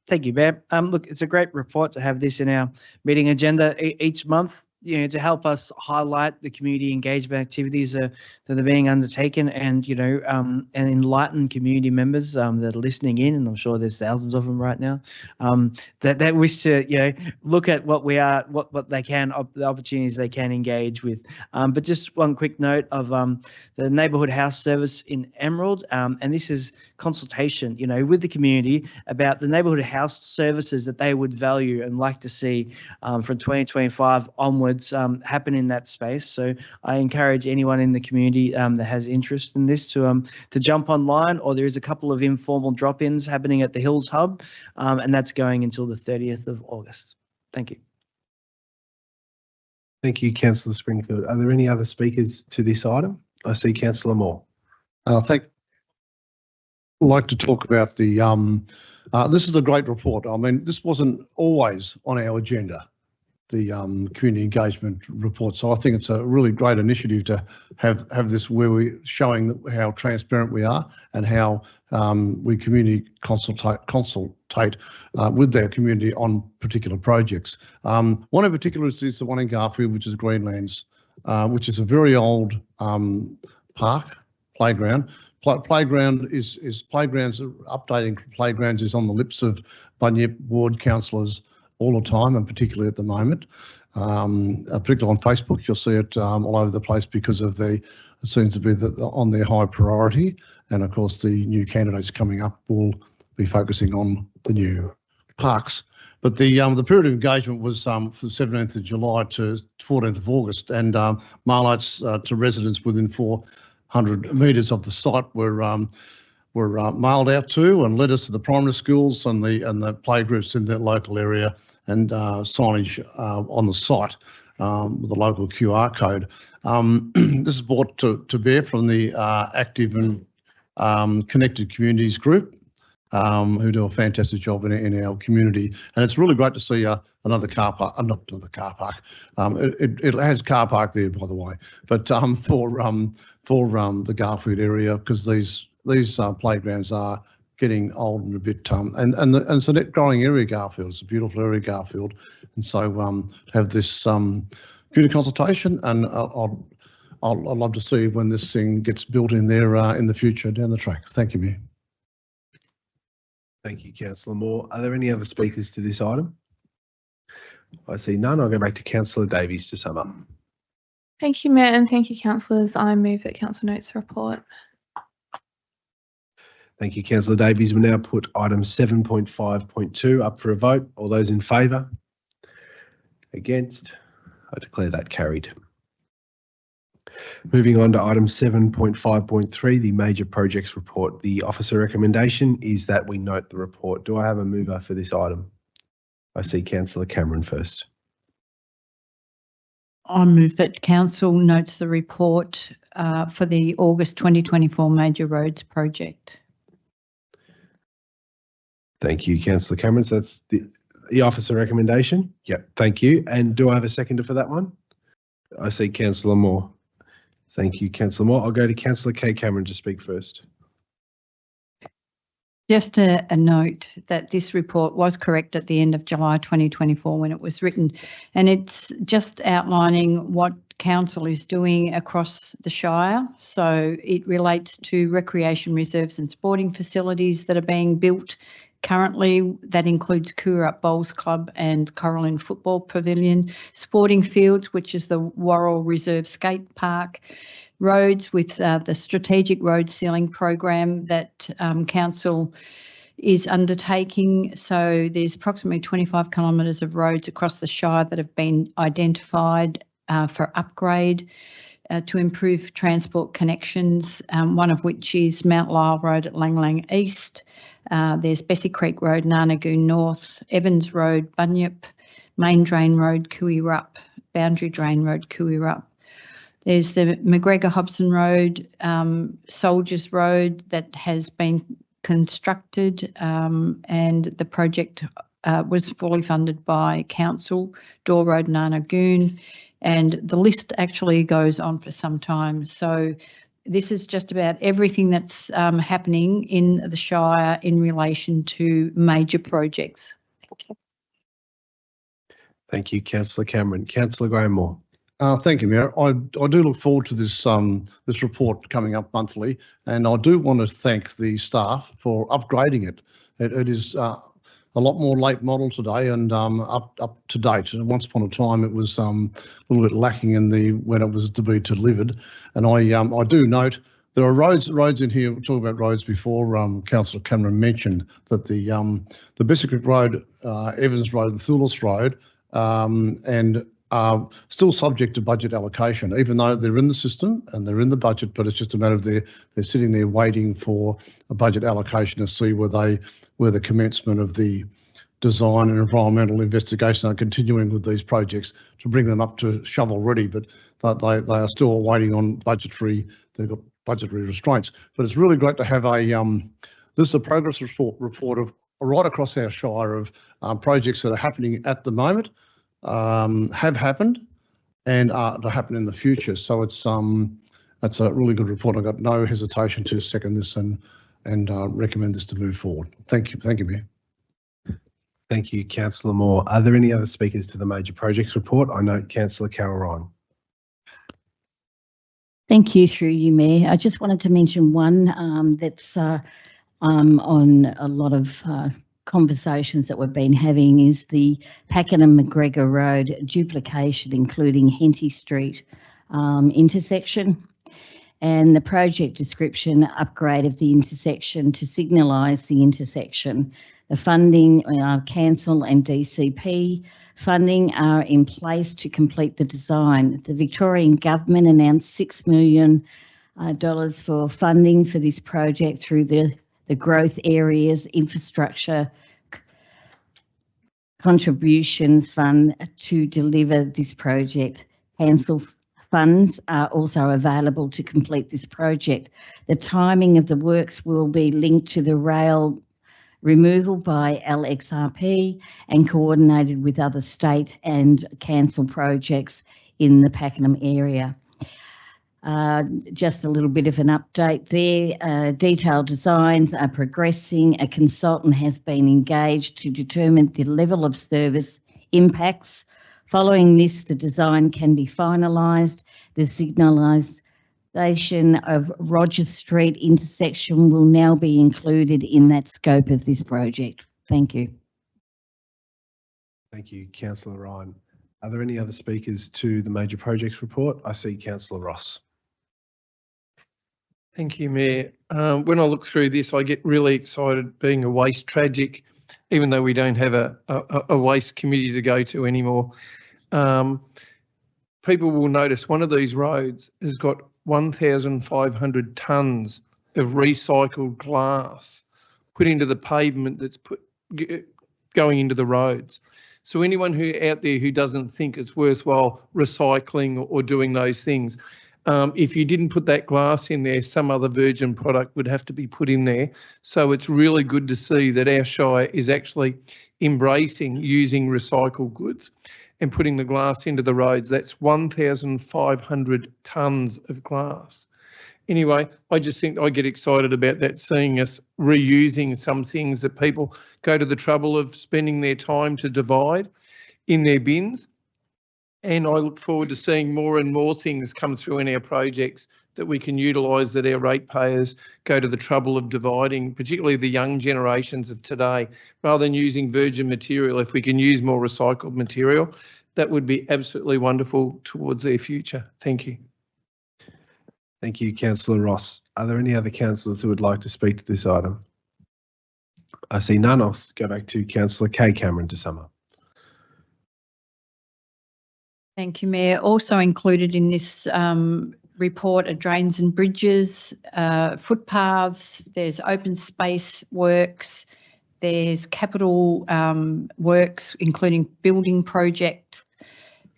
Thank you, Mayor. Look, it's a great report to have this in our meeting agenda each month. to help us highlight the community engagement activities that are being undertaken, and and enlighten community members that are listening in, and I'm sure there's thousands of them right now, that wish to look at what they can, the opportunities they can engage with. But just one quick note of the neighbourhood house service in Emerald, and this is consultation with the community about the neighbourhood house services that they would value and like to see from 2025 onwards happen in that space. So I encourage anyone in the community that has interest in this to jump online, or there is a couple of informal drop-ins happening at the Hills Hub, and that's going until the 30th of August. Thank you. Thank you, Councillor Springfield. Are there any other speakers to this item? I see Councillor Moore. I'd like to talk about the, this is a great report. I mean, this wasn't always on our agenda, the community engagement report. So I think it's a really great initiative to have this, where we're showing how transparent we are and how we community consultate with their community on particular projects. One in particular is the one in Garfield, which is Greenlands, which is a very old park playground. Updating playgrounds is on the lips of Bunyip ward councillors all the time, and particularly at the moment, particularly on Facebook. You'll see it all over the place because of it seems to be on their high priority. And of course, the new candidates coming up will be focusing on the new parks. But the period of engagement was from 17th of July to 14th of August, and marlights to residents within 400 metres of the site were mailed out to, and letters to the primary schools and the playgroups in the local area, and signage on the site with a local QR code. This is brought to bear from the Active and Connected Communities group, who do a fantastic job in our community. And it's really great to see another car park, not another car park. It has car park there, by the way, but for the Garfield area, because these playgrounds are getting old and a bit, and it's a growing area, Garfield. It's a beautiful area, Garfield. And so to have this community consultation, and I'd love to see when this thing gets built in there in the future down the track. Thank you, Mayor. Thank you, Councillor Moore. Are there any other speakers to this item? I see none. I'll go back to Councillor Davies to sum up. Thank you, Mayor, and thank you, councillors. I move that council notes the report. Thank you, Councillor Davies. We'll now put item 7.5.2 up for a vote. All those in favour? Against? I declare that carried. Moving on to item 7.5.3, the major projects report. The officer recommendation is that we note the report. Do I have a mover for this item? I see Councillor Cameron first. I move that council notes the report for the August 2024 major roads project. Thank you, Councillor Cameron. So that's the officer recommendation. Yep, thank you. And do I have a seconder for that one? I see Councillor Moore. Thank you, Councillor Moore. I'll go to Councillor Kay Cameron to speak first. Just a note that this report was correct at the end of July 2024 when it was written, and it's just outlining what council is doing across the Shire. So it relates to recreation reserves and sporting facilities that are being built currently. That includes Coorup Bowls Club and Coralline Football Pavilion, sporting fields, which is the Worrell Reserve Skate Park, roads with the strategic road sealing program that council is undertaking. So there's approximately 25 kilometres of roads across the Shire that have been identified for upgrade to improve transport connections, one of which is Mount Lyell Road at Lang Lang East. There's Bessie Creek Road, Narnagoon North, Evans Road, Bunyip, Main Drain Road, Cooey-Rupp, Boundary Drain Road, Cooey-Rupp. There's the McGregor Hobson Road, Soldiers Road that has been constructed, and the project was fully funded by council, Door Road, Narnagoon, and the list actually goes on for some time. So this is just about everything that's happening in the Shire in relation to major projects. Thank you. Thank you, Councillor Cameron. Councillor Graham-Moore. Thank you, Mayor. I do look forward to this this report coming up monthly, and I do want to thank the staff for upgrading it. It is a lot more late model today and up to date. And once upon a time, it was a little bit lacking in when it was to be delivered. And I do note there are roads in here. We talked about roads before. Councillor Cameron mentioned that the Bissicrook Road, Evans Road, and Thulis Road, and are still subject to budget allocation, even though they're in the system and they're in the budget, but it's just a matter of they're sitting there waiting for a budget allocation to see where the commencement of the design and environmental investigation are continuing with these projects to bring them up to shovel ready, but they are still waiting on they've got budgetary restraints. But it's really great to have this is a progress report of right across our Shire of projects that are happening at the moment, have happened, and are to happen in the future. So it's that's a really good report. I've got no hesitation to second this and recommend this to move forward. Thank you, Mayor. Thank you, Councillor Moore. Are there any other speakers to the major projects report? I note Councillor Carol Ryan. Thank you, through you, Mayor. I just wanted to mention one that's on a lot of conversations that we've been having is the Pakenham McGregor Road duplication, including Henty Street intersection, and the project description upgrade of the intersection to signalise the intersection. The funding, council and DCP funding are in place to complete the design. The Victorian Government announced $6 million for funding for this project through the Growth Areas Infrastructure Contributions Fund to deliver this project. Council funds are also available to complete this project. The timing of the works will be linked to the rail removal by LXRP and coordinated with other state and council projects in the Pakenham area. Just a little bit of an update there. Detailed designs are progressing. A consultant has been engaged to determine the level of service impacts. Following this, the design can be finalised. The signalisation of Rogers Street intersection will now be included in that scope of this project. Thank you. Thank you, Councillor Ryan. Are there any other speakers to the major projects report? I see Councillor Ross. Thank you, Mayor. When I look through this, I get really excited being a waste tragic, even though we don't have a waste committee to go to anymore. People will notice one of these roads has got 1,500 tonnes of recycled glass put into the pavement that's going into the roads. So anyone out there who doesn't think it's worthwhile recycling or doing those things, if you didn't put that glass in there, some other virgin product would have to be put in there. So it's really good to see that our Shire is actually embracing using recycled goods and putting the glass into the roads. That's 1,500 tonnes of glass. Anyway, I just think I get excited about that, seeing us reusing some things that people go to the trouble of spending their time to divide in their bins. And I look forward to seeing more and more things come through in our projects that we can utilise, that our ratepayers go to the trouble of dividing, particularly the young generations of today. Rather than using virgin material, if we can use more recycled material, that would be absolutely wonderful towards their future. Thank you. Thank you, Councillor Ross. Are there any other councillors who would like to speak to this item? I see none. I'll go back to Councillor Kay Cameron to sum up. Thank you, Mayor. Also included in this report are drains and bridges, footpaths, there's open space works, there's capital works, including building project,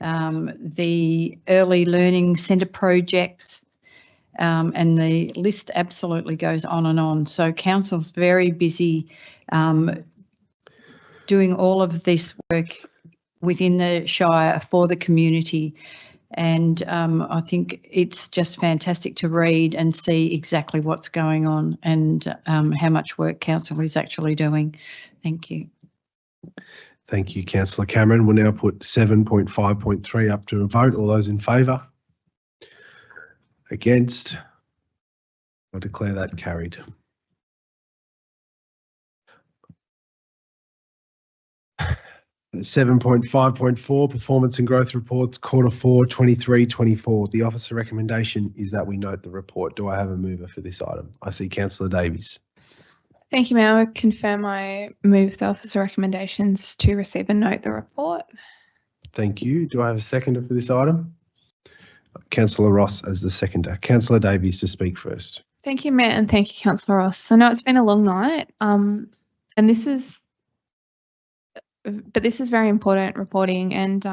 the early learning centre projects, and the list absolutely goes on and on. So council's very busy doing all of this work within the Shire for the community. And I think it's just fantastic to read and see exactly what's going on and how much work council is actually doing. Thank you. Thank you, Councillor Cameron. We'll now put 7.5.3 up to a vote. All those in favour? Against? I declare that carried. Uh, 7.5.4 Performance and Growth Reports, Q4 23-24. The officer recommendation is that we note the report. Do I have a mover for this item? I see Councillor Davies. Thank you, Mayor. I confirm I move the officer recommendations to receive and note the report. Thank you. Do I have a seconder for this item? Councillor Ross as the seconder. Councillor Davies to speak first. Thank you, Mayor, and thank you, Councillor Ross. I know it's been a long night, and this is very important reporting, and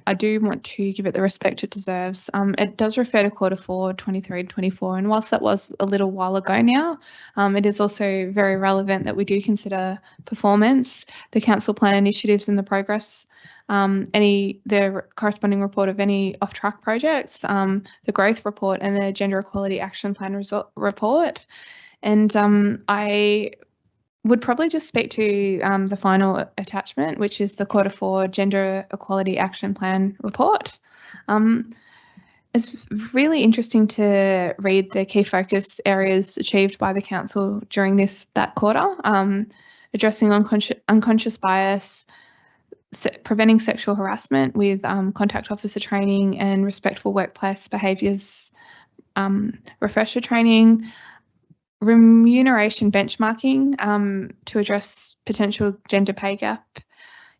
I do want to give it the respect it deserves. It does refer to Q4 23-24, and whilst that was a little while ago now, it is also very relevant that we do consider performance, the council plan initiatives and the progress, the corresponding report of any off-track projects, the growth report and the gender equality action plan report. And I would probably just speak to the final attachment, which is the Q4 Gender Equality Action Plan report. It's really interesting to read the key focus areas achieved by the council during that quarter, addressing unconscious bias, preventing sexual harassment with contact officer training and respectful workplace behaviours refresher training, remuneration benchmarking to address potential gender pay gap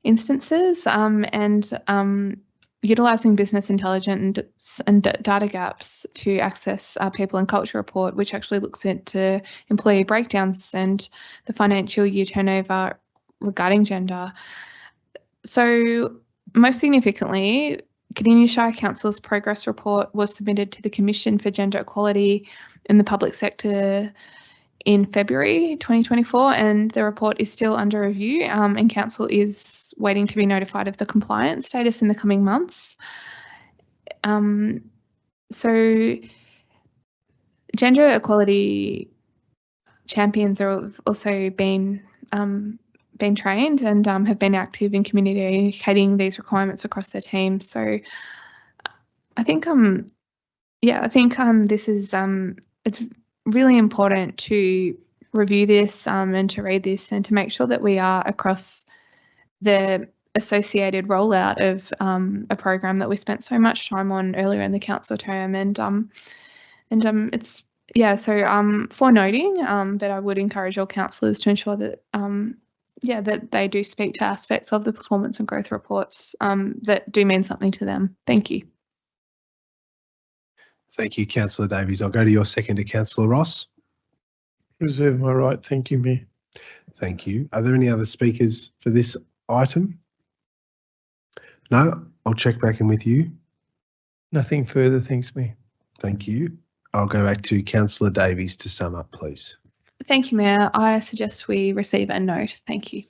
instances, and utilising business intelligence and data gaps to access our people and culture report, which actually looks into employee breakdowns and the financial year turnover regarding gender. So most significantly, Cardinia Shire Council's progress report was submitted to the Commission for Gender Equality in the Public Sector in February 2024, and the report is still under review, and Council is waiting to be notified of the compliance status in the coming months. So gender equality champions have also been trained and have been active in communicating these requirements across their team. So I think this is it's really important to review this and to read this and to make sure that we are across the associated rollout of a program that we spent so much time on earlier in the council term, and it's for noting, but I would encourage all councillors to ensure that that they do speak to aspects of the performance and growth reports that do mean something to them. Thank you. Thank you, Councillor Davies. I'll go to your seconder, Councillor Ross. Reserve my right. Thank you, Mayor. Thank you. Are there any other speakers for this item? No? I'll check back in with you. Nothing further, thanks, Mayor. Thank you. I'll go back to Councillor Davies to sum up, please. Thank you, Mayor. I suggest we receive and note. Thank you.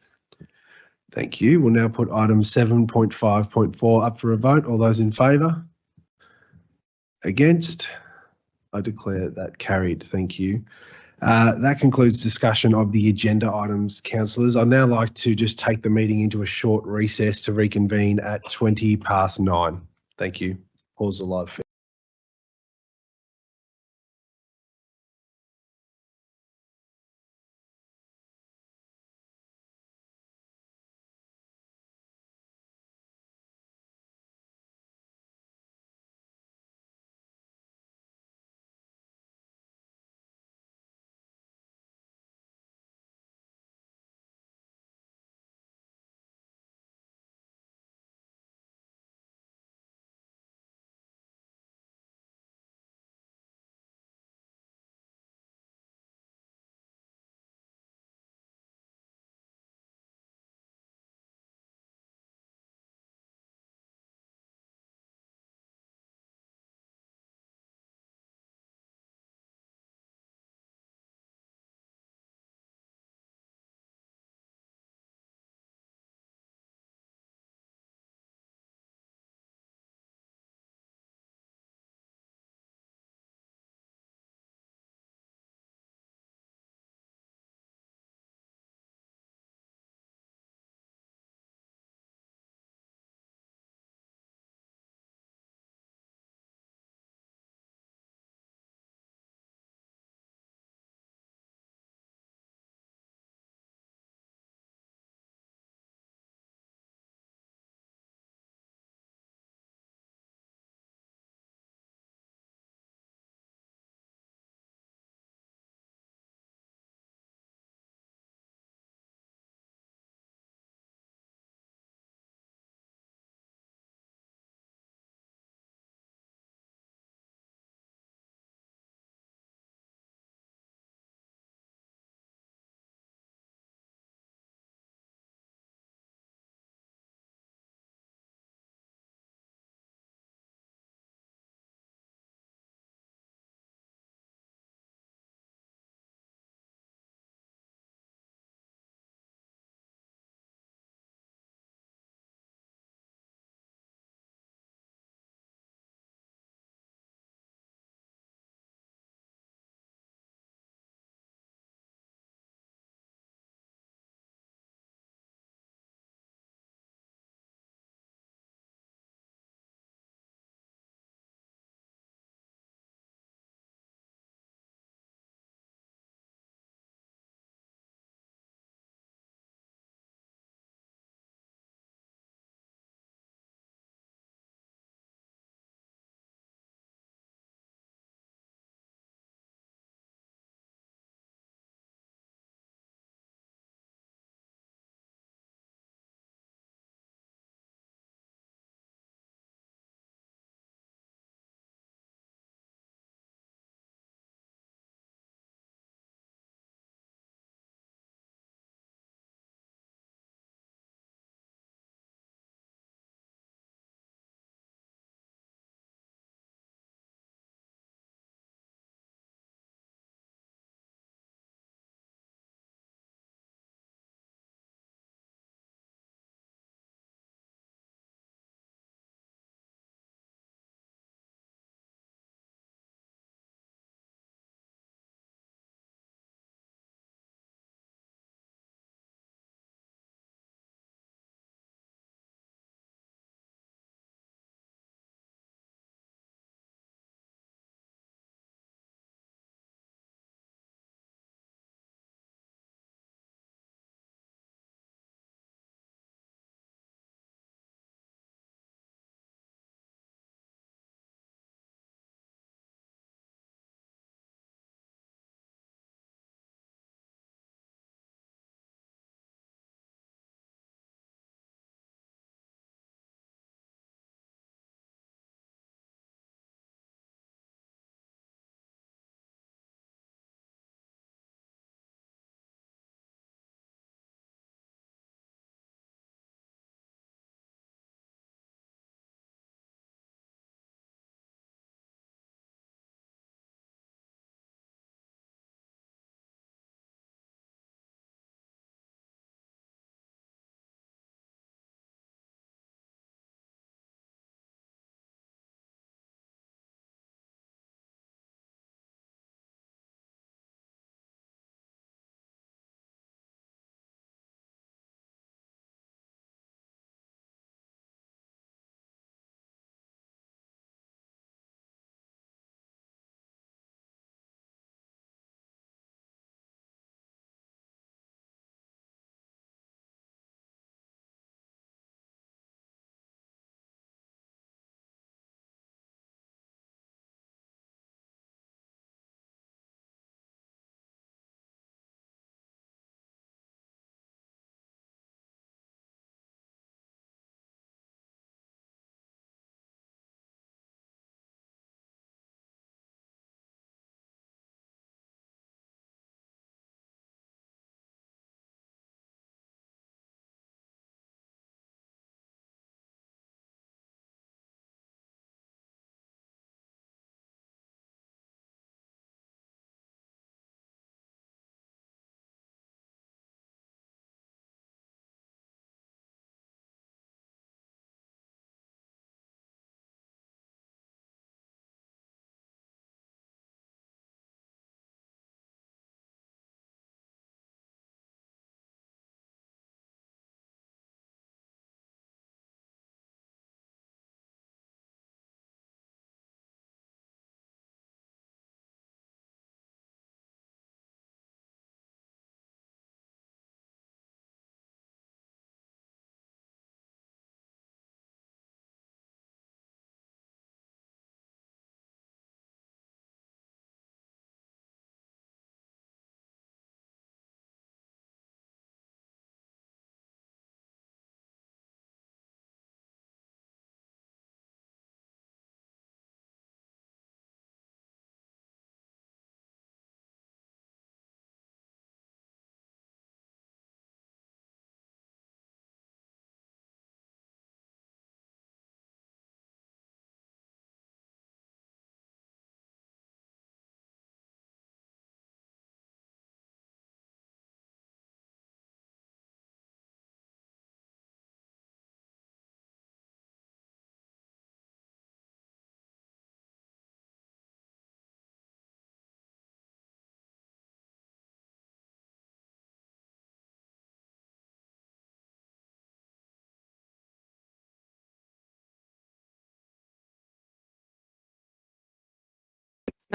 Thank you. We'll now put item 7.5.4 up for a vote. All those in favour? Against? I declare that carried. Thank you. That concludes discussion of the agenda items, councillors. I'd now like to just take the meeting into a short recess to reconvene at 9:20. Thank you. Pause the live feed.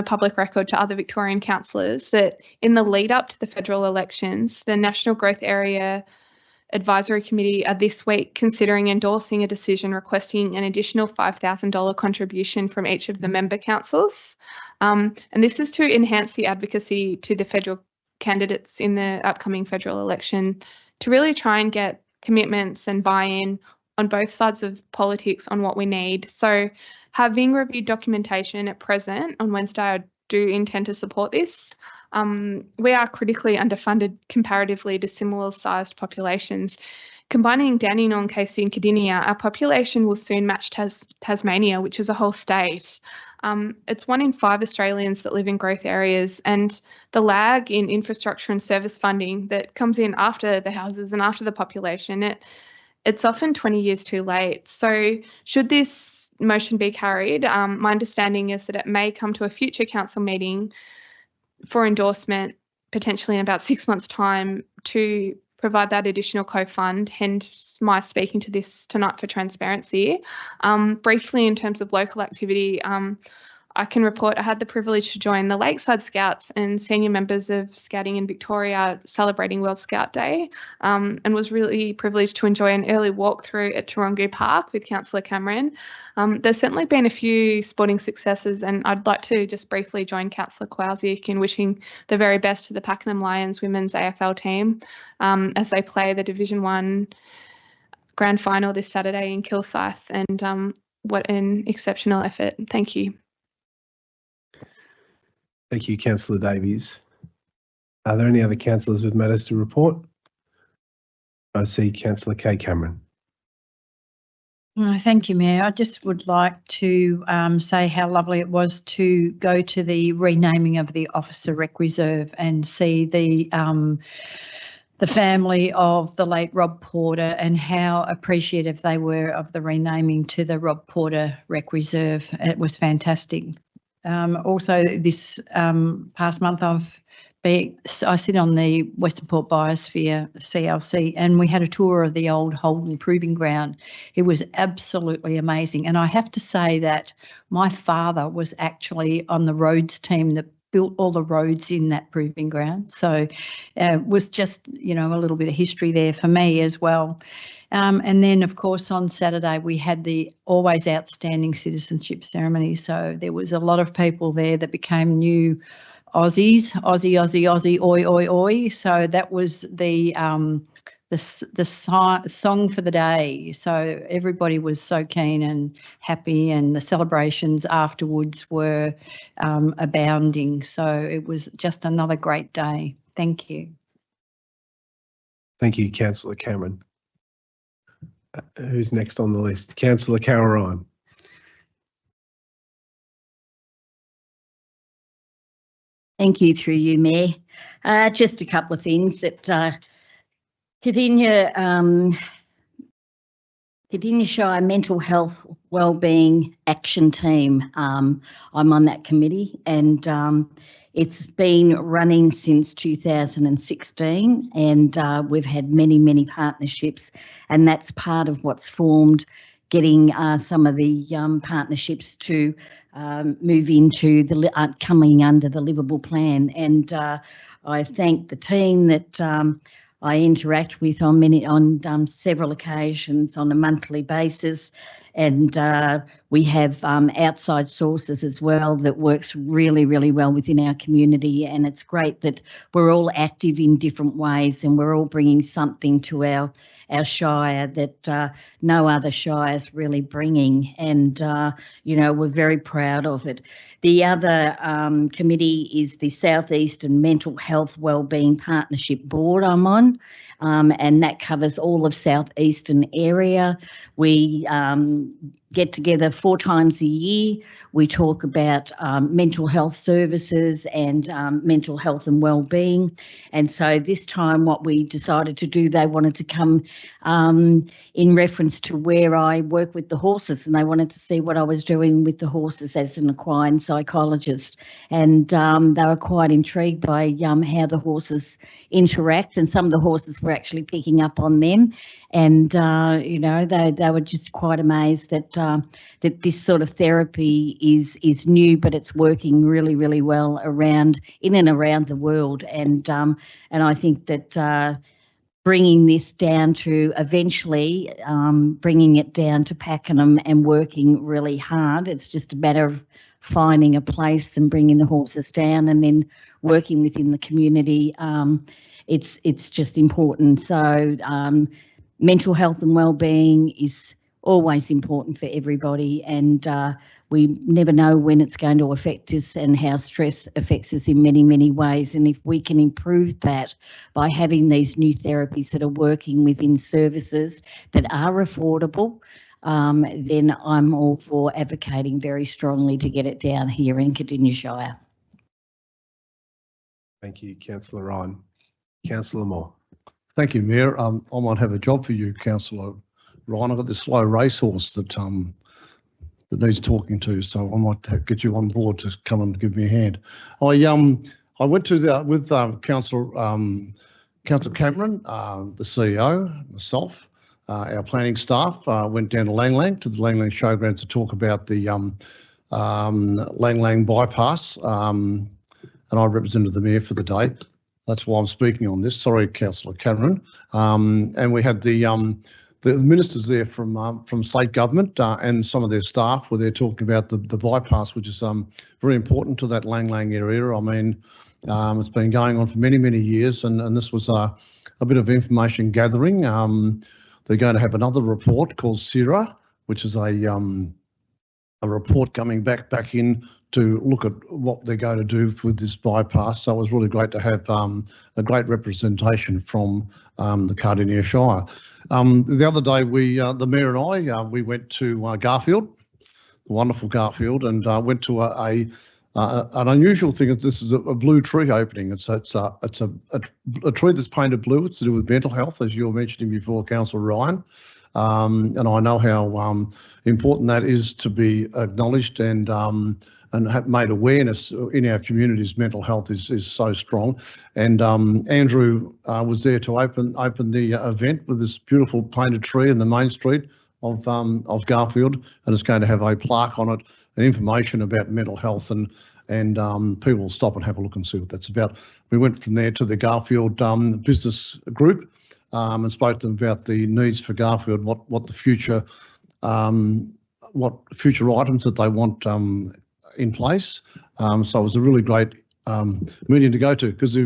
the public record to other Victorian councillors that in the lead up to the federal elections, the National Growth Area Advisory Committee are this week considering endorsing a decision requesting an additional $5,000 contribution from each of the member councils. And this is to enhance the advocacy to the federal candidates in the upcoming federal election to really try and get commitments and buy-in on both sides of politics on what we need. So having reviewed documentation at present on Wednesday, I do intend to support this. We are critically underfunded comparatively to similar sized populations. Combining Dandenong, Casey and Cardinia, our population will soon match Tasmania, which is a whole state. It's 1 in 5 Australians that live in growth areas, and the lag in infrastructure and service funding that comes in after the houses and after the population, it's often 20 years too late. So should this motion be carried, my understanding is that it may come to a future council meeting for endorsement, potentially in about 6 months' time, to provide that additional co-fund, hence my speaking to this tonight for transparency. Briefly, in terms of local activity, I can report I had the privilege to join the Lakeside Scouts and senior members of Scouting in Victoria celebrating World Scout Day, and was really privileged to enjoy an early walkthrough at Taronga Park with Councillor Cameron. There's certainly been a few sporting successes, and I'd like to just briefly join Councillor Kowalczyk in wishing the very best to the Pakenham Lions women's AFL team as they play the Division 1 grand final this Saturday in Kilsyth, and what an exceptional effort. Thank you. Thank you, Councillor Davies. Are there any other councillors with matters to report? I see Councillor Kay Cameron. Thank you, Mayor. I just would like to say how lovely it was to go to the renaming of the Officer Rec Reserve and see the family of the late Rob Porter and how appreciative they were of the renaming to the Rob Porter Rec Reserve. It was fantastic. Also, this past month I sit on the Western Port Biosphere CLC, and we had a tour of the old Holden Proving Ground. It was absolutely amazing, and I have to say that my father was actually on the roads team that built all the roads in that proving ground. So it was just, a little bit of history there for me as well. And then, of course, on Saturday, we had the always outstanding citizenship ceremony. So there was a lot of people there that became new Aussies, Aussie, oi, oi, oi. So that was the song for the day. So everybody was so keen and happy, and the celebrations afterwards were abounding. So it was just another great day. Thank you. Thank you, Councillor Cameron. Who's next on the list? Councillor Carol Ryan. Thank you, through you, Mayor. Just a couple of things that Cardinia Shire Mental Health Wellbeing Action Team. I'm on that committee, and it's been running since 2016, and we've had many partnerships, and that's part of what's formed, getting some of the partnerships to move into the coming under the livable plan. And I thank the team that I interact with on several occasions on a monthly basis, and we have outside sources as well that works really well within our community, and it's great that we're all active in different ways and we're all bringing something to our shire that no other shire is really bringing, and we're very proud of it. The other committee is the South Eastern Mental Health Wellbeing Partnership Board I'm on, and that covers all of South Eastern area. We get together 4 times a year. We talk about mental health services and mental health and wellbeing. And so this time what we decided to do, they wanted to come in reference to where I work with the horses, and they wanted to see what I was doing with the horses as an equine psychologist. And they were quite intrigued by how the horses interact, and some of the horses were actually picking up on them. And, they were just quite amazed that that this sort of therapy is new, but it's working really, really well in and around the world. And I think that bringing this down to eventually bringing it down to Pakenham and working really hard. It's just a matter of finding a place and bringing the horses down and then working within the community. It's just important. So mental health and wellbeing is always important for everybody, and we never know when it's going to affect us and how stress affects us in many, many ways. And if we can improve that by having these new therapies that are working within services that are affordable, then I'm all for advocating very strongly to get it down here in Cardinia Shire. Thank you, Councillor Ryan. Councillor Moore. Thank you, Mayor. I might have a job for you, Councillor Ryan. I've got this slow racehorse that needs talking to, so I might get you on board to come and give me a hand. I went to with Councillor Cameron, the CEO, myself, our planning staff went down to Lang Lang to the Lang Lang Showgrounds to talk about the Lang Lang bypass, and I represented the Mayor for the day. That's why I'm speaking on this. Sorry, Councillor Cameron. And we had the ministers there from state government and some of their staff were there talking about the bypass, which is very important to that Lang Lang area. I mean, it's been going on for many, many years, and this was a bit of information gathering. They're going to have another report called Shire, which is a report coming back in to look at what they're going to do with this bypass. So it was really great to have a great representation from the Cardinia Shire. The other day, the Mayor and I, we went to Garfield, the wonderful Garfield, and went to an unusual thing. This is a blue tree opening. It's a tree that's painted blue. It's to do with mental health, as you were mentioning before, Councillor Ryan. And I know how important that is to be acknowledged and have made awareness in our communities. Mental health is so strong. And Andrew was there to open the event with this beautiful painted tree in the main street of Garfield, and it's going to have a plaque on it and information about mental health, and people will stop and have a look and see what that's about. We went from there to the Garfield business group and spoke to them about the needs for Garfield, what the future what future items that they want in place. So it was a really great meeting to go to, because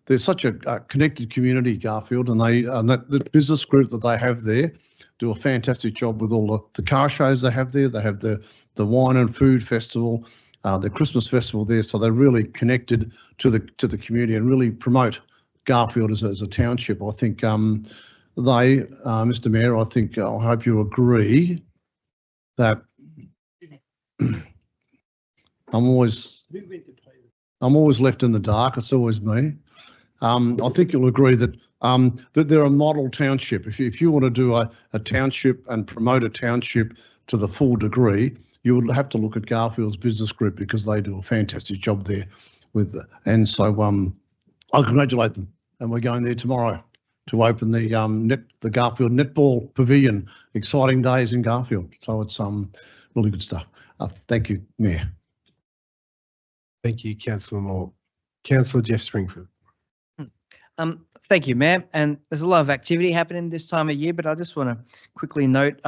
they're such a connected community, Garfield, and the business group that they have there do a fantastic job with all the car shows they have there. They have the wine and food festival, the Christmas festival there. So they're really connected to the community and really promote Garfield as a township. I think Mr. Mayor, I hope you agree that I'm always left in the dark. It's always me. I think you'll agree that that they're a model township. If you want to do a township and promote a township to the full degree, you would have to look at Garfield's business group, because they do a fantastic job there and so I congratulate them. And we're going there tomorrow to open the Garfield Netball Pavilion. Exciting days in Garfield. So it's really good stuff. Thank you, Mayor. Thank you, Councillor Moore. Councillor Jeff Springfield. Thank you, Mayor. And there's a lot of activity happening this time of year, but I just want to quickly note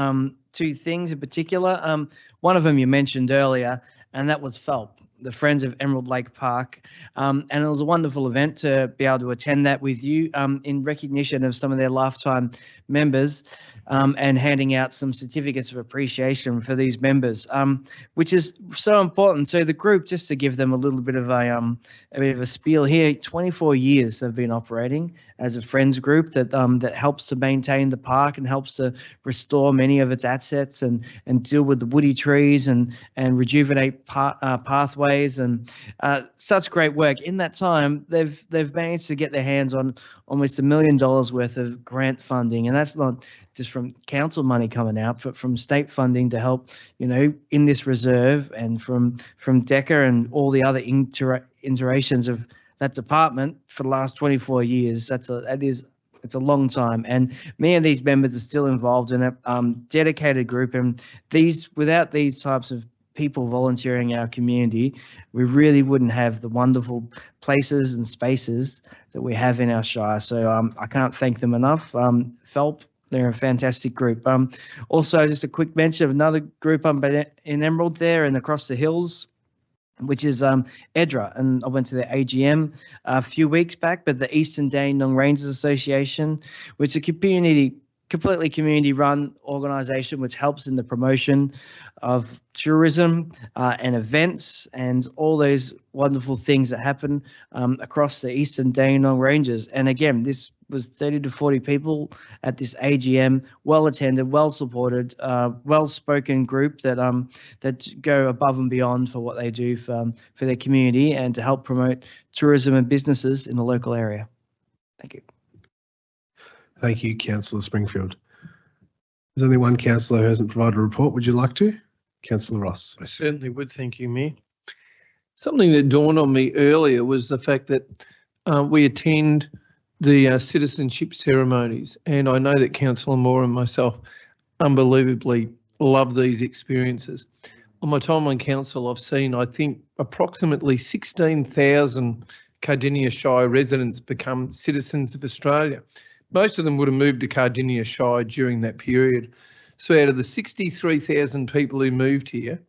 two things in particular. One of them you mentioned earlier, and that was FELP, the Friends of Emerald Lake Park. And it was a wonderful event to be able to attend that with you in recognition of some of their lifetime members, and handing out some certificates of appreciation for these members, which is so important. So the group, just to give them a little bit of a spiel here, 24 years they've been operating as a friends group that helps to maintain the park and helps to restore many of its assets and deal with the woody trees and rejuvenate pathways and such great work. In that time, they've managed to get their hands on almost $1 million worth of grant funding, and that's not just from council money coming out, but from state funding to help, in this reserve, and from DECA and all the other iterations of that department for the last 24 years. That is it's a long time, and many of these members are still involved in it. Dedicated group, and without these types of people volunteering in our community, we really wouldn't have the wonderful places and spaces that we have in our Shire. So I can't thank them enough. FELP, they're a fantastic group. Also, just a quick mention of another group in Emerald there and across the hills, which is EDRA, and I went to the AGM a few weeks back, but the Eastern Dandenong Rangers Association, which is a completely community-run organisation which helps in the promotion of tourism and events and all those wonderful things that happen across the Eastern Dandenong Ranges. And again, this was 30 to 40 people at this AGM, well attended, well supported, well spoken group that go above and beyond for what they do for their community and to help promote tourism and businesses in the local area. Thank you. Thank you, Councillor Springfield. There's only one councillor who hasn't provided a report. Would you like to? Councillor Ross. I certainly would, thank you, Mayor. Something that dawned on me earlier was the fact that we attend the citizenship ceremonies, and I know that Councillor Moore and myself unbelievably love these experiences. On my time on council, I've seen, I think, approximately 16,000 Cardinia Shire residents become citizens of Australia. Most of them would have moved to Cardinia Shire during that period. So out of the 63,000 people who moved here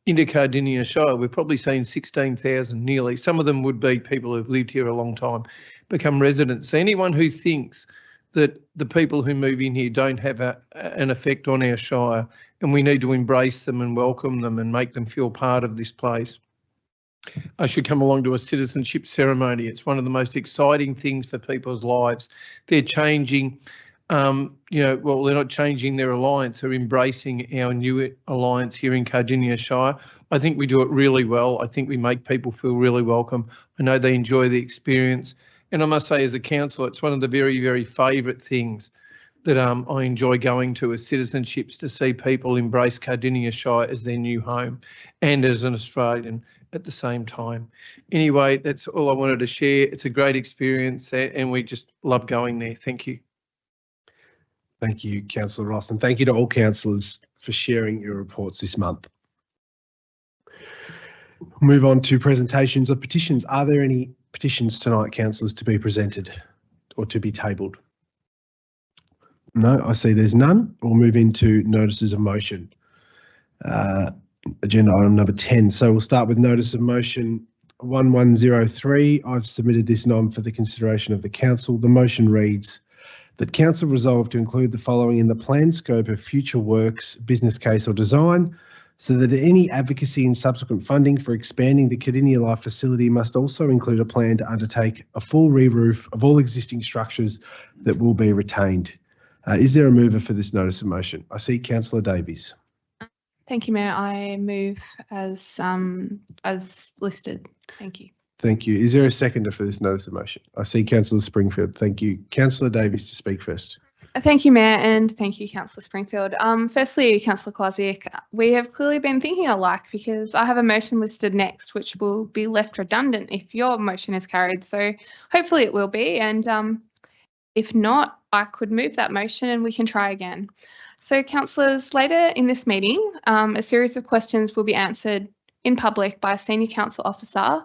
into Cardinia Shire, we're probably seeing 16,000 nearly. Some of them would be people who've lived here a long time, become residents. So anyone who thinks that the people who move in here don't have an effect on our Shire, and we need to embrace them and welcome them and make them feel part of this place, I should come along to a citizenship ceremony. It's one of the most exciting things for people's lives. They're changing, well, they're not changing their alliance, they're embracing our new alliance here in Cardinia Shire. I think we do it really well. I think we make people feel really welcome. I know they enjoy the experience. And I must say, as a councillor, it's one of the very, very favourite things that I enjoy going to as citizenships, to see people embrace Cardinia Shire as their new home and as an Australian at the same time. Anyway, that's all I wanted to share. It's a great experience and we just love going there. Thank you. Thank you, Councillor Ross, and thank you to all councillors for sharing your reports this month. Move on to presentations of petitions. Are there any petitions tonight, councillors, to be presented or to be tabled? No, I see there's none. We'll move into notices of motion. Agenda item number 10. So we'll start with notice of motion 1103. I've submitted this nom for the consideration of the council. The motion reads that council resolve to include the following in the planned scope of future works, business case or design, so that any advocacy and subsequent funding for expanding the Cardinia Life facility must also include a plan to undertake a full re-roof of all existing structures that will be retained. Is there a mover for this notice of motion? I see Councillor Davies. Thank you, Mayor. I move as listed. Thank you. Thank you. Is there a seconder for this notice of motion? I see Councillor Springfield. Thank you. Councillor Davies to speak first. Thank you, Mayor, and thank you, Councillor Springfield. Firstly, Councillor Kwasiak, we have clearly been thinking alike, because I have a motion listed next, which will be left redundant if your motion is carried. So hopefully it will be, and if not, I could move that motion and we can try again. So, councillors, later in this meeting, a series of questions will be answered in public by a senior council officer,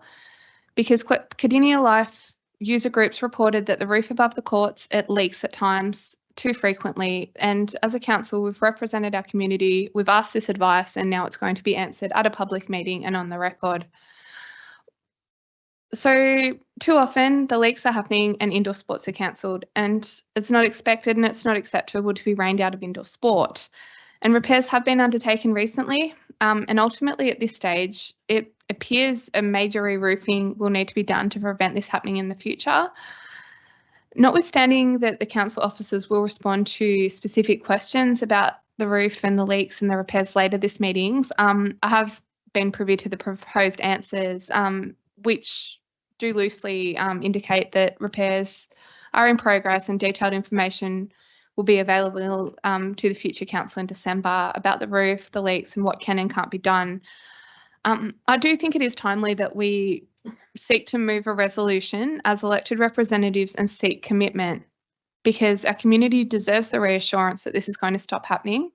because Cardinia Life user groups reported that the roof above the courts, it leaks at times too frequently. And as a council, we've represented our community, we've asked this advice, and now it's going to be answered at a public meeting and on the record. So too often the leaks are happening and indoor sports are cancelled, and it's not expected and it's not acceptable to be rained out of indoor sport. And repairs have been undertaken recently, and ultimately at this stage it appears a major re-roofing will need to be done to prevent this happening in the future. Notwithstanding that the council officers will respond to specific questions about the roof and the leaks and the repairs later this meetings, I have been privy to the proposed answers, which do loosely indicate that repairs are in progress and detailed information will be available to the future council in December about the roof, the leaks and what can and can't be done. I do think it is timely that we seek to move a resolution as elected representatives and seek commitment because our community deserves the reassurance that this is going to stop happening.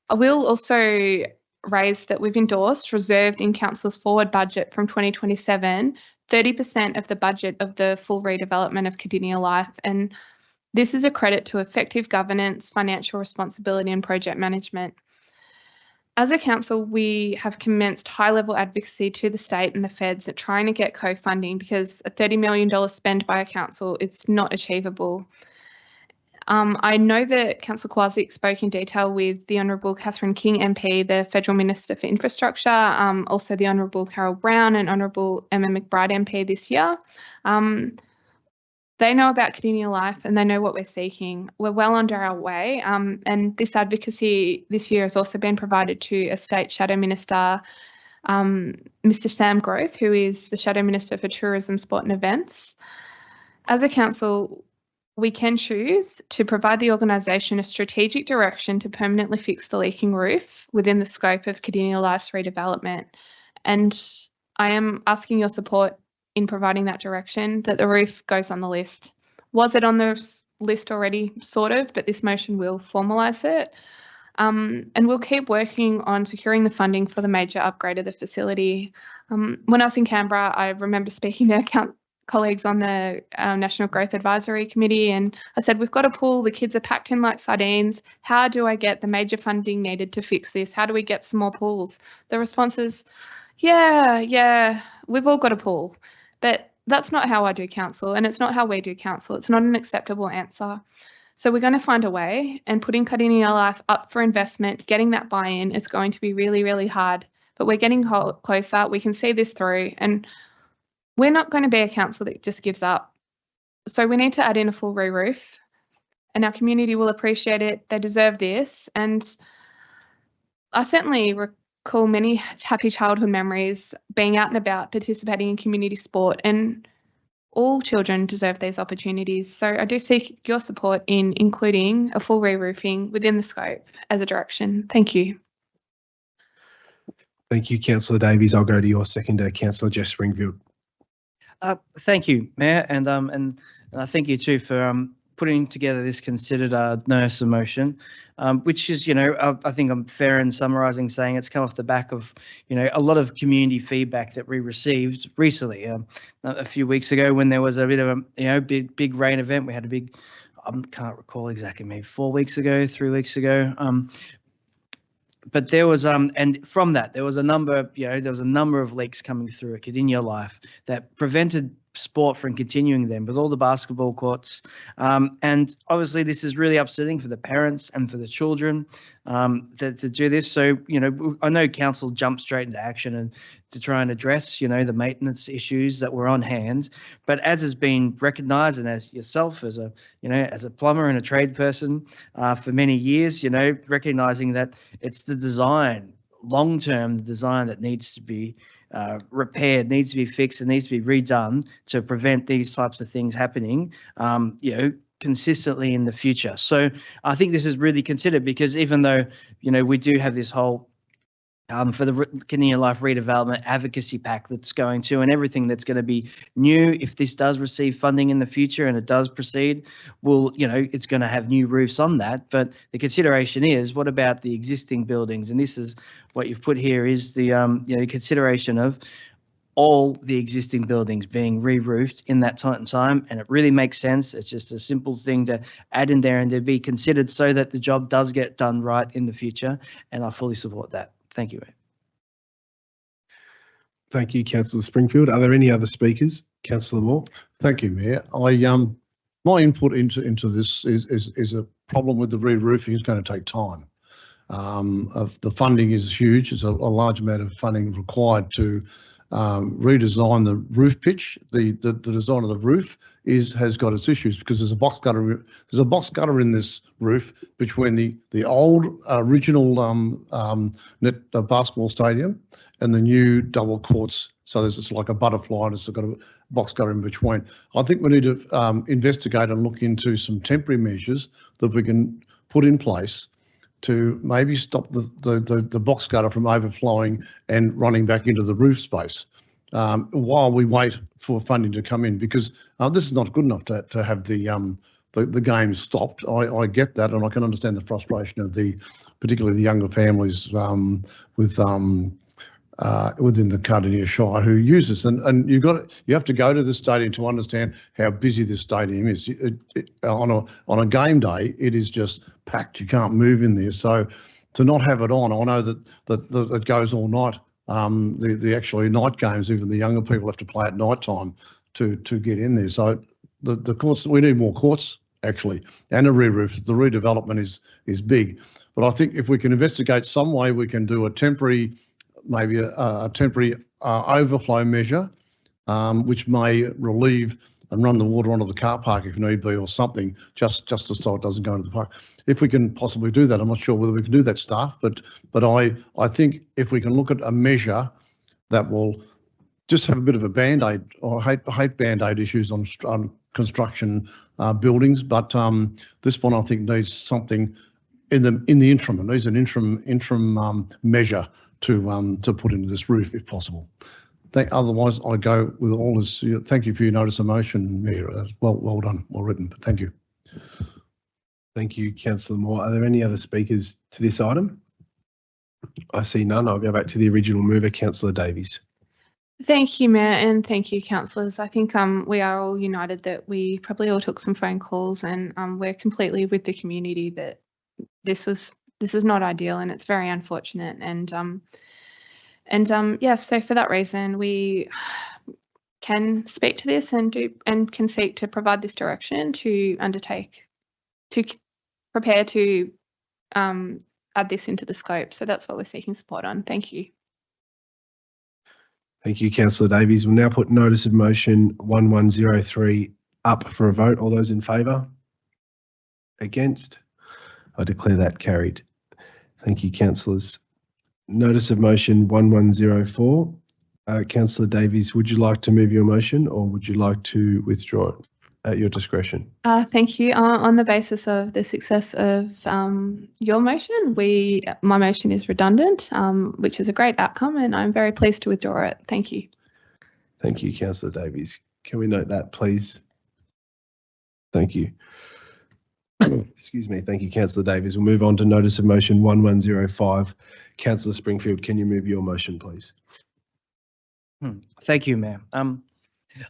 I will also raise that we've endorsed, reserved in Council's forward budget from 2027, 30% of the budget of the full redevelopment of Cardinia Life. And this is a credit to effective governance, financial responsibility and project management. As a council, we have commenced high-level advocacy to the state and the feds at trying to get co-funding, because a $30 million spend by a council, it's not achievable. I know that Councillor Kowalczyk spoke in detail with the Honourable Catherine King MP, the Federal Minister for Infrastructure, also the Honourable Carol Brown and Honourable Emma McBride MP this year. They know about Cardinia Life and they know what we're seeking. We're well under our way, and this advocacy this year has also been provided to a State Shadow Minister, Mr Sam Groth, who is the Shadow Minister for Tourism, Sport and Events. As a council, we can choose to provide the organisation a strategic direction to permanently fix the leaking roof within the scope of Cardinia Life's redevelopment. And I am asking your support in providing that direction, that the roof goes on the list. Was it on the list already? Sort of, but this motion will formalise it. And we'll keep working on securing the funding for the major upgrade of the facility. When I was in Canberra, I remember speaking to colleagues on the National Growth Advisory Committee, and I said, we've got a pool, the kids are packed in like sardines. How do I get the major funding needed to fix this? How do we get some more pools? The response is, yeah, we've all got a pool. But that's not how I do council, and it's not how we do council. It's not an acceptable answer. So we're going to find a way, and putting Cardinia Life up for investment, getting that buy-in, is going to be really, really hard. But we're getting closer. We can see this through, and we're not going to be a council that just gives up. So we need to add in a full re-roof, and our community will appreciate it. They deserve this. And I certainly recall many happy childhood memories being out and about, participating in community sport, and all children deserve these opportunities. So I do seek your support in including a full re-roofing within the scope as a direction. Thank you. Thank you, Councillor Davies. I'll go to your seconder, Councillor Jess Springfield. Thank you, Mayor, and thank you too for putting together this considered notice of motion, which is, I think I'm fair in summarising saying it's come off the back of, a lot of community feedback that we received recently. A few weeks ago, when there was a bit of a, big rain event, we had a big, I can't recall exactly, maybe 4 weeks ago, 3 weeks ago. But there was, and from that, there was a number of leaks coming through at Cardinia Life that prevented sport from continuing them with all the basketball courts. And obviously this is really upsetting for the parents and for the children to do this. So, I know council jumped straight into action and to try and address, the maintenance issues that were on hand. But as has been recognised, and as yourself as a plumber and a trade person for many years, recognising that it's the design, long-term design, that needs to be repaired, needs to be fixed, and needs to be redone to prevent these types of things happening, consistently in the future. So I think this is really considered, because even though, we do have this whole for the Cardinia Life redevelopment advocacy pack that's going to, and everything that's going to be new, if this does receive funding in the future and it does proceed, it's going to have new roofs on that. But the consideration is, what about the existing buildings? And this is what you've put here, is the consideration of all the existing buildings being re-roofed in that time, and it really makes sense. It's just a simple thing to add in there and to be considered so that the job does get done right in the future, and I fully support that. Thank you, Mayor. Thank you, Councillor Springfield. Are there any other speakers? Councillor Moore. Thank you, Mayor. My input into this is a problem with the re-roofing is going to take time. The funding is huge. There's a large amount of funding required to redesign the roof pitch. The design of the roof has got its issues, because there's a box gutter. There's a box gutter in this roof between the old original basketball stadium and the new double courts. So it's like a butterfly, and it's got a box gutter in between. I think we need to investigate and look into some temporary measures that we can put in place to maybe stop the box gutter from overflowing and running back into the roof space while we wait for funding to come in, because this is not good enough to have the the game stopped. I get that, and I can understand the frustration of particularly the younger families within the Cardinia Shire who use this. And you have to go to the stadium to understand how busy this stadium is. On a game day, it is just packed. You can't move in there. So to not have it on, I know that it goes all night. The actually night games, even the younger people have to play at night time to get in there. So the courts, we need more courts actually, and a re-roof. The redevelopment is big, but I think if we can investigate some way, we can do a temporary, maybe a temporary overflow measure, which may relieve and run the water onto the car park if need be, or something, just so it doesn't go into the park. If we can possibly do that, I'm not sure whether we can do that, staff, but I think if we can look at a measure that will just have a bit of a band-aid, or I hate band-aid issues on construction buildings, but this one I think needs something in the interim. It needs an interim measure to put into this roof if possible. Otherwise, I go with all this. Thank you for your notice of motion, Mayor. Well done, well written. But thank you. Thank you, Councillor Moore. Are there any other speakers to this item? I see none. I'll go back to the original mover, Councillor Davies. Thank you, Mayor, and thank you, councillors. I think we are all united that we probably all took some phone calls, and we're completely with the community that this is not ideal, and it's very unfortunate. Yeah, so for that reason, we can speak to this and can seek to provide this direction to prepare to add this into the scope. So that's what we're seeking support on. Thank you. Thank you, Councillor Davies. We'll now put notice of motion 1103 up for a vote. All those in favour? Against? I declare that carried. Thank you, councillors. Notice of motion 1104. Councillor Davies, would you like to move your motion, or would you like to withdraw it at your discretion? Thank you. On the basis of the success of your motion, my motion is redundant, which is a great outcome, and I'm very pleased to withdraw it. Thank you. Thank you, Councillor Davies. Can we note that, please? Thank you. Excuse me. Thank you, Councillor Davies. We'll move on to notice of motion 1105. Councillor Springfield, can you move your motion, please? Thank you, Mayor.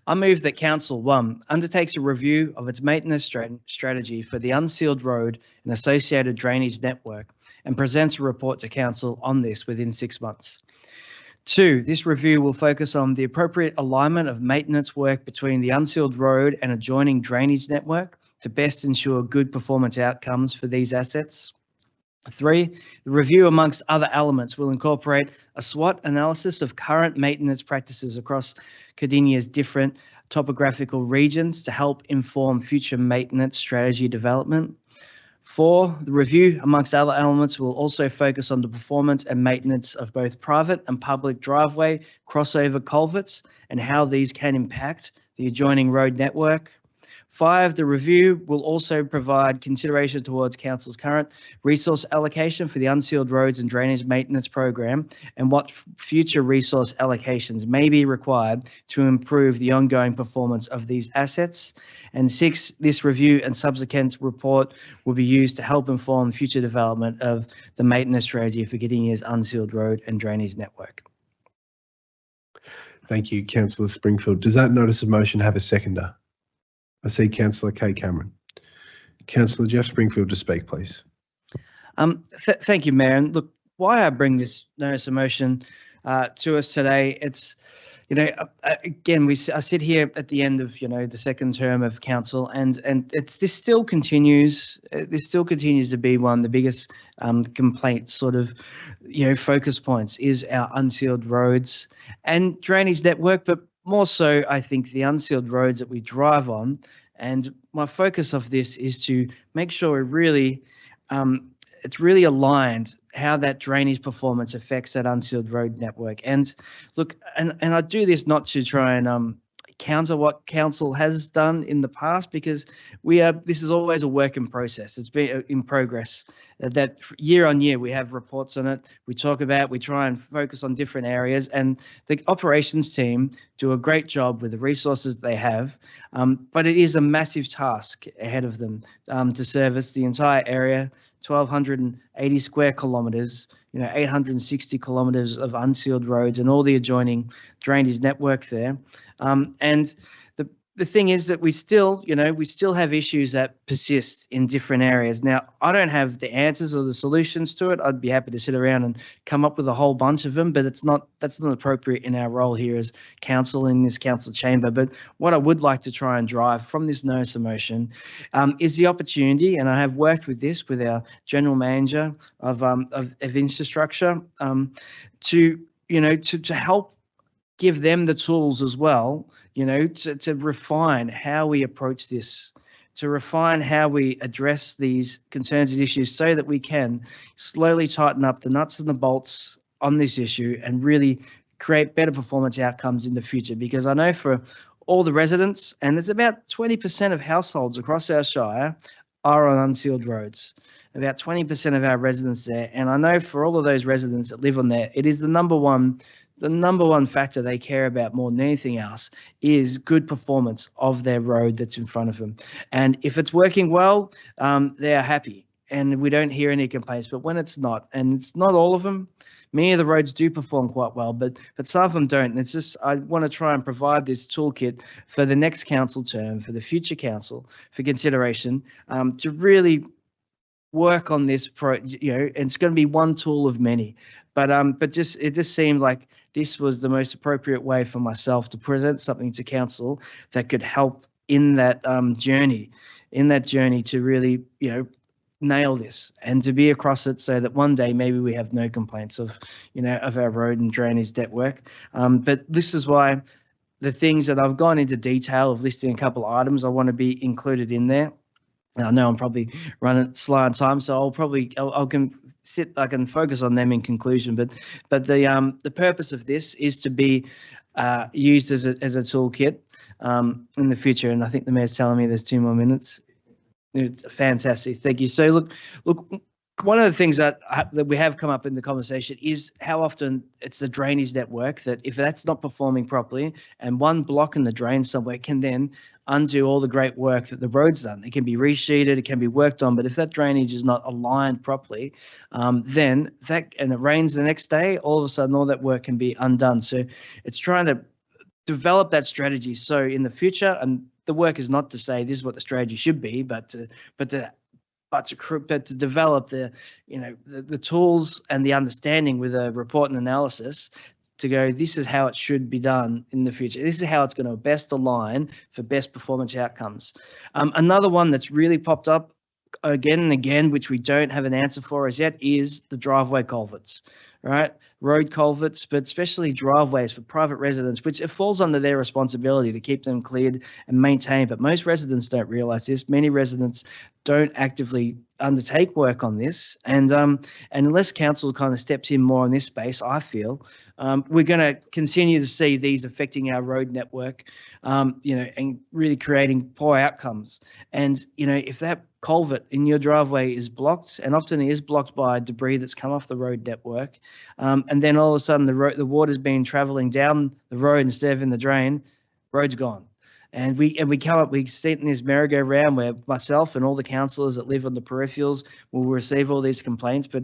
I move that Council 1 undertakes a review of its maintenance strategy for the unsealed road and associated drainage network and presents a report to Council on this within 6 months. 2, this review will focus on the appropriate alignment of maintenance work between the unsealed road and adjoining drainage network to best ensure good performance outcomes for these assets. 3, the review, amongst other elements, will incorporate a SWOT analysis of current maintenance practices across Cardinia's different topographical regions to help inform future maintenance strategy development. 4, the review, amongst other elements, will also focus on the performance and maintenance of both private and public driveway crossover culverts and how these can impact the adjoining road network. 5, the review will also provide consideration towards Council's current resource allocation for the unsealed roads and drainage maintenance program and what future resource allocations may be required to improve the ongoing performance of these assets. And 6, this review and subsequent report will be used to help inform future development of the maintenance strategy for Cardinia's unsealed road and drainage network. Thank you, Councillor Springfield. Does that notice of motion have a seconder? I see Councillor Kay Cameron. Councillor Jeff Springfield to speak, please. Thank you, Mayor. And look, why I bring this notice of motion to us today, it's, again, I sit here at the end of, the second term of council, and this still continues. This still continues to be one of the biggest complaints, sort of, focus points is our unsealed roads and drainage network, but more so, I think, the unsealed roads that we drive on. And my focus of this is to make sure it's really aligned how that drainage performance affects that unsealed road network. And look, and I do this not to try and counter what council has done in the past, because this is always a work in process. It's been in progress. That year on year we have reports on it. We try and focus on different areas, and the operations team do a great job with the resources they have. But it is a massive task ahead of them to service the entire area, 1,280 square kilometres, 860 kilometres of unsealed roads and all the adjoining drainage network there. And the thing is that we still have issues that persist in different areas. Now, I don't have the answers or the solutions to it. I'd be happy to sit around and come up with a whole bunch of them, but that's not appropriate in our role here as council in this council chamber. But what I would like to try and drive from this notice of motion is the opportunity, and I have worked with this with our general manager of infrastructure to help give them the tools as well, to refine how we approach this, to refine how we address these concerns and issues so that we can slowly tighten up the nuts and the bolts on this issue and really create better performance outcomes in the future. Because I know for all the residents, and there's about 20% of households across our Shire are on unsealed roads, about 20% of our residents there. And I know for all of those residents that live on there, it is the number one factor they care about more than anything else is good performance of their road that's in front of them. And if it's working well, they're happy and we don't hear any complaints. But when it's not, and it's not all of them, many of the roads do perform quite well, but some of them don't. And it's just, I want to try and provide this toolkit for the next council term, for the future council, for consideration, to really work on this, and it's going to be one tool of many. But it just seemed like this was the most appropriate way for myself to present something to council that could help in that journey to really, nail this and to be across it so that one day maybe we have no complaints of our road and drainage network. But this is why the things that I've gone into detail of listing a couple of items I want to be included in there. I know I'm probably running slow on time, so I can focus on them in conclusion. But the purpose of this is to be used as a toolkit in the future. And I think the mayor's telling me there's 2 more minutes. It's fantastic. Thank you. So look. One of the things that we have come up in the conversation is how often it's the drainage network that if that's not performing properly and one block in the drain somewhere can then undo all the great work that the road's done. It can be resheeted, it can be worked on, but if that drainage is not aligned properly, then it rains the next day, all of a sudden all that work can be undone. So it's trying to develop that strategy. So in the future, and the work is not to say this is what the strategy should be, but to develop the tools and the understanding with a report and analysis to go, this is how it should be done in the future. This is how it's going to best align for best performance outcomes. Another one that's really popped up again and again, which we don't have an answer for as yet, is the driveway culverts, right? Road culverts, but especially driveways for private residents, which it falls under their responsibility to keep them cleared and maintained. But most residents don't realise this. Many residents don't actively undertake work on this, and unless council kind of steps in more in this space, I feel we're going to continue to see these affecting our road network, and really creating poor outcomes. And if that culvert in your driveway is blocked, and often it is blocked by debris that's come off the road network, and then all of a sudden the water's been travelling down the road instead of in the drain, road's gone. And we sit in this merry-go-round where myself and all the councillors that live on the peripherals will receive all these complaints. But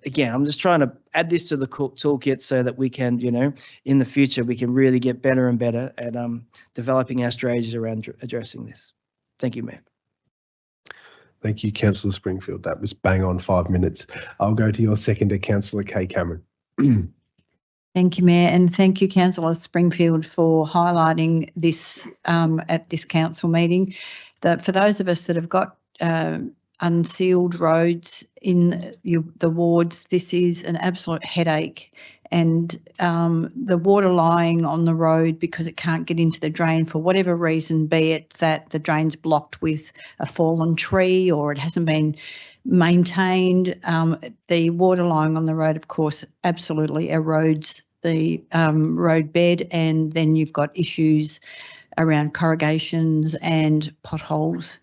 again, I'm just trying to add this to the toolkit so that we can, in the future, we can really get better and better at developing our strategies around addressing this. Thank you, Mayor. Thank you, Councillor Springfield. That was bang on 5 minutes. I'll go to your seconder, Councillor Kay Cameron. Thank you, Mayor, and thank you, Councillor Springfield, for highlighting this at this council meeting. That for those of us that have got unsealed roads in the wards, this is an absolute headache. And the water lying on the road because it can't get into the drain for whatever reason, be it that the drain's blocked with a fallen tree or it hasn't been maintained, the water lying on the road, of course, absolutely erodes the road bed, and then you've got issues around corrugations and potholes.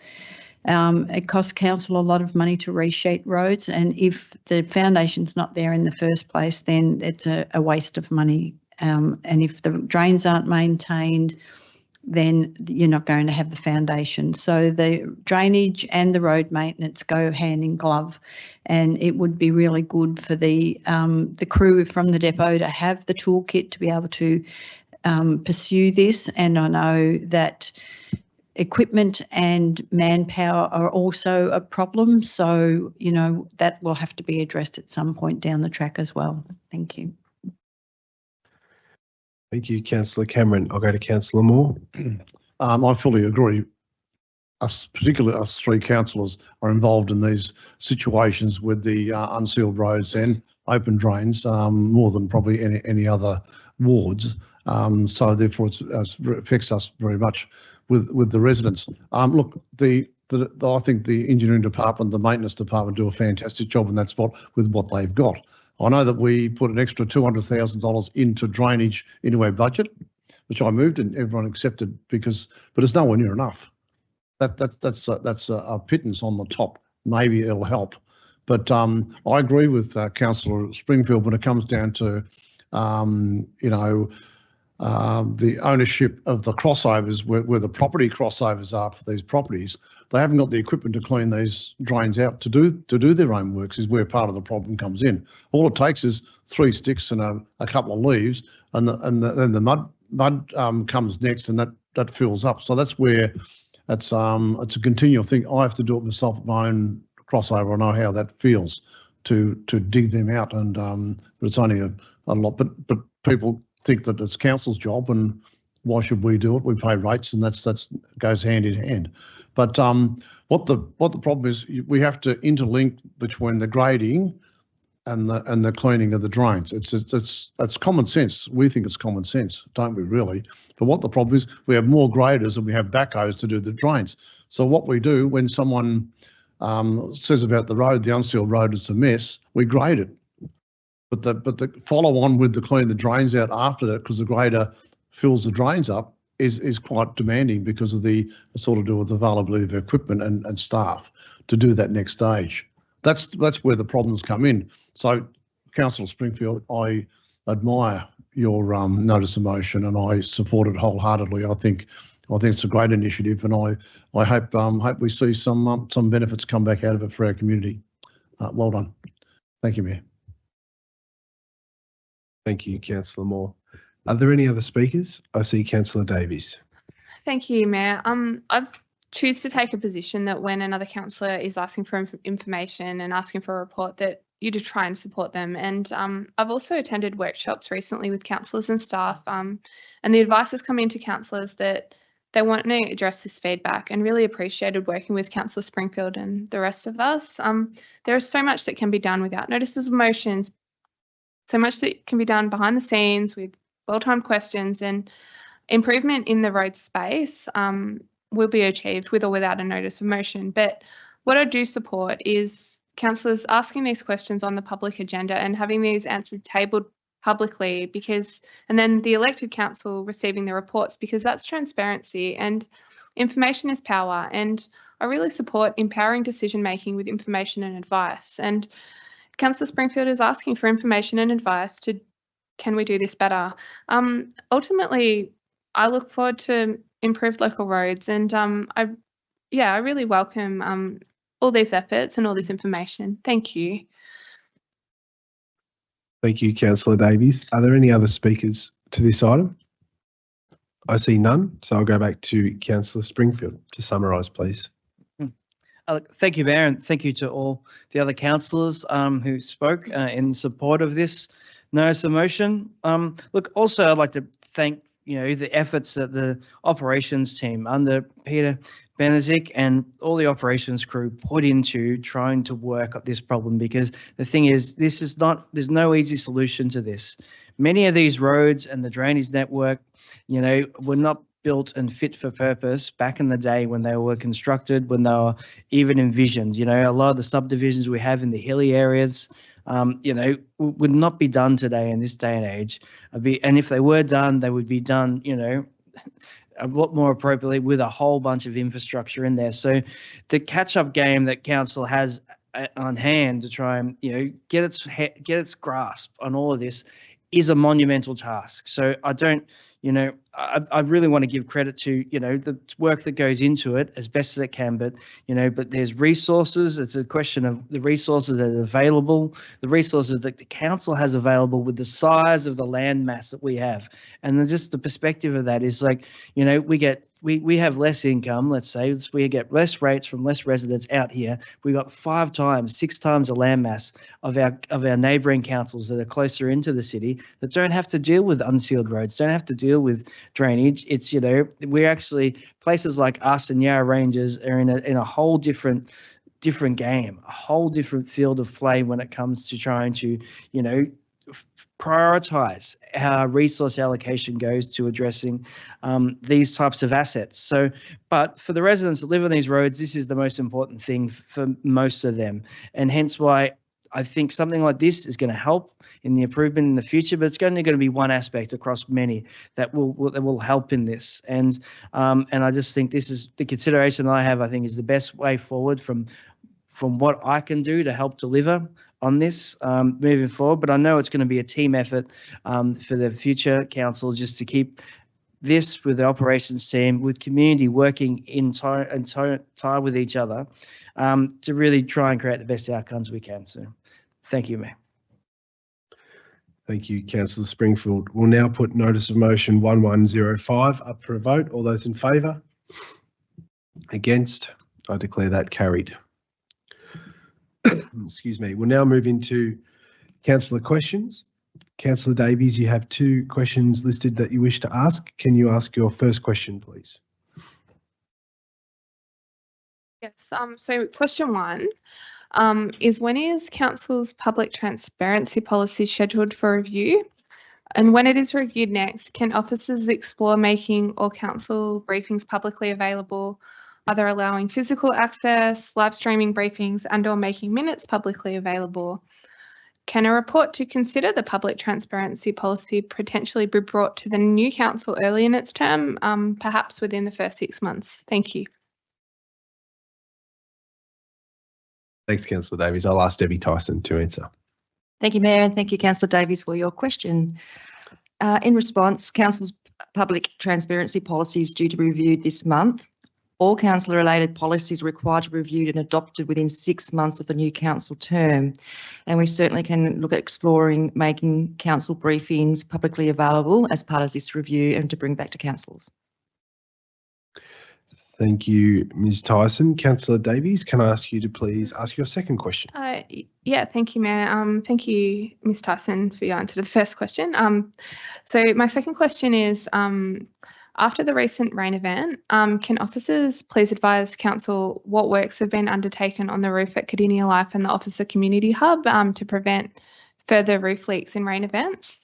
It costs council a lot of money to resheet roads, and if the foundation's not there in the first place, then it's a waste of money. And if the drains aren't maintained, then you're not going to have the foundation. So the drainage and the road maintenance go hand in glove, and it would be really good for the crew from the depot to have the toolkit to be able to pursue this. And I know that equipment and manpower are also a problem, so you know that will have to be addressed at some point down the track as well. Thank you. Thank you, Councillor Cameron. I'll go to Councillor Moore. I fully agree. Particularly us three councillors are involved in these situations with the unsealed roads and open drains more than probably any other wards. So therefore it affects us very much with the residents. Look, I think the engineering department, the maintenance department do a fantastic job in that spot with what they've got. I know that we put an extra $200,000 into drainage into our budget, which I moved and everyone accepted but it's nowhere near enough. That's a pittance on the top. Maybe it'll help, but I agree with Councillor Springfield when it comes down to the ownership of the crossovers, where the property crossovers are for these properties. They haven't got the equipment to clean these drains out to do their own works, is where part of the problem comes in. All it takes is 3 sticks and a couple of leaves, and then the mud comes next, and that fills up. So that's where it's a continual thing. I have to do it myself at my own crossover. I know how that feels to dig them out, and but it's only a lot. But people think that it's council's job, and why should we do it? We pay rates, and that's goes hand in hand. But what the problem is, we have to interlink between the grading and the cleaning of the drains. It's common sense. We think it's common sense, don't we really? But what the problem is, we have more graders than we have backhoes to do the drains. So what we do when someone says about the road, the unsealed road, it's a mess, we grade it. But the follow on with the clean the drains out after that, because the grader fills the drains up, is quite demanding because of the sort of do with availability of equipment and staff to do that next stage. That's where the problems come in. So, Councillor Springfield, I admire your notice of motion, and I support it wholeheartedly. I think it's a great initiative, and I hope we see some benefits come back out of it for our community. Well done. Thank you, Mayor. Thank you, Councillor Moore. Are there any other speakers? I see Councillor Davies. Thank you, Mayor. I choose to take a position that when another councillor is asking for information and asking for a report, that you do try and support them. And I've also attended workshops recently with councillors and staff, and the advice has come into councillors that they want to address this feedback, and really appreciated working with Councillor Springfield and the rest of us. There is so much that can be done without notices of motions, so much that can be done behind the scenes with well-timed questions, and improvement in the road space will be achieved with or without a notice of motion. But what I do support is councillors asking these questions on the public agenda and having these answers tabled publicly, and then the elected council receiving the reports, because that's transparency, and information is power. And I really support empowering decision making with information and advice. And Councillor Springfield is asking for information and advice to, can we do this better? Ultimately, I look forward to improved local roads, and I really welcome all these efforts and all this information. Thank you. Thank you, Councillor Davies. Are there any other speakers to this item? I see none, so I'll go back to Councillor Springfield to summarise, please. Thank you, Mayor, and thank you to all the other councillors who spoke in support of this notice of motion. Look, also I'd like to thank the efforts that the operations team under Peter Benezik and all the operations crew put into trying to work up this problem, because the thing is, there's no easy solution to this. Many of these roads and the drainage network, were not built and fit for purpose back in the day when they were constructed, when they were even envisioned. A lot of the subdivisions we have in the hilly areas, would not be done today in this day and age. And if they were done, they would be done, a lot more appropriately with a whole bunch of infrastructure in there. So the catch-up game that council has on hand to try and get its grasp on all of this is a monumental task. So I don't, I really want to give credit to the work that goes into it as best as it can, but there's resources. It's a question of the resources that are available, the resources that the council has available with the size of the land mass that we have, and then just the perspective of that is like we have less income, let's say, we get less rates from less residents out here. We got 5 times, 6 times the landmass of our neighbouring councils that are closer into the city that don't have to deal with unsealed roads, don't have to deal with drainage. It's, we're actually, places like us and Yarra Ranges are in a whole different game, a whole different field of play when it comes to trying to, prioritize how our resource allocation goes to addressing these types of assets. So, but for the residents that live on these roads, this is the most important thing for most of them. And hence why I think something like this is going to help in the improvement in the future, but it's only going to be one aspect across many that will help in this. And I just think this is the consideration that I have, I think is the best way forward from what I can do to help deliver on this moving forward. But I know it's going to be a team effort for the future council just to keep this with the operations team, with community working in tie with each other to really try and create the best outcomes we can. So thank you, Mayor. Thank you, Councillor Springfield. We'll now put notice of motion 1105 up for a vote. All those in favour? Against? I declare that carried. Excuse me. We'll now move into councillor questions. Councillor Davies, you have 2 questions listed that you wish to ask. Can you ask your first question, please? Yes. So question 1 is, when is council's public transparency policy scheduled for review? And when it is reviewed next, can officers explore making all council briefings publicly available, either allowing physical access, live streaming briefings, and/or making minutes publicly available? Can a report to consider the public transparency policy potentially be brought to the new council early in its term, perhaps within the first 6 months? Thank you. Thanks, Councillor Davies. I'll ask Debbie Tyson to answer. Thank you, Mayor, and thank you, Councillor Davies, for your question. In response, council's public transparency policy is due to be reviewed this month. All council-related policies are required to be reviewed and adopted within 6 months of the new council term. And we certainly can look at exploring making council briefings publicly available as part of this review and to bring back to councils. Thank you, Ms Tyson. Councillor Davies, can I ask you to please ask your second question? Yeah, thank you, Mayor. Thank you, Ms Tyson, for your answer to the first question. So my second question is, after the recent rain event, can officers please advise council what works have been undertaken on the roof at Cardinia Life and the Officer Community Hub to prevent further roof leaks in rain events?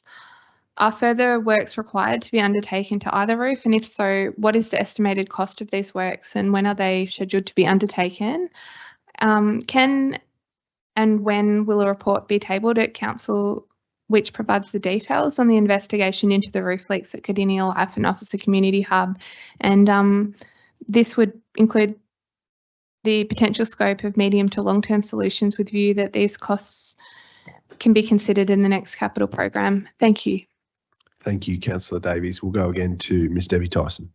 Are further works required to be undertaken to either roof? And if so, what is the estimated cost of these works and when are they scheduled to be undertaken? Can and when will a report be tabled at council which provides the details on the investigation into the roof leaks at Cardinia Life and Officer Community Hub? And this would include the potential scope of medium to long-term solutions with view that these costs can be considered in the next capital program. Thank you. Thank you, Councillor Davies. We'll go again to Ms Debbie Tyson.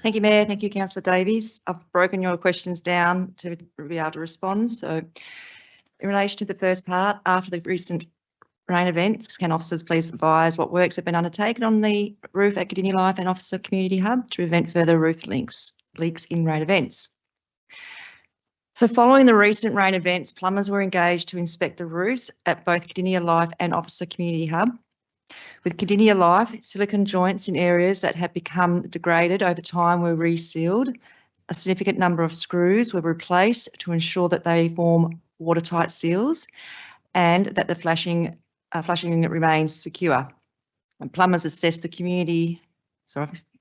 Thank you, Mayor. Thank you, Councillor Davies. I've broken your questions down to be able to respond. So in relation to the first part, after the recent rain events, can officers please advise what works have been undertaken on the roof at Cardinia Life and Officer Community Hub to prevent further roof leaks in rain events? So following the recent rain events, plumbers were engaged to inspect the roofs at both Cardinia Life and Officer Community Hub. With Cardinia Life, silicone joints in areas that had become degraded over time were resealed. A significant number of screws were replaced to ensure that they form watertight seals and that the flushing remains secure. And plumbers assessed the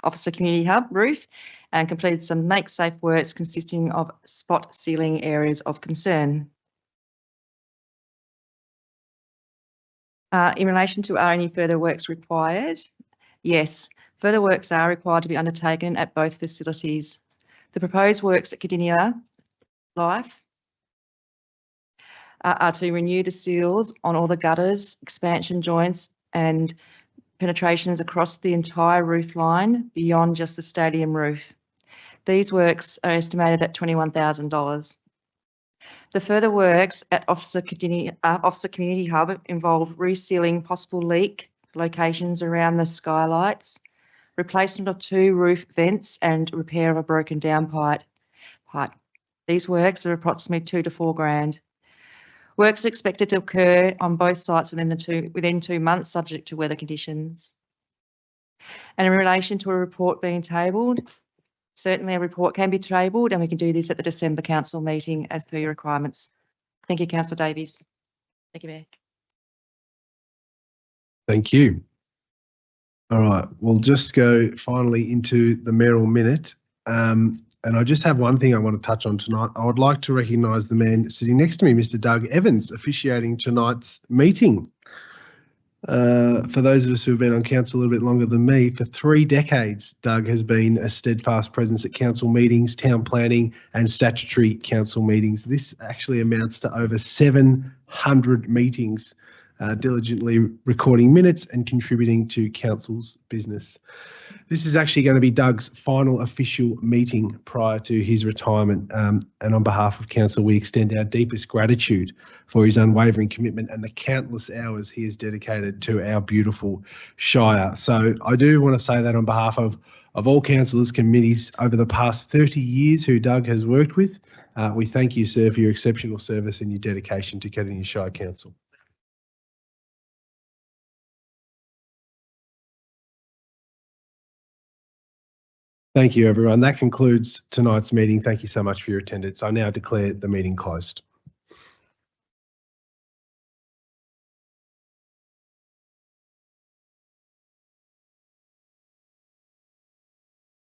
Officer Community Hub roof and completed some make-safe works consisting of spot sealing areas of concern. In relation to are any further works required? Yes, further works are required to be undertaken at both facilities. The proposed works at Cardinia Life are to renew the seals on all the gutters, expansion joints and penetrations across the entire roof line beyond just the stadium roof. These works are estimated at $21,000. The further works at Officer Community Hub involve resealing possible leak locations around the skylights, replacement of 2 roof vents and repair of a broken down pipe. These works are approximately $2 to $4 grand. Works are expected to occur on both sites within 2 months, subject to weather conditions. And in relation to a report being tabled, certainly a report can be tabled and we can do this at the December council meeting as per your requirements. Thank you, Councillor Davies. Thank you, Mayor. Thank you. All right, we'll just go finally into the mayoral minute. And I just have one thing I want to touch on tonight. I would like to recognise the man sitting next to me, Mr. Doug Evans, officiating tonight's meeting. For those of us who have been on council a little bit longer than me, for 3 decades, Doug has been a steadfast presence at council meetings, town planning and statutory council meetings. This actually amounts to over 700 meetings, diligently recording minutes and contributing to council's business. This is actually going to be Doug's final official meeting prior to his retirement. And on behalf of council, we extend our deepest gratitude for his unwavering commitment and the countless hours he has dedicated to our beautiful Shire. So I do want to say that on behalf of all councillors, committees over the past 30 years who Doug has worked with, we thank you, sir, for your exceptional service and your dedication to Cardinia Shire Council. Thank you, everyone. That concludes tonight's meeting. Thank you so much for your attendance. I now declare the meeting closed.